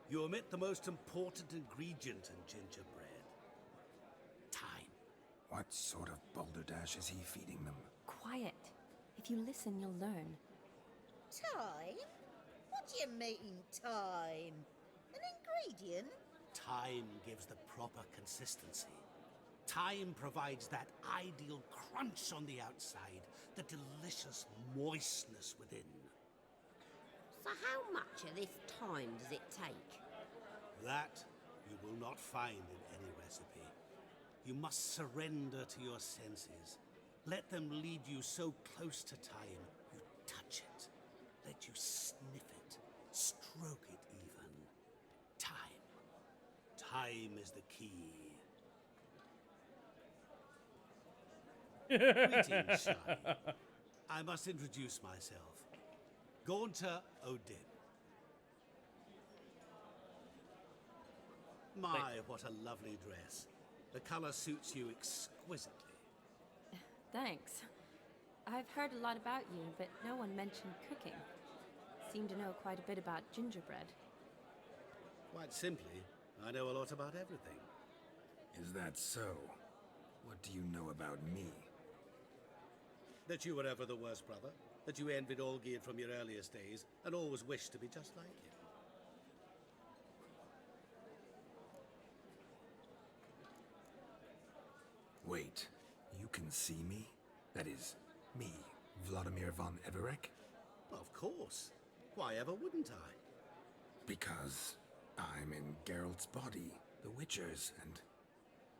You omit the most important ingredient in gingerbread. Time. What sort of balderdash is he feeding them? Quiet. If you listen, you'll learn. Time? What do you mean, time? An ingredient? Time gives the proper consistency. Time provides that ideal crunch on the outside, the delicious moistness within. So how much of this time does it take? That you will not find in any recipe. You must surrender to your senses. Let them lead you so close to time, you touch it. Let you sniff it, stroke it even. Time. Time is the key. Greetings, Shani. I must introduce myself. Gaunter O'Dim. My, what a lovely dress. The color suits you exquisitely. Thanks. I've heard a lot about you, but no one mentioned cooking. Seem to know quite a bit about gingerbread. Quite simply, I know a lot about everything. Is that so? What do you know about me? That you were ever the worst brother. That you envied Olgierd from your earliest days, and always wished to be just like him. Wait, you can see me? That is, me, Vladimir von Everek? Of course. Why ever wouldn't I? Because I'm in Geralt's body, the Witcher's, and...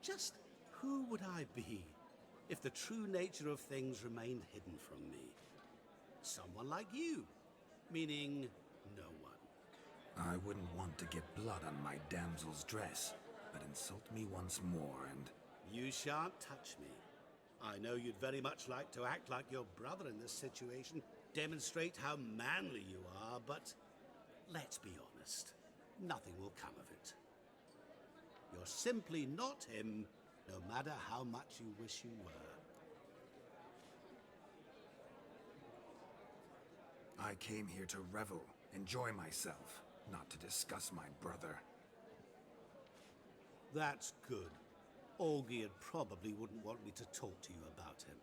Just who would I be if the true nature of things remained hidden from me? Someone like you, meaning no one. I wouldn't want to get blood on my damsel's dress, but insult me once more and... You shan't touch me. I know you'd very much like to act like your brother in this situation, demonstrate how manly you are, but let's be honest, nothing will come of it. You're simply not him, no matter how much you wish you were. I came here to revel, enjoy myself, not to discuss my brother. That's good. Olgierd probably wouldn't want me to talk to you about him.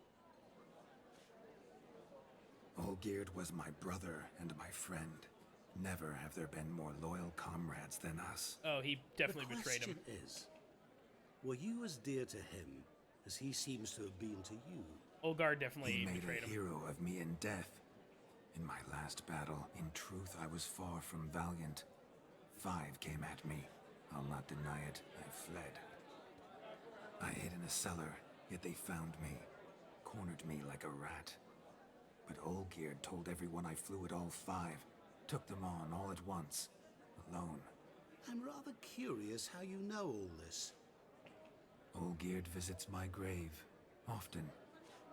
Olgierd was my brother and my friend. Never have there been more loyal comrades than us. Oh, he definitely betrayed him. The question is, were you as dear to him as he seems to have been to you? Olgierd definitely he made betrayed a him. hero of me in death. In my last battle, in truth, I was far from valiant. 5 came at me. I'll not deny it, I fled. I hid in a cellar, yet they found me, cornered me like a rat. But Olgierd told everyone I flew at all 5, took them on all at once, alone. I'm rather curious how you know all this. Olgierd visits my grave, often,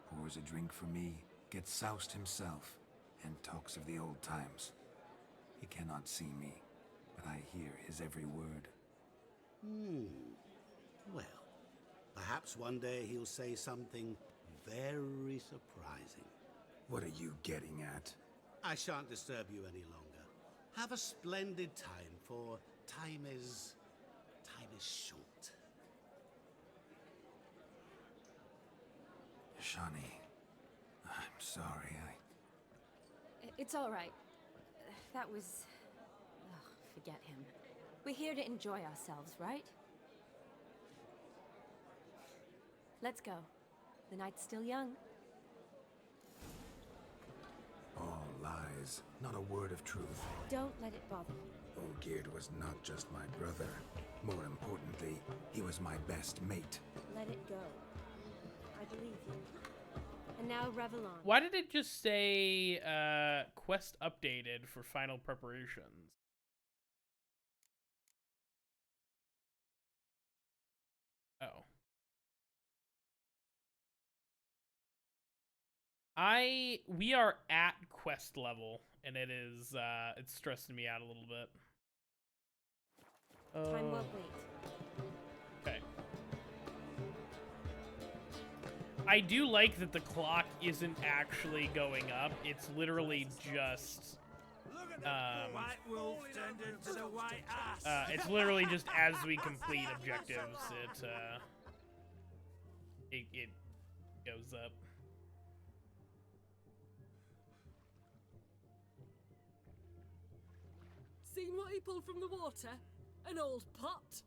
pours a drink for me, gets soused himself, and talks of the old times. He cannot see me, but I hear his every word. Well, perhaps one day he'll say something very surprising. What are you getting at? I shan't disturb you any longer. Have a splendid time, for time is short. Shani, I'm sorry, It's all right. That was... Ugh, forget him. We're here to enjoy ourselves, right? Let's go. The night's still young. All lies, not a word of truth. Don't let it bother you. Olgierd was not just my brother. More importantly, he was my best mate. Let it go. I believe you. And now revel on. Why did it just say quest updated for final preparations? Oh. We are at quest level, and it is it's stressing me out a little bit. Time won't wait. Okay. I do like that the clock isn't actually going up. It's literally just it's literally just as we complete objectives, it goes up. Seen what he pulled from the water? An old pot.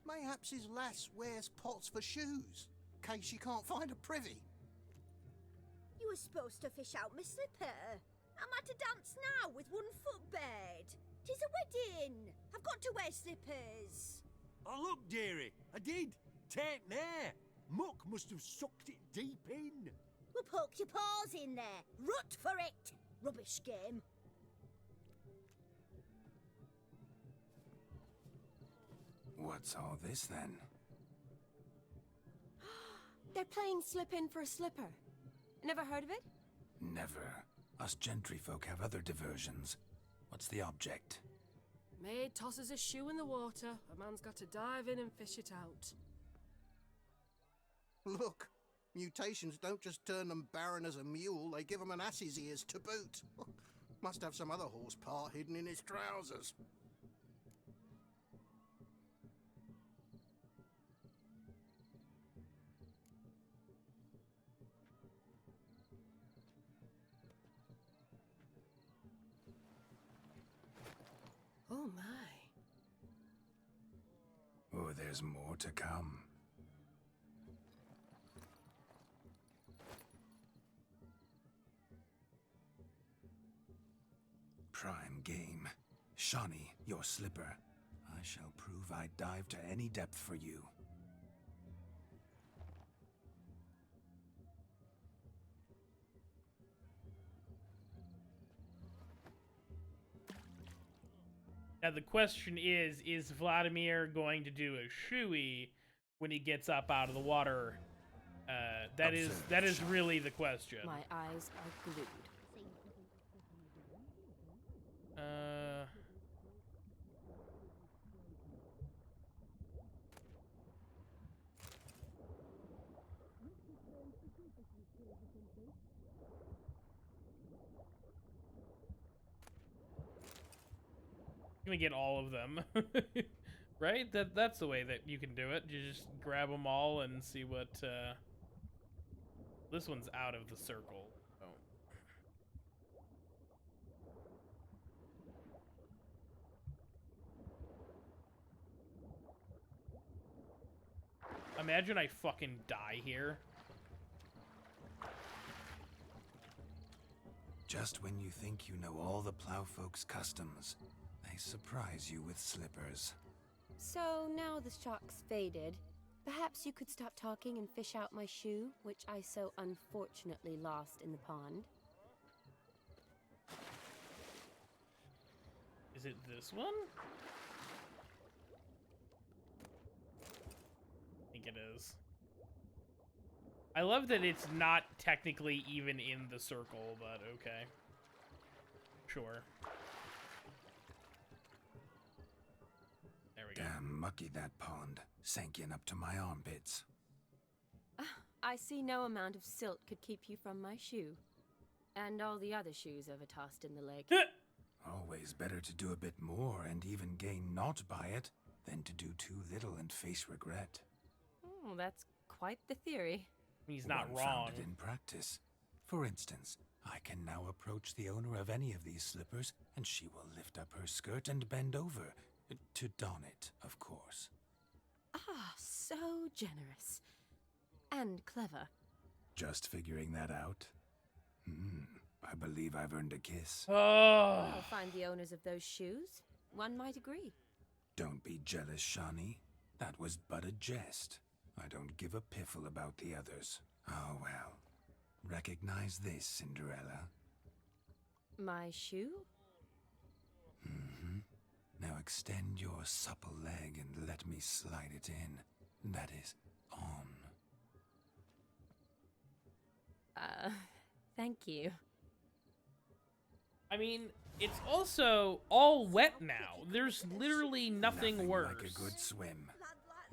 Mayhaps his lass wears pots for shoes, in case she can't find a privy. You were supposed to fish out my slipper. I'm at a dance now with one foot bared. 'Tis a wedding. I've got to wear slippers. Oh, look, dearie, I did. Tain't there. Muck must have sucked it deep in. Well, poke your paws in there. Rut for it. Rubbish game. What's all this, then? They're playing slip in for a slipper. Never heard of it? Never. Us gentry folk have other diversions. What's the object? Maid tosses a shoe in the water. A man's got to dive in and fish it out. Look, mutations don't just turn them barren as a mule, they give them an ass's ears to boot. Must have some other horse part hidden in his trousers. Oh my. Oh, there's more to come. game. Shani, your slipper. I shall prove I'd dive to any depth for you. Now the question is Vladimir going to do a shooey when he gets up out of the water? That is really the question. My eyes are glued. Gonna get all of them. Right? That's the way that you can do it. You just grab them all and see what this one's out of the circle. Oh. Imagine I fucking die here. Just when you think you know all the plowfolk's customs, they surprise you with slippers. So now the shock's faded, perhaps you could stop talking and fish out my shoe, which I so unfortunately lost in the pond. Is it this one? I think it is. I love that it's not technically even in the circle, but okay. Sure. There we go. Damn mucky that pond. Sank in up to my armpits. I see no amount of silt could keep you from my shoe. And all the other shoes ever tossed in the lake. Always better to do a bit more and even gain naught by it than to do too little and face regret. Oh, that's quite the theory. He's not One wrong. found it in practice. For instance, I can now approach the owner of any of these slippers, and she will lift up her skirt and bend over. To don it, of course. Ah, so generous. And clever. Just figuring that out? I believe I've earned a kiss. I'll find the owners of those shoes. One might agree. Don't be jealous, Shani. That was but a jest. I don't give a piffle about the others. Oh well. Recognize this, Cinderella. My shoe? Now extend your supple leg and let me slide it in. That is, on. Thank you. I mean, it's also all wet now. There's literally nothing worse. Like a good swim.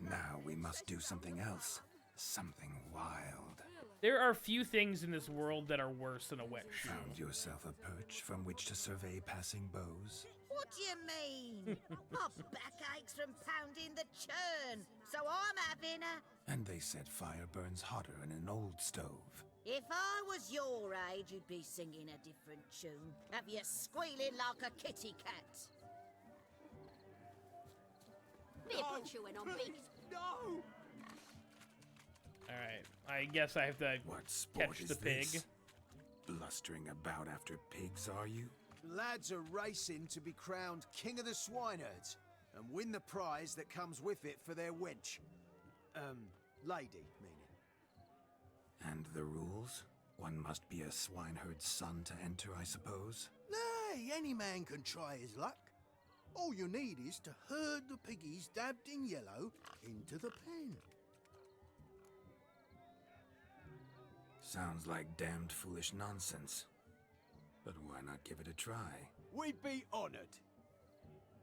Now we must do something else. Something wild. There are few things in this world that are worse than a wet shoe. Found yourself a perch from which to survey passing beaux? What do you mean? My back aches from pounding the churn, so I'm having a... And they said fire burns hotter in an old stove. If I was your age, you'd be singing a different tune. Have you squealing like a kitty cat? Be a chewing on beaks. No! Alright, I guess I have to catch the pig. This? Blustering about after pigs, are you? Lads are racing to be crowned King of the Swineherds and win the prize that comes with it for their wench. Lady, meaning. And the rules? One must be a swineherd's son to enter, I suppose? Nay, any man can try his luck. All you need is to herd the piggies dabbed in yellow into the pen. Sounds like damned foolish nonsense. But why not give it a try? We'd be honoured.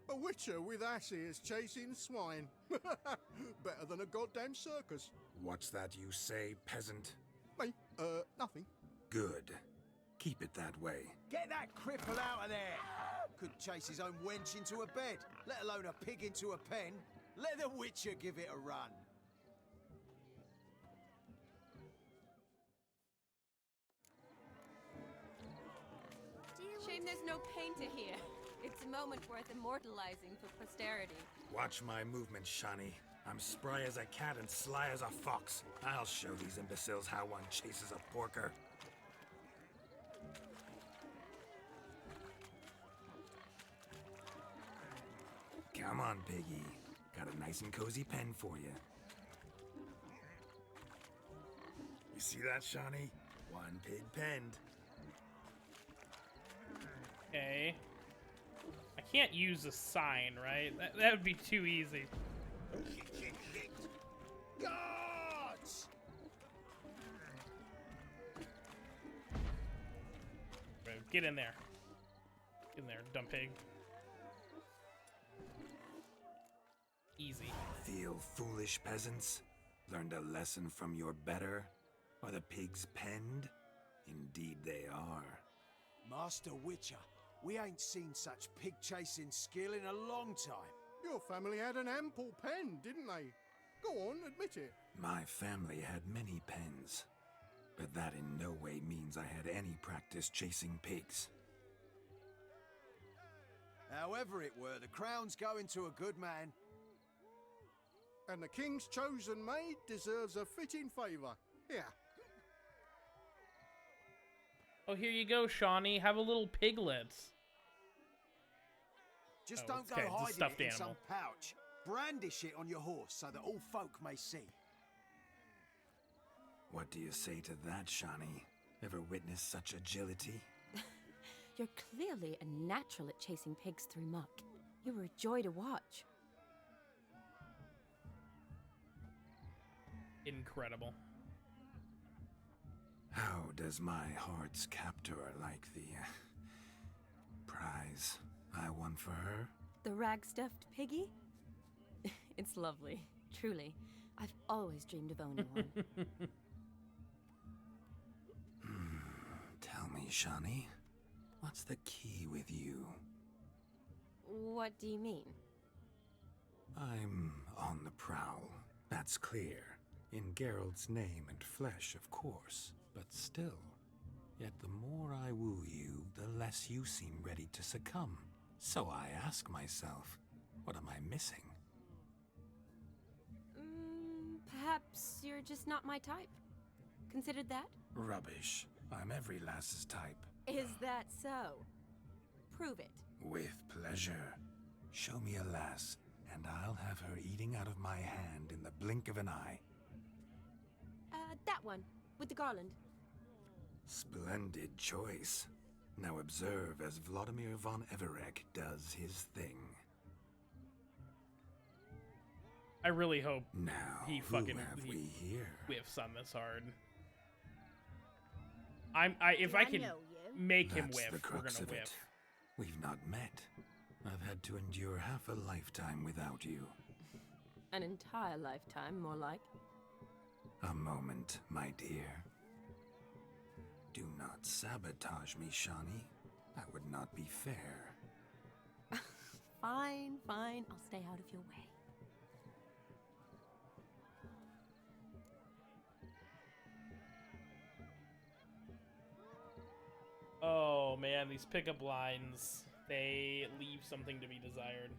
A witcher with asses chasing swine. Better than a goddamn circus. What's that you say, peasant? Me? Nothing. Good. Keep it that way. Get that cripple out of there! Could chase his own wench into a bed, let alone a pig into a pen. Let the witcher give it a run. Shame there's no painter here. It's a moment worth immortalizing for posterity. Watch my movement, Shani. I'm spry as a cat and sly as a fox. I'll show these imbeciles how one chases a porker. Come on, piggy. Got a nice and cozy pen for you. You see that, Shani? One pig penned. Okay. I can't use a sign, right? That would be too easy. Guards! Get in there. Get in there, dumb pig. Easy. Feel foolish, peasants? Learned a lesson from your better? Are the pigs penned? Indeed they are. Master Witcher, we ain't seen such pig-chasing skill in a long time. Your family had an ample pen, didn't they? Go on, admit it. My family had many pens, but that in no way means I had any practice chasing pigs. However it were, the crown's going to a good man. And the king's chosen maid deserves a fitting favour. Here. Oh, here you go, Shani. Have a little piglet. Just Oh, don't it's go okay, it's a hiding stuffed it in some animal. pouch. Brandish it on your horse so that all folk may see. What do you say to that, Shani? Ever witnessed such agility? You're clearly a natural at chasing pigs through muck. You were a joy to watch. Incredible. How does my heart's captor like the prize I won for her? The rag-stuffed piggy? It's lovely, truly. I've always dreamed of owning one. Tell me, Shani, what's the key with you? What do you mean? I'm on the prowl, that's clear. In Geralt's name and flesh, of course, but still. Yet the more I woo you, the less you seem ready to succumb. So I ask myself, what am I missing? Perhaps you're just not my type. Considered that? Rubbish. I'm every lass's type. Is that so? Prove it. With pleasure. Show me a lass, and I'll have her eating out of my hand in the blink of an eye. That one, with the garland. Splendid choice. Now observe as Vladimir von Everek does his thing. I really hope now, he fucking we here? whiffs on this hard. If I can make him whiff, the we're crux gonna of whiff. it. We've not met. I've had to endure half a lifetime without you. An entire lifetime, more like. A moment, my dear. Do not sabotage me, Shani. That would not be fair. Fine, fine. I'll stay out of your way. Oh man, these pickup lines, they leave something to be desired.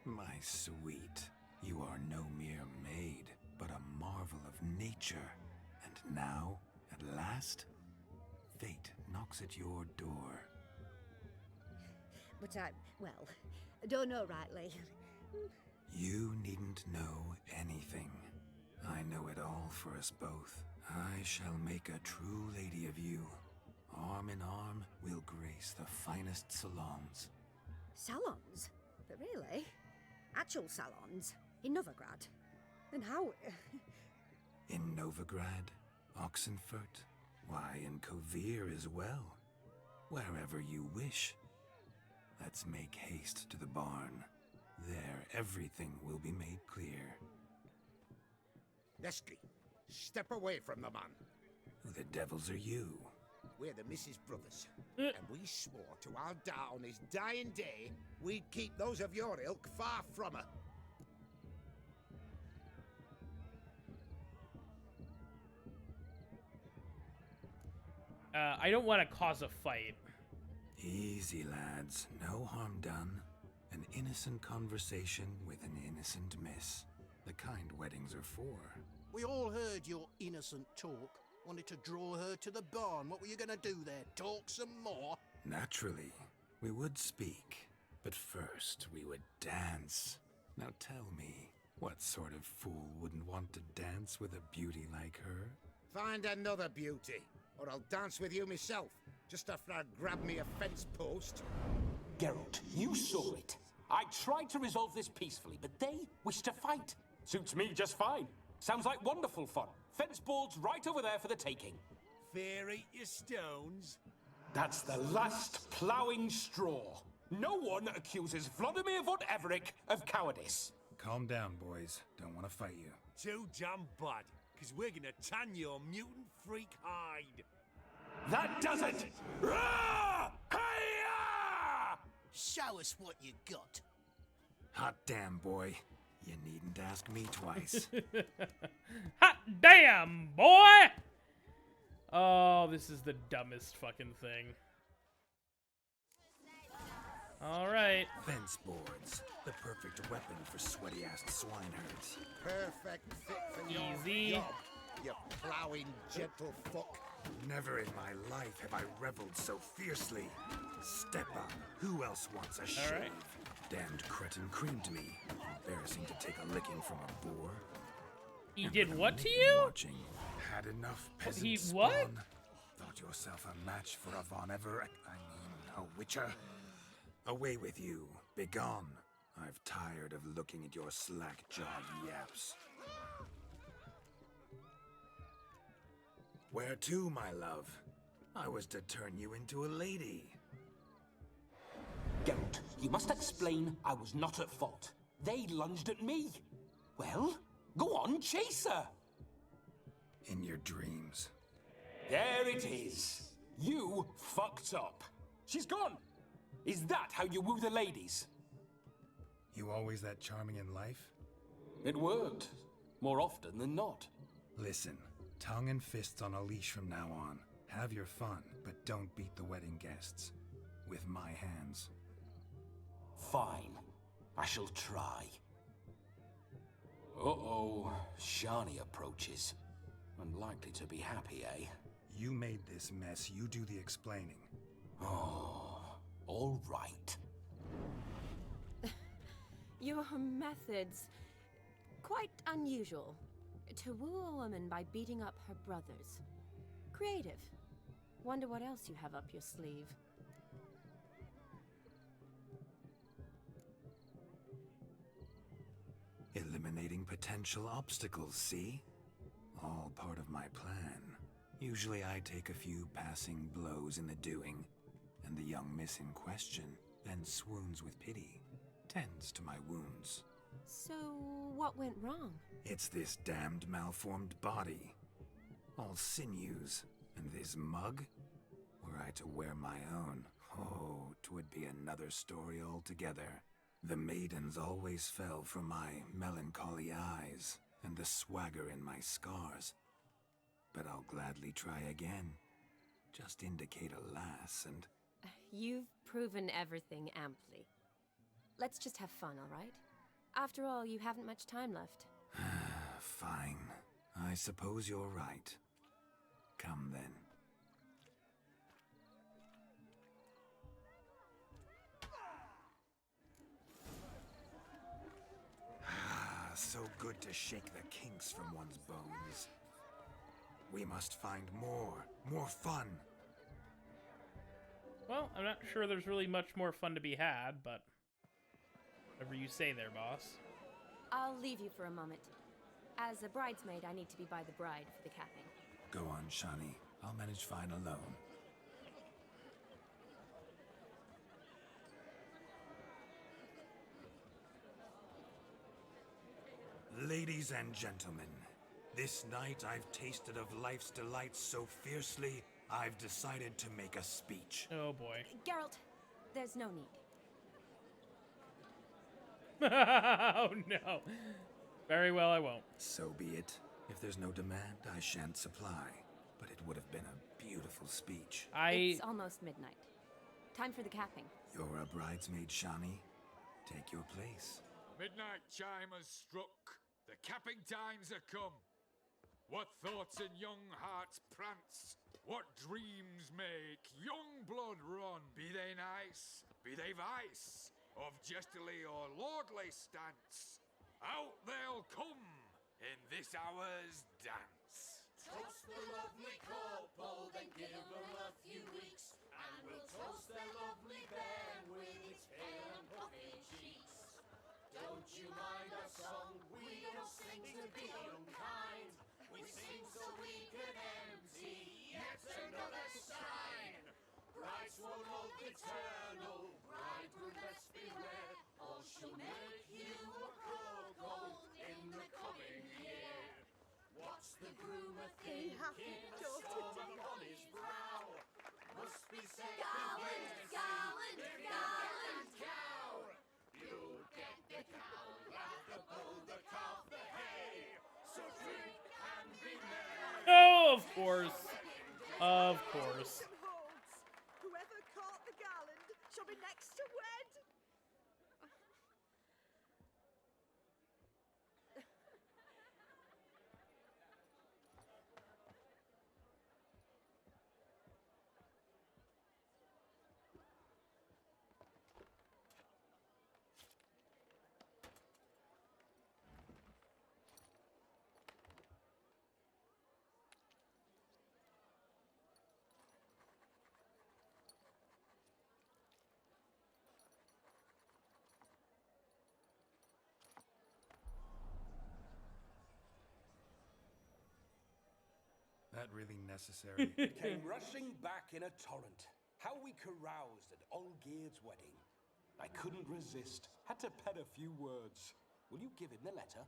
My sweet, you are no mere maid, but a marvel of nature. And now, at last, fate knocks at your door. But I don't know rightly. You needn't know anything. I know it all for us both. I shall make a true lady of you. Arm in arm, we'll grace the finest salons. Salons? But really? Actual salons? In Novigrad? And how? In Novigrad, Oxenfurt, why, in Kovir as well. Wherever you wish. Let's make haste to the barn. There, everything will be made clear. Lesky, step away from the man. Who the devils are you? We're the Mrs. Brothers, and we swore to our da on his dying day we'd keep those of your ilk far from her. I don't want to cause a fight. Easy, lads. No harm done. An innocent conversation with an innocent miss. The kind weddings are for. We all heard your innocent talk. Wanted to draw her to the barn. What were you going to do there? Talk some more? Naturally, we would speak. But first, we would dance. Now tell me, what sort of fool wouldn't want to dance with a beauty like her? Find another beauty, or I'll dance with you myself, just after I grab me a fence post. Geralt, you saw it. I tried to resolve this peacefully, but they wish to fight. Suits me just fine. Sounds like wonderful fun. Fence boards right over there for the taking. Fear eat your stones. That's the last ploughing straw. No one accuses Vladimir von Everett of cowardice. Calm down, boys. Don't want to fight you. Too damn bad, because we're gonna tan your mutant freak hide. That does it! Rah! Hey-ya! Show us what you got. Hot damn, boy. You needn't ask me twice. Hot damn, boy! Oh, this is the dumbest fucking thing. Alright. Fence boards. The perfect weapon for sweaty-assed swineherds. Perfect fit for Easy. your job, you ploughing gentle fuck. Never in my life have I reveled so fiercely. Step up. Who else wants a shave? Right. Damned cretin creamed me. Embarrassing to take a licking from a boar. He did what to you? Watching. Had enough peasant He spawn. what? Thought yourself a match for a Von Everett. A witcher. Away with you. Begone. I've tired of looking at your slack-jawed yaps. Where to, my love? I was to turn you into a lady. Geralt, you must explain I was not at fault. They lunged at me. Well, go on, chase her. In your dreams. There it is. You fucked up. She's gone. Is that how you woo the ladies? You always that charming in life? It worked. More often than not. Listen, tongue and fists on a leash from now on. Have your fun, but don't beat the wedding guests. With my hands. Fine. I shall try. Uh-oh. Shani approaches. Unlikely to be happy, eh? You made this mess. You do the explaining. Oh, all right. Your methods... quite unusual. To woo a woman by beating up her brothers. Creative. Wonder what else you have up your sleeve. Eliminating potential obstacles, see? All part of my plan. Usually I take a few passing blows in the doing, and the young miss in question then swoons with pity, tends to my wounds. So, what went wrong? It's this damned malformed body. All sinews, and this mug? Were I to wear my own, oh, 'twould be another story altogether. The maidens always fell for my melancholy eyes, and the swagger in my scars. But I'll gladly try again. Just indicate a lass and... You've proven everything amply. Let's just have fun, all right? After all, you haven't much time left. Fine. I suppose you're right. Come then. So good to shake the kinks from one's bones. We must find more fun. Well, I'm not sure there's really much more fun to be had, but whatever you say there, boss. I'll leave you for a moment. As a bridesmaid, I need to be by the bride for the capping. Go on, Shani. I'll manage fine alone. Ladies and gentlemen, this night I've tasted of life's delights so fiercely, I've decided to make a speech. Oh boy. Geralt, there's no need. Oh no. Very well, I won't. So be it. If there's no demand, I shan't supply. But it would have been a beautiful speech. It's almost midnight. Time for the capping. You're a bridesmaid, Shani. Take your place. Midnight chime has struck. The capping times are come. What thoughts in young hearts prance? What dreams make young blood run? Be they nice, be they vice, of jestily or lordly stance, out they'll come in this hour's dance. Toast the lovely couple, then give them a few weeks, and we'll toast their lovely bear with its pale and puffy cheeks. Don't you mind our song, we don't sing to be unkind, we sing so we can empty yet another sign. Bride's one love eternal, bridegroom best beware, or she'll make you a cuckold in the coming year. What's the groom a thinking? A storm upon his brow must be said. Garland, garland, garland, cow. You'll get the cow, laugh the bull, the calf, the hay. So drink and be merry. Oh, of course. Of course. Whoever caught the garland shall be next to wed. That really necessary? Came rushing back in a torrent. How we caroused at Olgierd's wedding. I couldn't resist. Had to pen a few words. Will you give him the letter?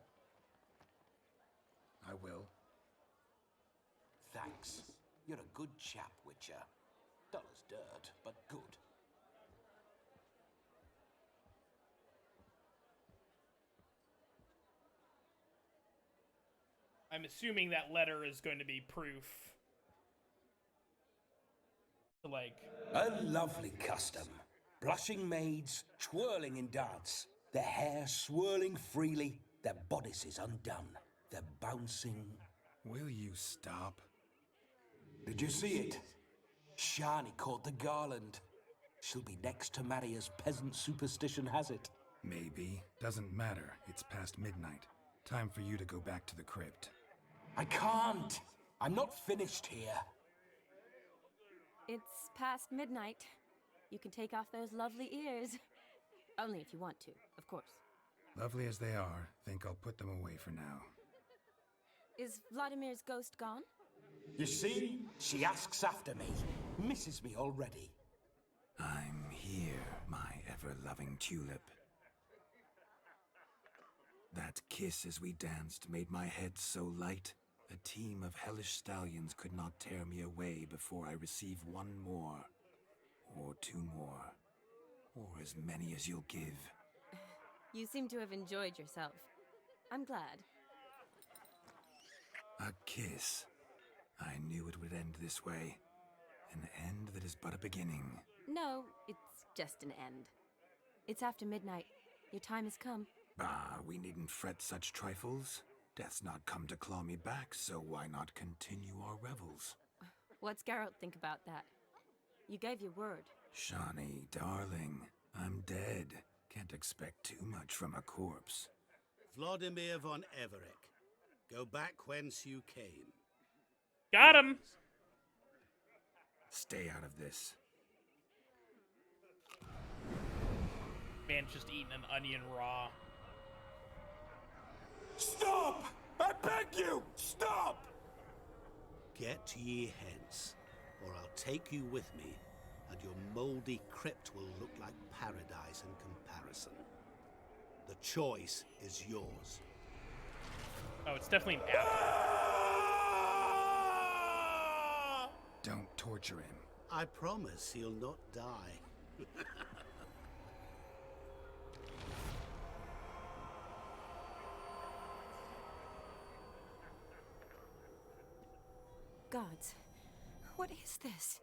I will. Thanks. You're a good chap, Witcher. Dull as dirt, but good. I'm assuming that letter is going to be proof. Like... A lovely custom. Blushing maids, twirling in dance. Their hair swirling freely, their bodices undone. They're bouncing... Will you stop? Did you see it? Shani caught the garland. She'll be next to marry as peasant superstition has it. Maybe. Doesn't matter. It's past midnight. Time for you to go back to the crypt. I can't. I'm not finished here. It's past midnight. You can take off those lovely ears. Only if you want to, of course. Lovely as they are, think I'll put them away for now. Is Vladimir's ghost gone? You see? She asks after me. Misses me already. I'm here, my ever-loving tulip. That kiss as we danced made my head so light. A team of hellish stallions could not tear me away before I receive one more. Or two more. Or as many as you'll give. You seem to have enjoyed yourself. I'm glad. A kiss. I knew it would end this way. An end that is but a beginning. No, it's just an end. It's after midnight. Your time has come. Ah, we needn't fret such trifles. Death's not come to claw me back, so why not continue our revels? What's Geralt think about that? You gave your word. Shani, darling, I'm dead. Can't expect too much from a corpse. Vladimir von Everec, go back whence you came. Got him! Stay out of this. Man's just eating an onion raw. Stop! I beg you! Stop! Get ye hence, or I'll take you with me, and your mouldy crypt will look like paradise in comparison. The choice is yours. Oh, it's definitely an apple. Don't torture him. I promise he'll not die. Gods, what is this?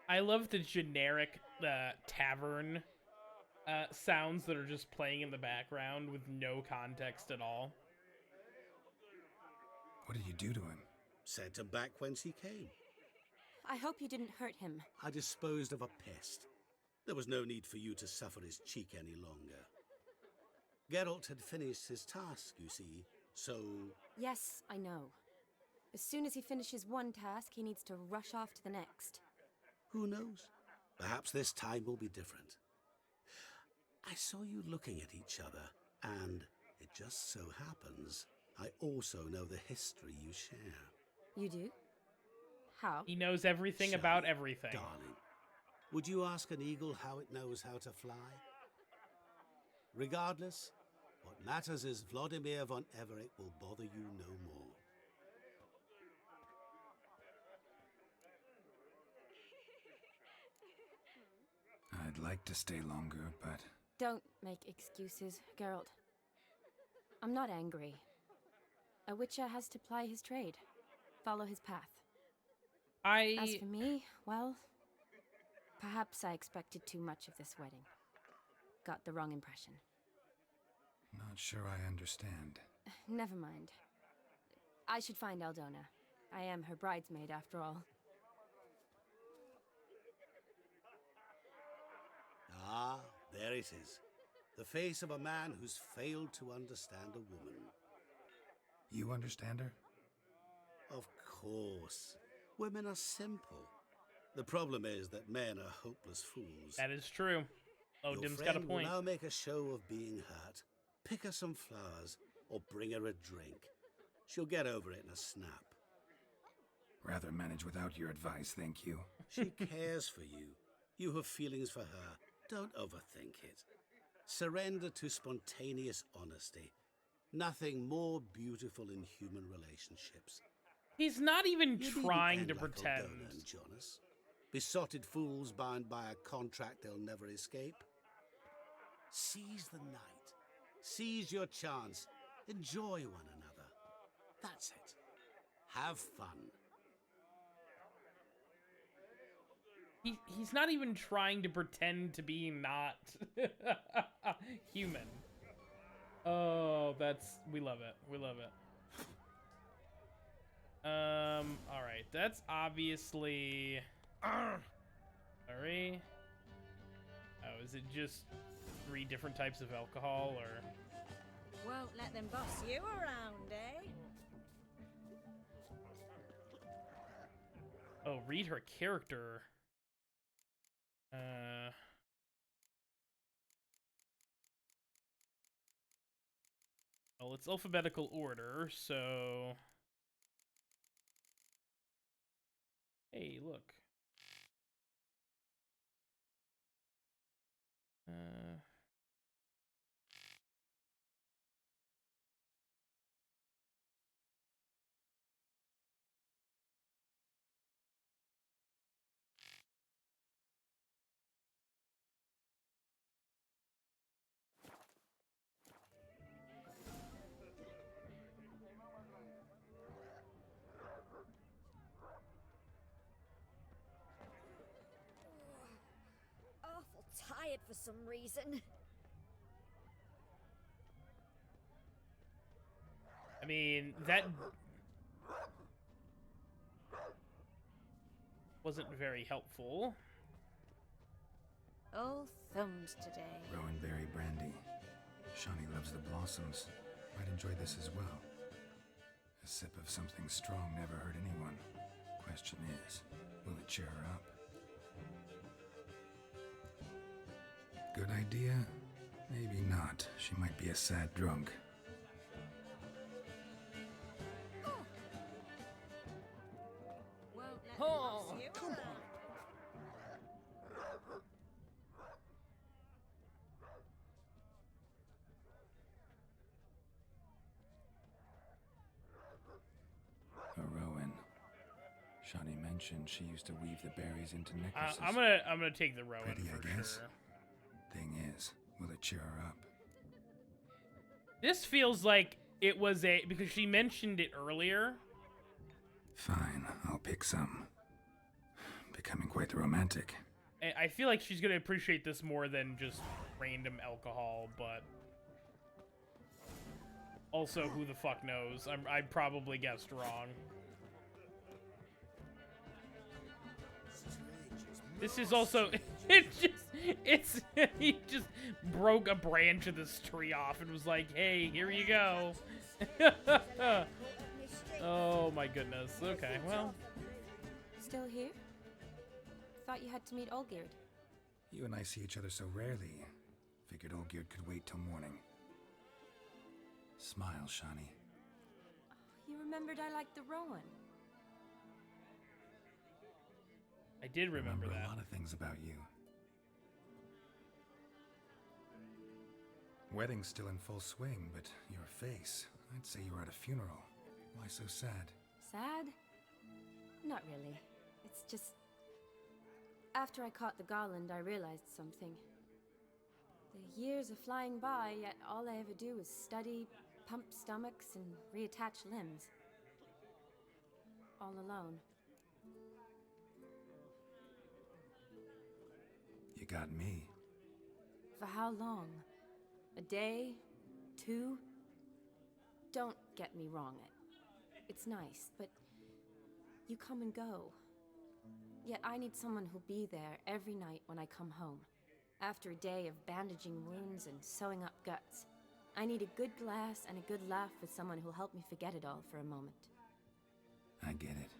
I love the generic tavern sounds that are just playing in the background with no context at all. What did you do to him? Sent him back whence he came. I hope you didn't hurt him. I disposed of a pest. There was no need for you to suffer his cheek any longer. Geralt had finished his task, you see, so... Yes, I know. As soon as he finishes one task, he needs to rush off to the next. Who knows? Perhaps this time will be different. I saw you looking at each other, and it just so happens I also know the history you share. You do? How? He knows everything Shani, about everything. Darling, would you ask an eagle how it knows how to fly? Regardless, what matters is Vladimir von Everett will bother you no more. I'd like to stay longer, but... Don't make excuses, Geralt. I'm not angry. A witcher has to ply his trade, follow his path. As for me, well, perhaps I expected too much of this wedding. Got the wrong impression. Not sure I understand. Never mind. I should find Aldona. I am her bridesmaid, after all. Ah, there it is. The face of a man who's failed to understand a woman. You understand her? Of course. Women are simple. The problem is that men are hopeless fools. That is true. Odim's got a point. Your friend will now make a show of being hurt. Pick her some flowers, or bring her a drink. She'll get over it in a snap. Rather manage without your advice, thank you. She cares for you. You have feelings for her. Don't overthink it. Surrender to spontaneous honesty. Nothing more beautiful in human relationships. He's not even You trying needn't to end like pretend. Aldona and Jonas. Besotted fools bound by a contract they'll never escape. Seize the night. Seize your chance. Enjoy one another. That's it. Have fun. He's not even trying to pretend to be not human. Oh, we love it. We love it. All right, that's obviously. Sorry. Oh, is it just 3 different types of alcohol, or? Won't let them boss you around, eh? Oh, read her character. Well, it's alphabetical order, so... Hey, look. Awful tired for some reason. I mean, that wasn't very helpful. All thumbs today. Rowan berry brandy. Shani loves the blossoms. Might enjoy this as well. A sip of something strong never hurt anyone. Question is, will it cheer her up? Good idea? Maybe not. She might be a sad drunk. Oh, come on. Rowan. Shani mentioned she used to weave the berries into necklaces. I'm gonna take the Rowan Pretty, for I guess. sure. Thing is, will it cheer her up? This feels like it was because she mentioned it earlier. Fine, I'll pick some. Becoming quite the romantic. I feel like she's gonna appreciate this more than just random alcohol, but Also, who the fuck knows? I probably guessed wrong. This is also, he just broke a branch of this tree off and was like, hey, here you go. Oh my goodness. Okay, well. Still here? Thought you had to meet Olgierd. You and I see each other so rarely. Figured Olgierd could wait till morning. Smile, Shani. You remembered I liked the Rowan. I did remember that. A lot of things about you. Wedding's still in full swing, but your face, I'd say you were at a funeral. Why so sad? Sad? Not really. It's just... After I caught the garland, I realized something. The years are flying by, yet all I ever do is study, pump stomachs, and reattach limbs. All alone. You got me. For how long? A day? 2? Don't get me wrong. It's nice, but you come and go. Yet I need someone who'll be there every night when I come home. After a day of bandaging wounds and sewing up guts, I need a good glass and a good laugh with someone who'll help me forget it all for a moment. I get it.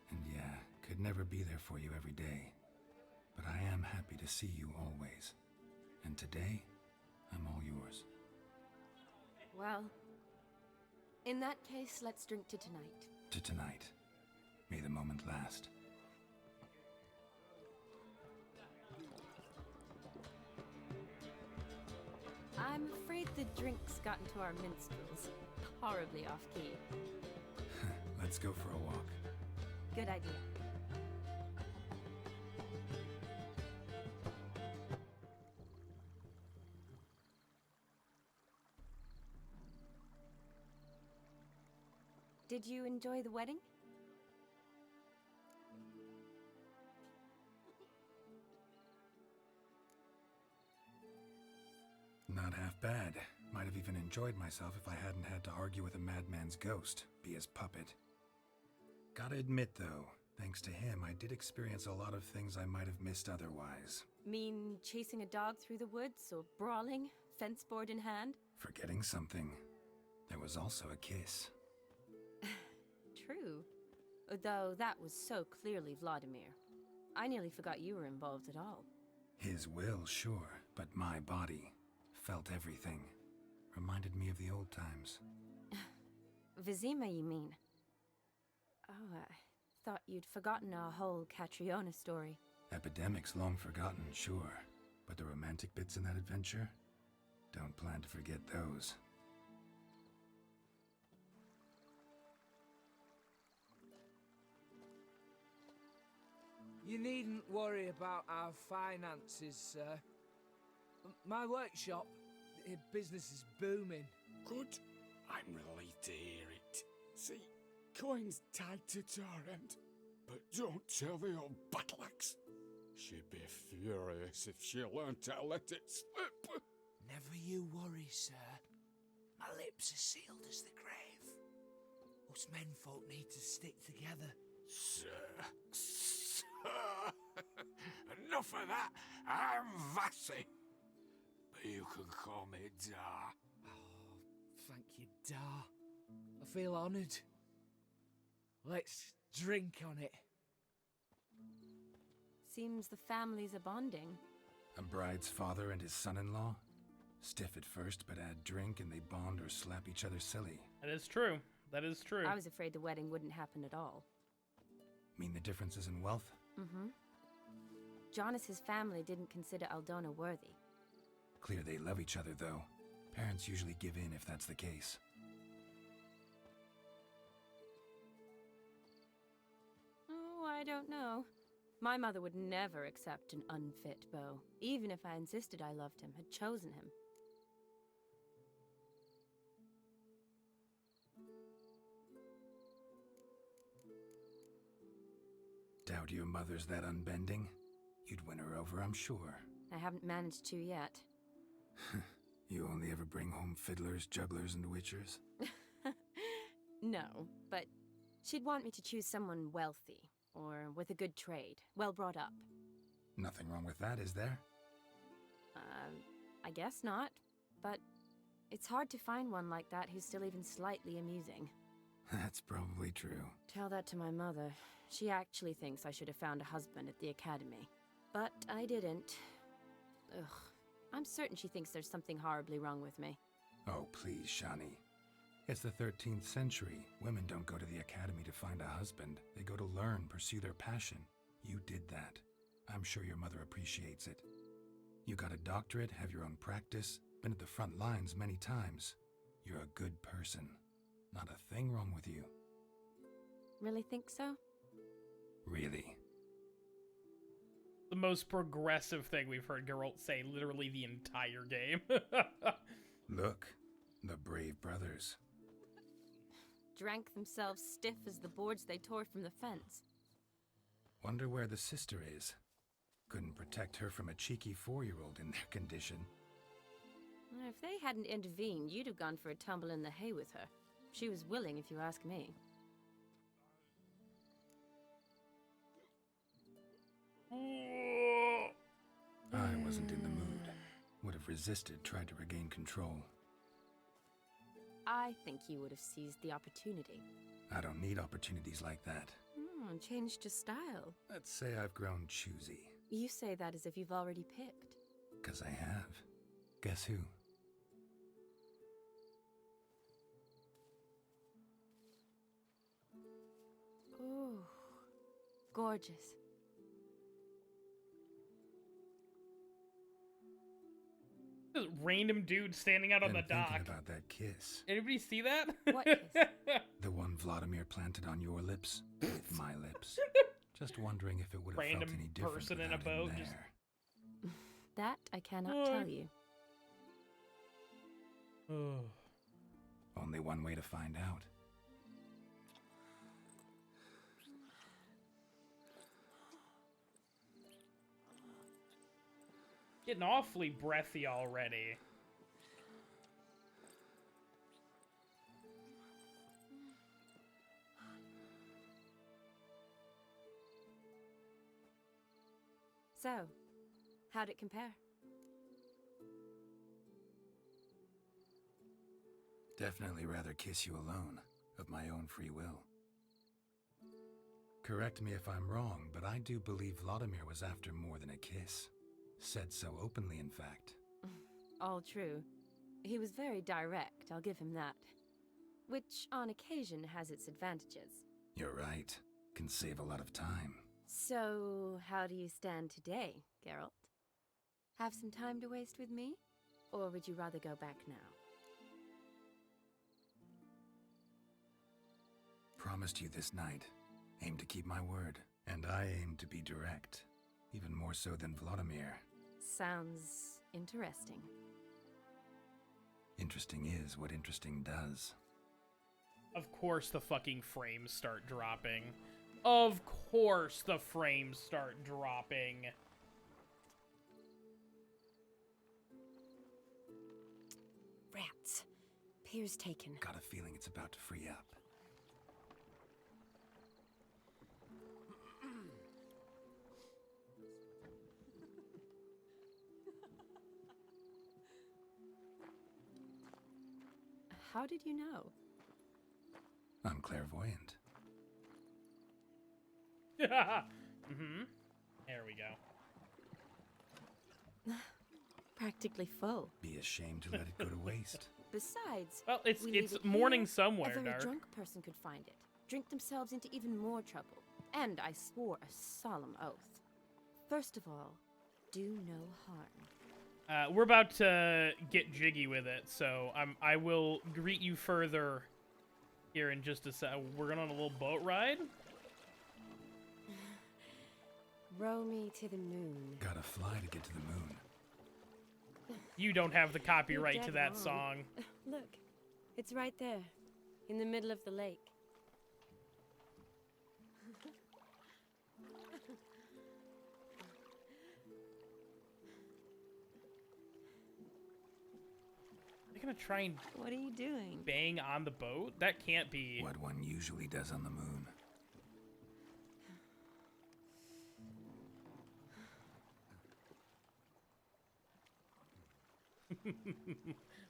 And yeah, could never be there for you every day. But I am happy to see you always. And today, I'm all yours. Well, in that case, let's drink to tonight. To tonight. May the moment last. I'm afraid the drinks got into our minstrels. Horribly off-key. Let's go for a walk. Good idea. Did you enjoy the wedding? Not half bad. Might have even enjoyed myself if I hadn't had to argue with a madman's ghost, be his puppet. Gotta admit though, thanks to him, I did experience a lot of things I might have missed otherwise. Mean chasing a dog through the woods or brawling, fence board in hand? Forgetting something. There was also a kiss. True. Though that was so clearly Vladimir. I nearly forgot you were involved at all. His will, sure, but my body felt everything. Reminded me of the old times. Vizima, you mean? Oh, I thought you'd forgotten our whole Catriona story. Epidemics long forgotten, sure. But the romantic bits in that adventure? Don't plan to forget those. You needn't worry about our finances, sir. My workshop, business is booming. Good. I'm relieved to hear it. See, coin's tied to Torrent, but don't tell the old battle-axe. She'd be furious if she learned to let it slip. Never you worry, sir. My lips are sealed as the grave. Us menfolk need to stick together. Sir. Enough of that. I'm Vassy. But you can call me Dar. Oh, thank you, Dar. I feel honoured. Let's drink on it. Seems the families are bonding. A bride's father and his son-in-law? Stiff at first, but add drink and they bond or slap each other silly. That is true. That is true. I was afraid the wedding wouldn't happen at all. Mean the differences in wealth? Mm-hmm. Jonas's family didn't consider Aldona worthy. Clear they love each other, though. Parents usually give in if that's the case. Oh, I don't know. My mother would never accept an unfit beau, even if I insisted I loved him, had chosen him. Doubt your mother's that unbending? You'd win her over, I'm sure. I haven't managed to yet. You only ever bring home fiddlers, jugglers, and witchers? No, but she'd want me to choose someone wealthy, or with a good trade, well brought up. Nothing wrong with that, is there? I guess not, but it's hard to find one like that who's still even slightly amusing. That's probably true. Tell that to my mother. She actually thinks I should have found a husband at the academy. But I didn't. Ugh. I'm certain she thinks there's something horribly wrong with me. Oh, please, Shani. It's the 13th century. Women don't go to the academy to find a husband. They go to learn, pursue their passion. You did that. I'm sure your mother appreciates it. You got a doctorate, have your own practice, been at the front lines many times. You're a good person. Not a thing wrong with you. Really think so? Really. The most progressive thing we've heard Geralt say literally the entire game. Look, the brave brothers. Drank themselves stiff as the boards they tore from the fence. Wonder where the sister is. Couldn't protect her from a cheeky 4-year-old in their condition. If they hadn't intervened, you'd have gone for a tumble in the hay with her. She was willing, if you ask me. I wasn't in the mood. Would have resisted, tried to regain control. I think you would have seized the opportunity. I don't need opportunities like that. Changed your style. Let's say I've grown choosy. You say that as if you've already picked. 'Cause I have. Guess who? Ooh, gorgeous. This random dude standing out on the dock. Thinking about that kiss. Anybody see that? What kiss? The one Vladimir planted on your lips with my lips. Just wondering if it would have Random felt any different person in a without him boat. there. That I cannot tell you. Only one way to find out. Getting awfully breathy already. So, how'd it compare? Definitely rather kiss you alone, of my own free will. Correct me if I'm wrong, but I do believe Vladimir was after more than a kiss. Said so openly, in fact. All true. He was very direct, I'll give him that. Which, on occasion, has its advantages. You're right. Can save a lot of time. So, how do you stand today, Geralt? Have some time to waste with me? Or would you rather go back now? Promised you this night. Aim to keep my word. And I aim to be direct. Even more so than Vladimir. Sounds interesting. Interesting is what interesting does. Of course the fucking frames start dropping. Of course the frames start dropping. Rats. Pier's taken. Got a feeling it's about to free up. How did you know? I'm clairvoyant. Mm-hmm. There we go. Practically full. Be ashamed to let it go to waste. Besides, well, it's we leave it morning here, somewhere, a very Dark. drunk person could find it, drink themselves into even more trouble. And I swore a solemn oath. First of all, do no harm. We're about to get jiggy with it, so I will greet you further here in just a sec. We're going on a little boat ride. Row me to the moon. Gotta fly to get to the moon. You don't have the copyright You're to dead that wrong. song. Look, it's right there, in the middle of the lake. gonna try and... What are you doing? Bang on the boat? That can't be... What one usually does on the moon.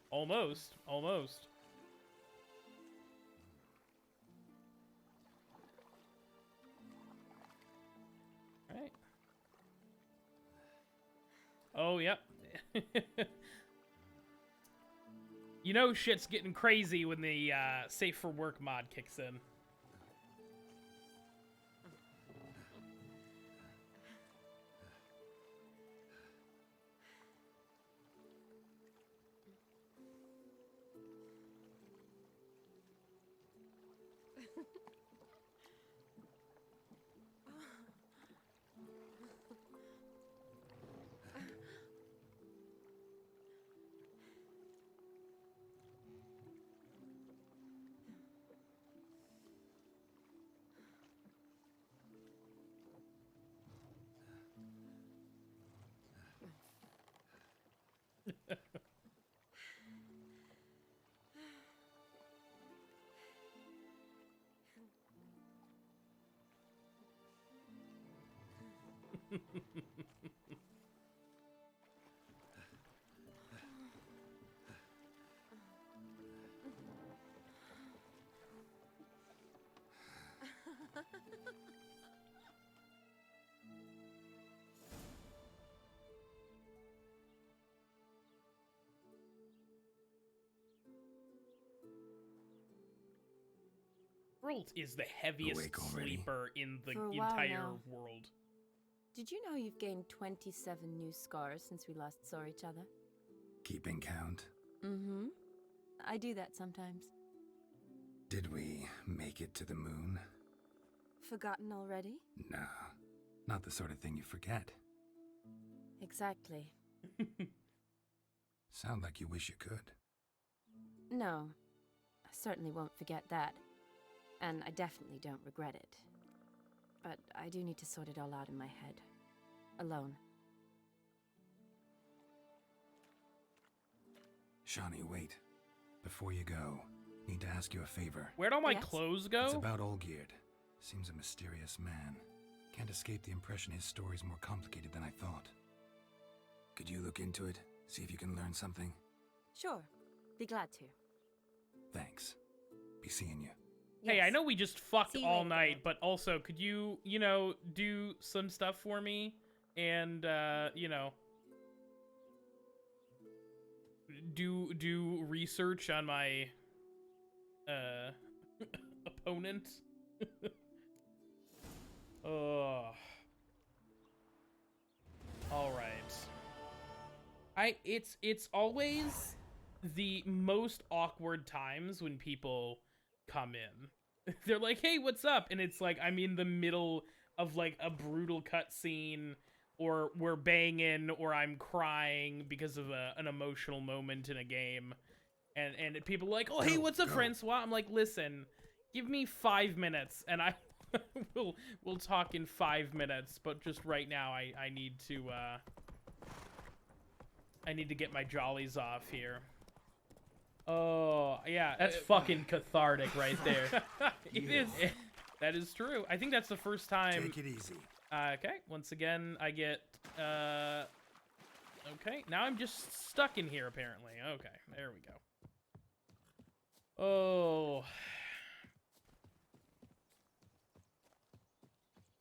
Almost. Almost. Alright. Oh, yep. You know shit's getting crazy when the Safe for Work mod kicks in. Geralt is the heaviest sleeper in the entire world. Did you know you've gained 27 new scars since we last saw each other? Keeping count? Mm-hmm. I do that sometimes. Did we make it to the moon? Forgotten already? Nah, not the sort of thing you forget. Exactly. Sound like you wish you could. No, I certainly won't forget that. And I definitely don't regret it. But I do need to sort it all out in my head. Alone. Shani, wait. Before you go, need to ask you a favor. Where'd all my clothes go? It's about Olgierd. Seems a mysterious man. Can't escape the impression his story's more complicated than I thought. Could you look into it? See if you can learn something? Sure. Be glad to. Thanks. Be seeing you. Hey, I know we just fucked all night, but also, could you, you know, do some stuff for me? And, you know, do research on my, opponent? Oh. Alright. It's always the most awkward times when people come in. They're like, hey, what's up? And it's like, I'm in the middle of like a brutal cutscene, or we're banging, or I'm crying because of an emotional moment in a game. And people are like, oh, hey, what's up, Francois? I'm like, listen, give me 5 minutes and I we'll talk in 5 minutes, but just right now I need to get my jollies off here. Oh, yeah. That's fucking cathartic right there. It is. That is true. I think that's the first time. Take it easy. Okay. Once again, I get... Okay. Now I'm just stuck in here, apparently. Okay. There we go. Oh.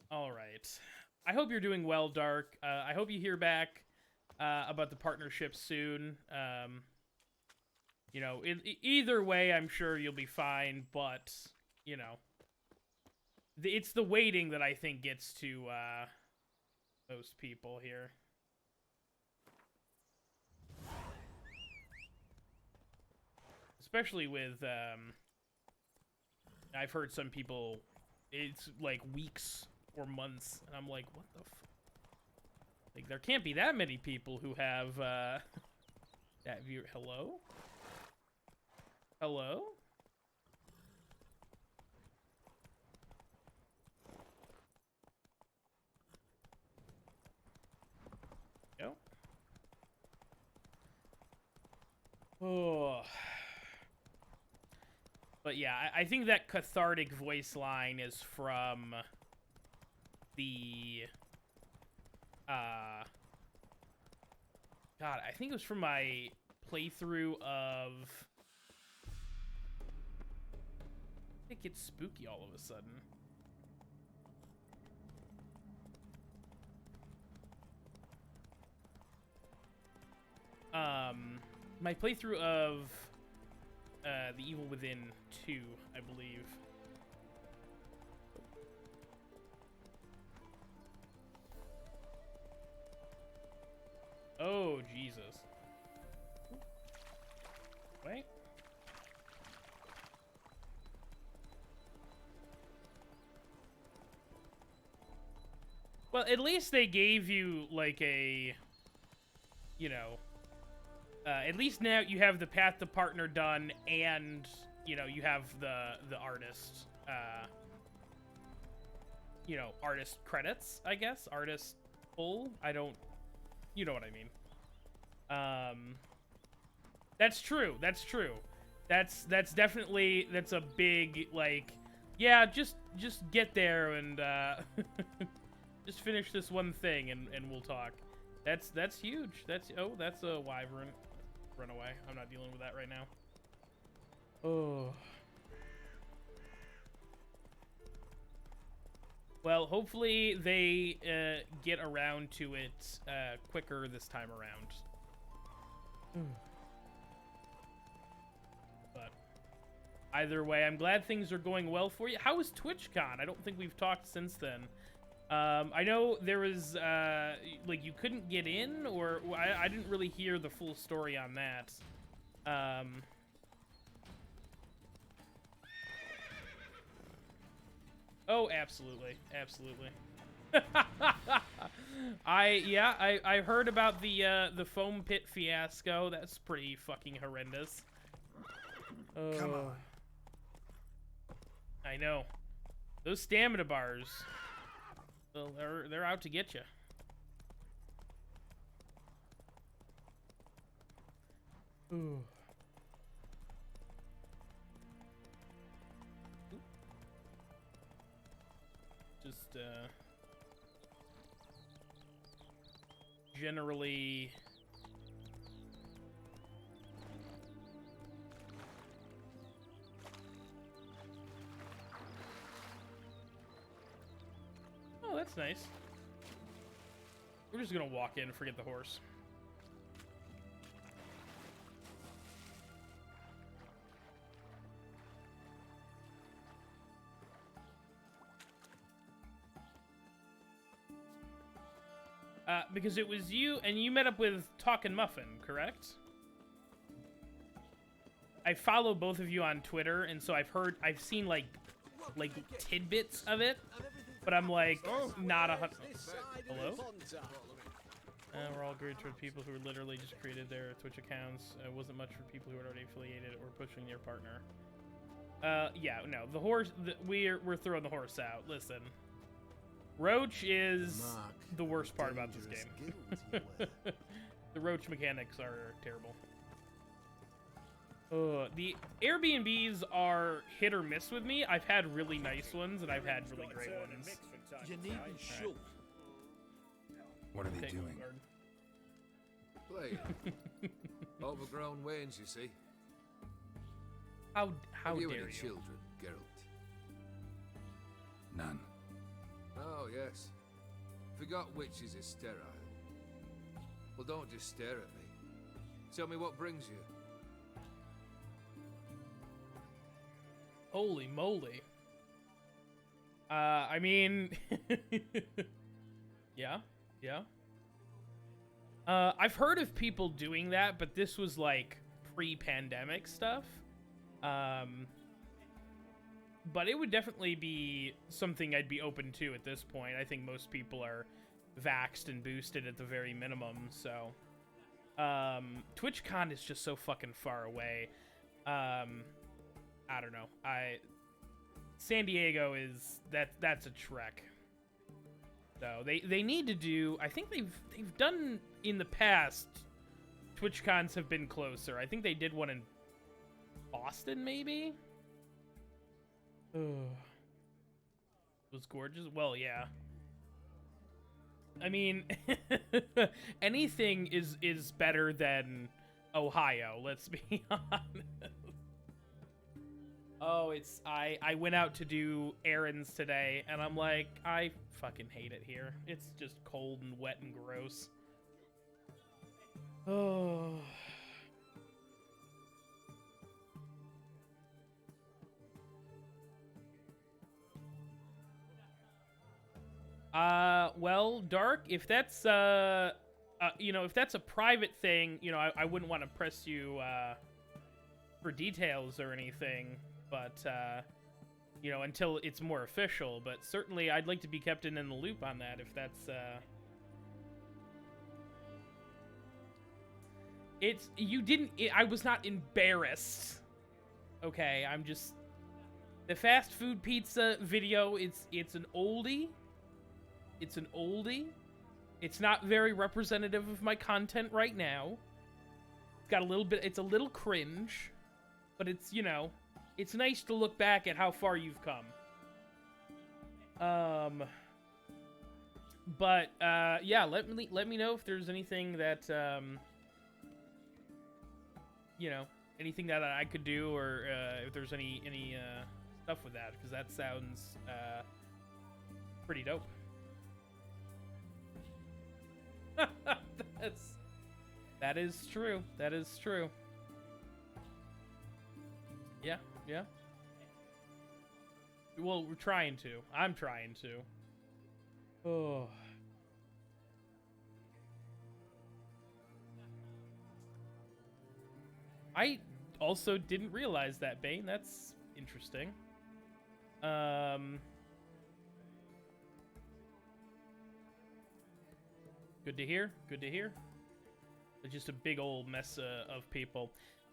All right. I hope you're doing well, Dark. I hope you hear back about the partnership soon. You know, either way, I'm sure you'll be fine, but, you know, it's the waiting that I think gets to most people here. Especially with, I've heard some people, it's like weeks or months, and I'm like, what the f... Like, there can't be that many people who have, that view. Hello? Hello? No? Oh. But yeah, I think that cathartic voice line is from the, God, I think it was from my playthrough of, it gets spooky all of a sudden. My playthrough of The Evil Within 2, I believe. Oh, Jesus. Wait. Well, at least they gave you, like, a, you know, at least now you have the path to partner done, and, you know, you have the artist, you know, artist credits, I guess? Artist pull? I don't, you know what I mean. That's true, that's true. That's definitely, that's a big, like, yeah, just get there and, just finish this one thing and we'll talk. That's huge. That's a wyvern. Run away. I'm not dealing with that right now. Oh. Well, hopefully they get around to it quicker this time around. But either way, I'm glad things are going well for you. How was TwitchCon? I don't think we've talked since then. I know there was, like, you couldn't get in, or I didn't really hear the full story on that. Oh, absolutely. Absolutely. I heard about the foam pit fiasco. That's pretty fucking horrendous. Come on. I know. Those stamina bars. Well, they're out to get you. Ooh. Just generally Oh, that's nice. We're just gonna walk in and forget the horse. Because it was you, and you met up with Talkin' Muffin, correct? I follow both of you on Twitter, and so I've seen like tidbits of it. But I'm like, not 100. Hello? We're all geared toward people who literally just created their Twitch accounts. It wasn't much for people who are already affiliated or pushing their partner. Yeah, no, the horse. We're throwing the horse out. Listen, Roach is the worst part about this game. The Roach mechanics are terrible. The Airbnbs are hit or miss with me. I've had really nice ones, and I've had really great ones. You needn't shoot. What are they doing? Playing. Overgrown wains, you see. How Have you dare any you? children, Geralt? None. Oh, yes. Forgot witches is sterile. Well, don't just stare at me. Tell me what brings you. Holy moly. I mean, yeah. I've heard of people doing that, but this was like pre-pandemic stuff. But it would definitely be something I'd be open to at this point. I think most people are vaxxed and boosted at the very minimum, so. TwitchCon is just so fucking far away. I don't know. San Diego is that's a trek. So they need to do. I think they've done in the past. TwitchCons have been closer. I think they did one in Boston, maybe. It was gorgeous. Well, yeah. I mean, anything is better than Ohio, let's be honest. Oh, I went out to do errands today, and I'm like, I fucking hate it here. It's just cold and wet and gross. Oh. Well, Dark, if that's, you know, if that's a private thing, you know, I wouldn't want to press you, for details or anything, but, you know, until it's more official, but certainly I'd like to be kept in the loop on that if that's, I was not embarrassed. Okay, I'm just, the fast food pizza video, it's an oldie. It's an oldie. It's not very representative of my content right now. It's got a little bit, it's a little cringe, but it's, you know, it's nice to look back at how far you've come. But, yeah, let me know if there's anything that, you know, anything that I could do, or, if there's any stuff with that, because that sounds, pretty dope. That is true. That is true. Yeah, yeah. Well, we're trying to. I'm trying to. Oh. I also didn't realize that, Bane. That's interesting. Good to hear. Good to hear. It's just a big old mess of people.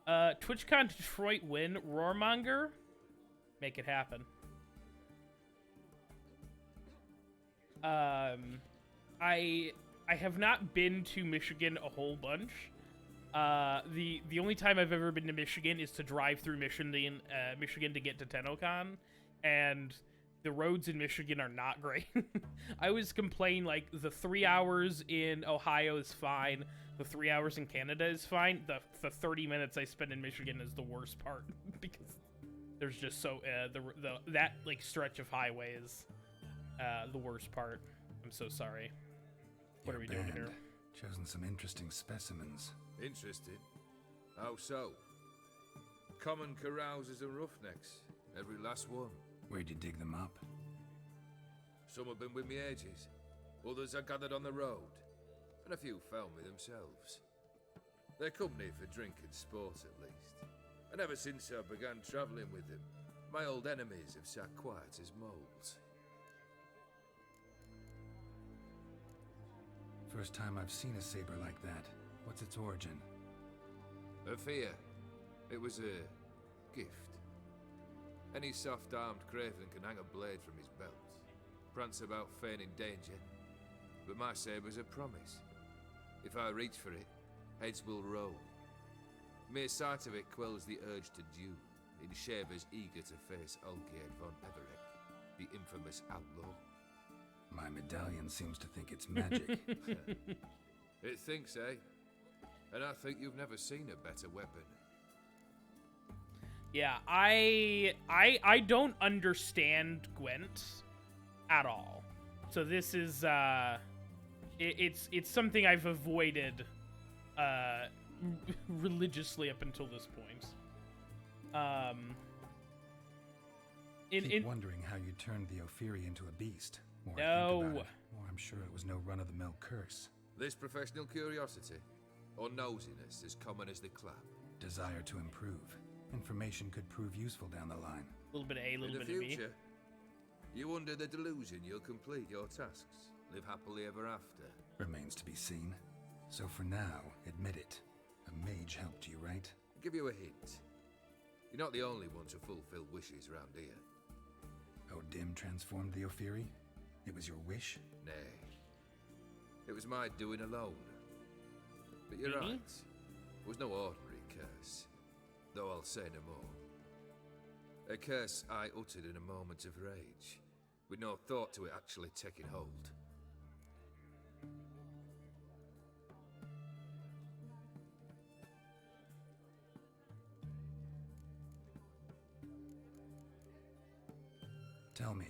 TwitchCon Detroit win. Roarmonger. Make it happen. I have not been to Michigan a whole bunch. The only time I've ever been to Michigan is to drive through Michigan to get to TennoCon, and the roads in Michigan are not great. I always complain, like, the 3 hours in Ohio is fine, the 3 hours in Canada is fine, the 30 minutes I spend in Michigan is the worst part, because there's just so, that, like, stretch of highway is, the worst part. I'm so sorry. What are we doing here? Chosen some interesting specimens. Interesting? How so? Common carousers and roughnecks, every last one. Where'd you dig them up? Some have been with me ages. Others are gathered on the road. And a few found me themselves. They're company for drink and sport, at least. And ever since I began travelling with them, my old enemies have sat quiet as moles. First time I've seen a saber like that. What's its origin? A fear. It was a gift. Any soft-armed craven can hang a blade from his belt, prance about feigning danger, but my saber's a promise. If I reach for it, heads will roll. Mere sight of it quells the urge to duel, in shavers eager to face Olgierd von Everett, the infamous outlaw. My medallion seems to think it's magic. It thinks, eh? And I think you've never seen a better weapon. Yeah, I don't understand Gwent at all. So this is it's something I've avoided religiously up until this point. Keep wondering how you turned the Ophiri into a beast. More no. I think about it, more I'm sure it was no run-of-the-mill curse. This professional curiosity, or nosiness, as common as the clap. Desire to improve. Information could prove useful down the line. A little bit of A, a little bit of B. In the future, you under the delusion you'll complete your tasks, live happily ever after. Remains to be seen. So for now, admit it. A mage helped you, right? I'll give you a hint. You're not the only one to fulfill wishes round here. Dim transformed the Ophiri? It was your wish? Nay. It was my doing alone. But you're right. It was no ordinary curse. Though I'll say no more. A curse I uttered in a moment of rage, with no thought to it actually taking hold. Tell me,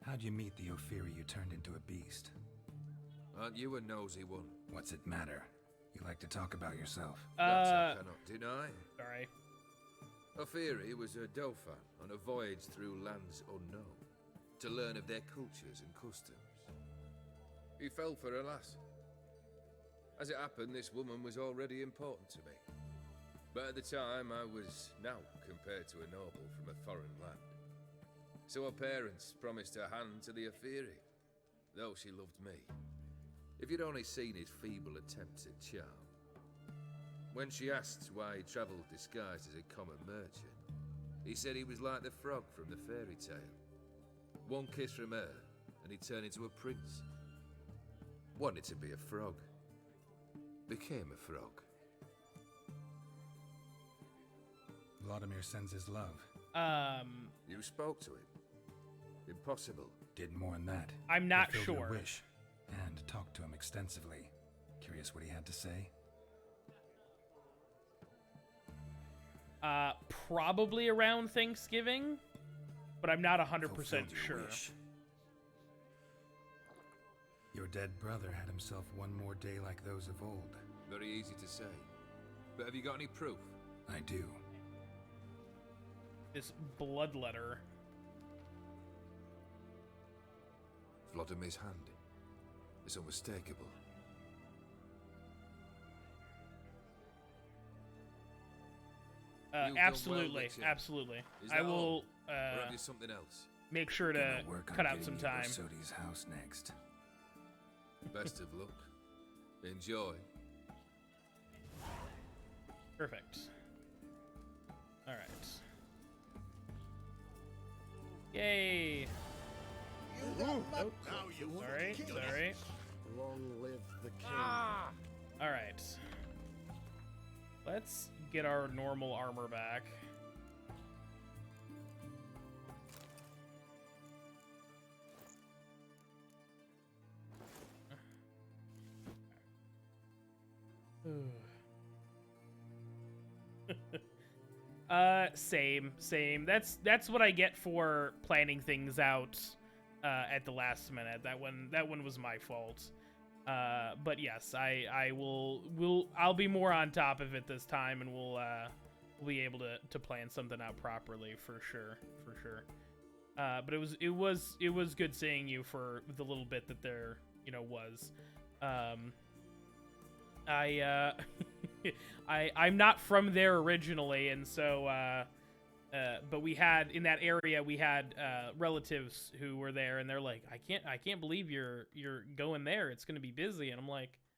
how'd you meet the Ophiri you turned into a beast? Aren't you a nosy one? What's it matter? You like to talk about yourself. That I cannot deny. Sorry. Ophiri was a Dauphin on a voyage through lands unknown, to learn of their cultures and customs. He fell for a lass. As it happened, this woman was already important to me. But at the time, I was now compared to a noble from a foreign land. So her parents promised her hand to the Ophiri, though she loved me. If you'd only seen his feeble attempts at charm. When she asked why he travelled disguised as a common merchant, he said he was like the frog from the fairy tale. One kiss from her, and he turned into a prince. Wanted to be a frog. Became a frog. Vladimir sends his love. You spoke to him. Impossible. Did more than that. I'm not Fulfilled sure. your wish, and talked to him extensively. Curious what he had to say? Probably around Thanksgiving, but I'm not 100% sure. Wish. Your dead brother had himself one more day like those of old. Very easy to say. But have you got any proof? I do. This blood letter. Vladimir's hand. It's unmistakable. Absolutely, absolutely. I will or have you something else? make sure to cut out some time. Sodi's house next. Best of luck. Enjoy. Perfect. All right. Yay! Oh, Sorry. Long live the king. All right. Let's get our normal armor back. Same. That's what I get for planning things out at the last minute. That one was my fault. But yes, I'll be more on top of it this time, and we'll be able to plan something out properly for sure. But it was good seeing you for the little bit that there was. I'm not from there originally, and so but we had in that area relatives who were there, and they're like, I can't believe you're going there. It's gonna be busy, and I'm like,